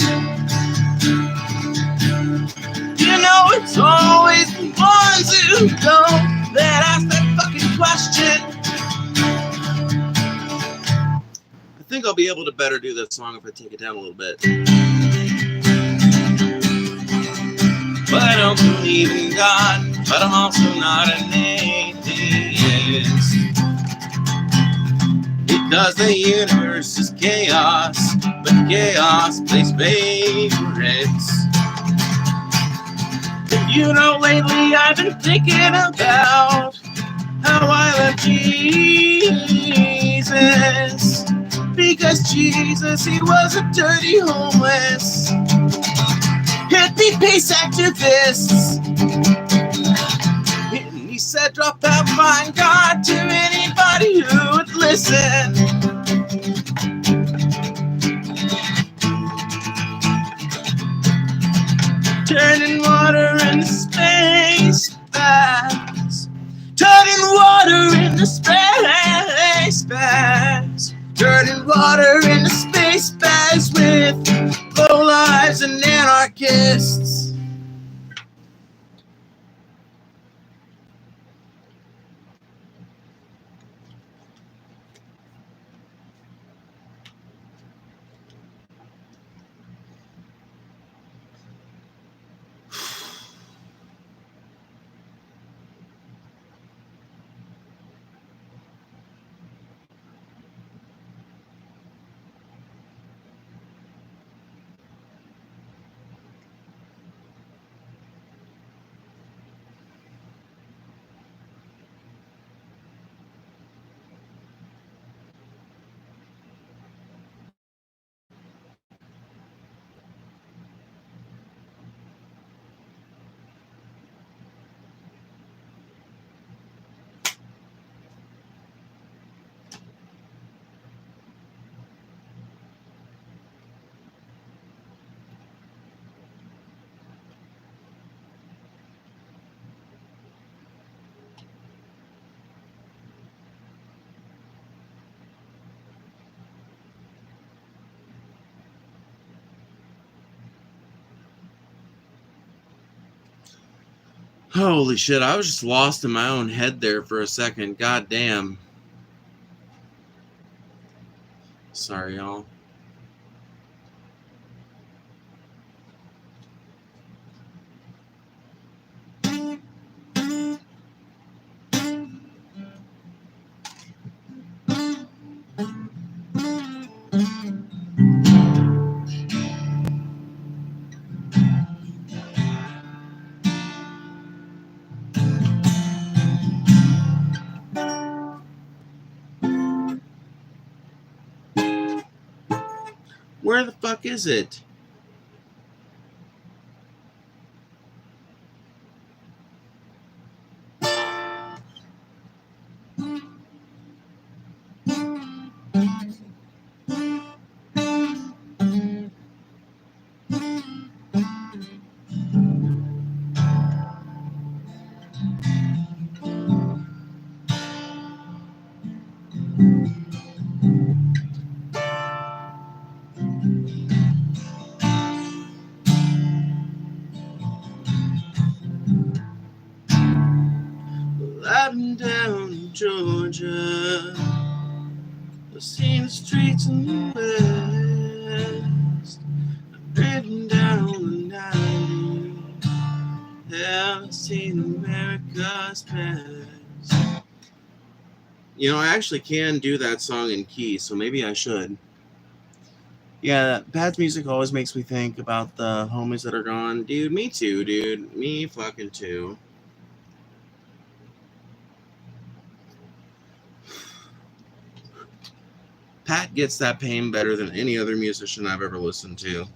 You know it's always the ones who don't that ask that fucking question. I think I'll be able to better do that song if I take it down a little bit. But I don't believe in God, but I'm also not an atheist. Because the universe is chaos, but chaos plays favorites. And you know, lately I've been thinking about how I love Jesus. Because Jesus, he was a dirty homeless hippie peace activists. And he said, drop out, find God to anybody who would listen. Turning water into space bags. Turning water into space bags. Turning water into space bags with lowlifes and anarchists. Holy shit, I was just lost in my own head there for a second. God damn. Sorry, y'all. Where the fuck is it? Up and down in Georgia, I've seen the streets in the West. I've driven down the 90. I've seen America's past. You know, I actually can do that song in key, so maybe I should. Yeah, Pat's music always makes me think about the homies that are gone. Dude, me too, dude. Me fucking too. Pat gets that pain better than any other musician I've ever listened to.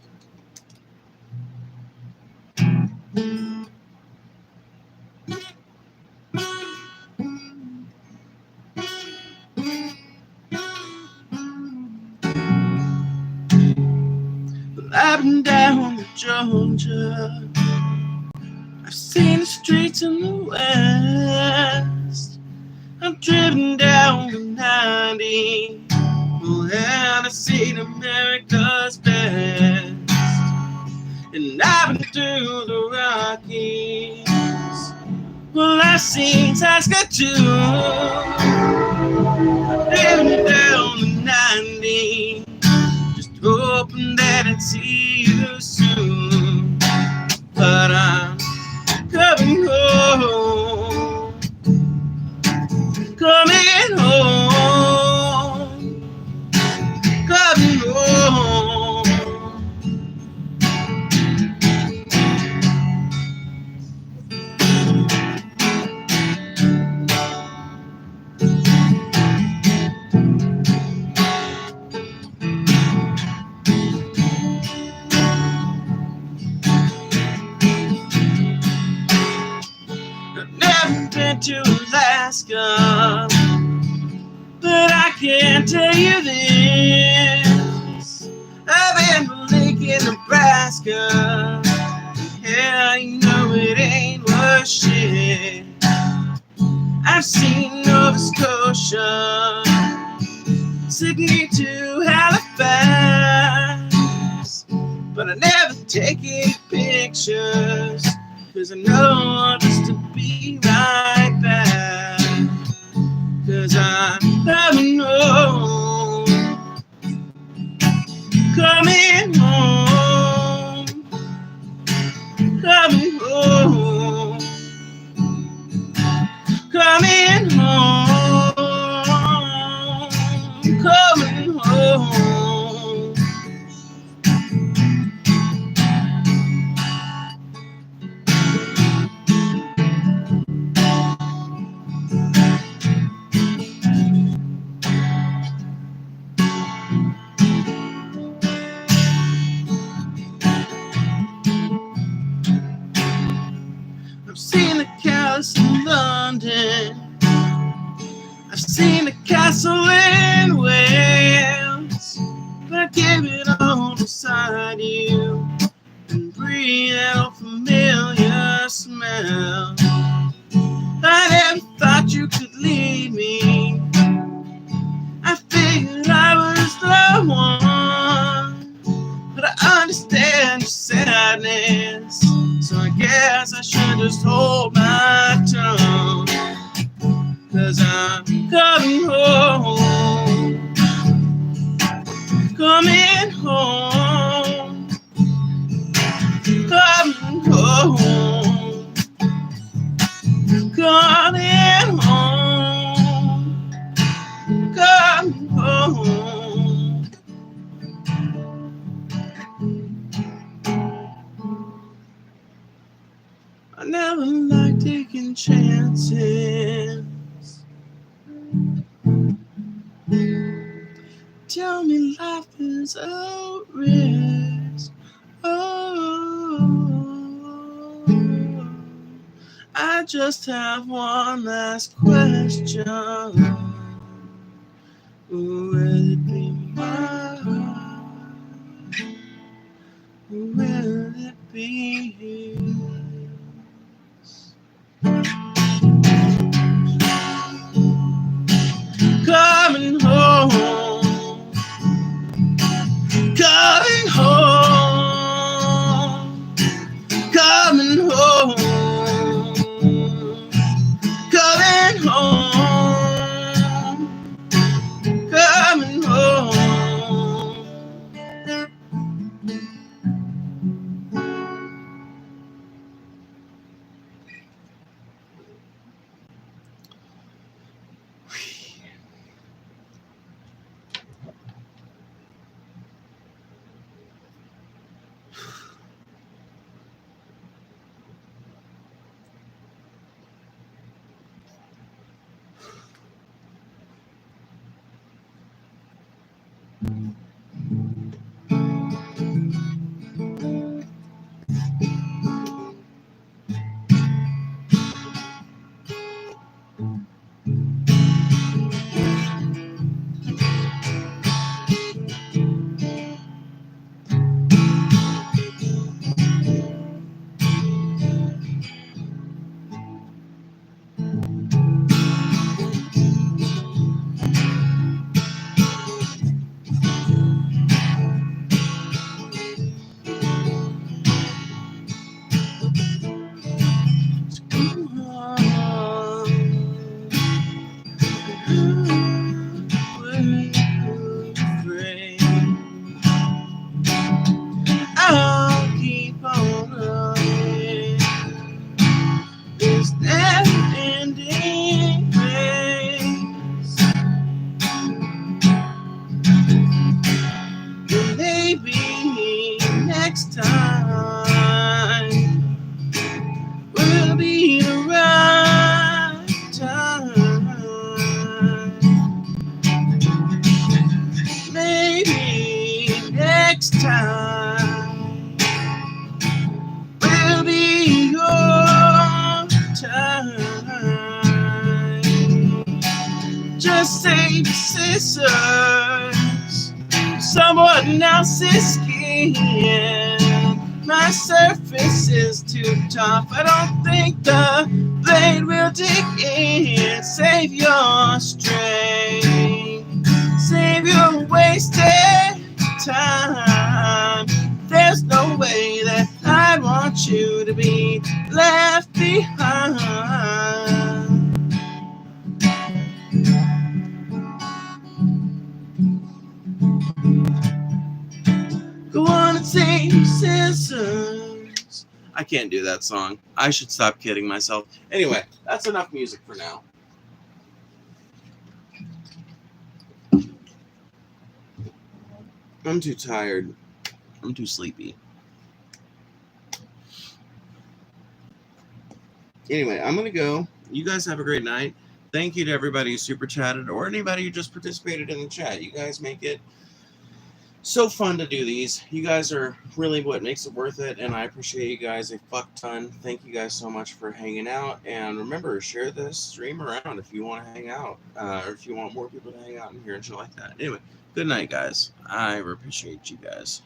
I've been down to Georgia. I've seen the streets in the West. I've driven down the 90. Oh, and I've seen America's best. And I've been through the Rockies. Well, I've seen Saskatoon. I've driven down the 90. Hoping that I'd see you soon, but I'm coming home, coming home, coming home. To Alaska, but I can't tell you this. I've been to Lake in Nebraska. Yeah, you know it ain't worth shit. I've seen Nova Scotia, Sydney to Halifax, but I never take any pictures, 'cause I know I'll just be right back. 'Cause I'm coming home, coming home, coming home, coming home, coming home. In London, I've seen the castle in Wales, but I give it all beside you and breathe out familiar smell. I never thought you could leave me. I figured I was the one, but I understand your sadness. So I guess I should just hold my tongue, 'cause I'm coming home, coming home, coming home, coming home, coming home. I never like taking chances. Tell me life is a risk. Oh, I just have one last question. Will it be mine? Will it be you? Coming home, coming home, coming home, coming home. I'll keep on running this never-ending race. And maybe next time will be the right time. Maybe next time will be your time. Just say the scissors, someone else's skin. My surface is too tough. I don't think the blade will dig in. Save your strength, save your wasted time. There's no way that I want you to be left behind. Go on and say scissors. I can't do that song. I should stop kidding myself. Anyway, that's enough music for now. I'm too tired. I'm too sleepy. Anyway, I'm going to go. You guys have a great night. Thank you to everybody who super chatted or anybody who just participated in the chat. You guys make it so fun to do these. You guys are really what makes it worth it, and I appreciate you guys a fuck ton. Thank you guys so much for hanging out, and remember, share this stream around if you want to hang out, or if you want more people to hang out in here and shit like that. Anyway, good night, guys. I appreciate you guys.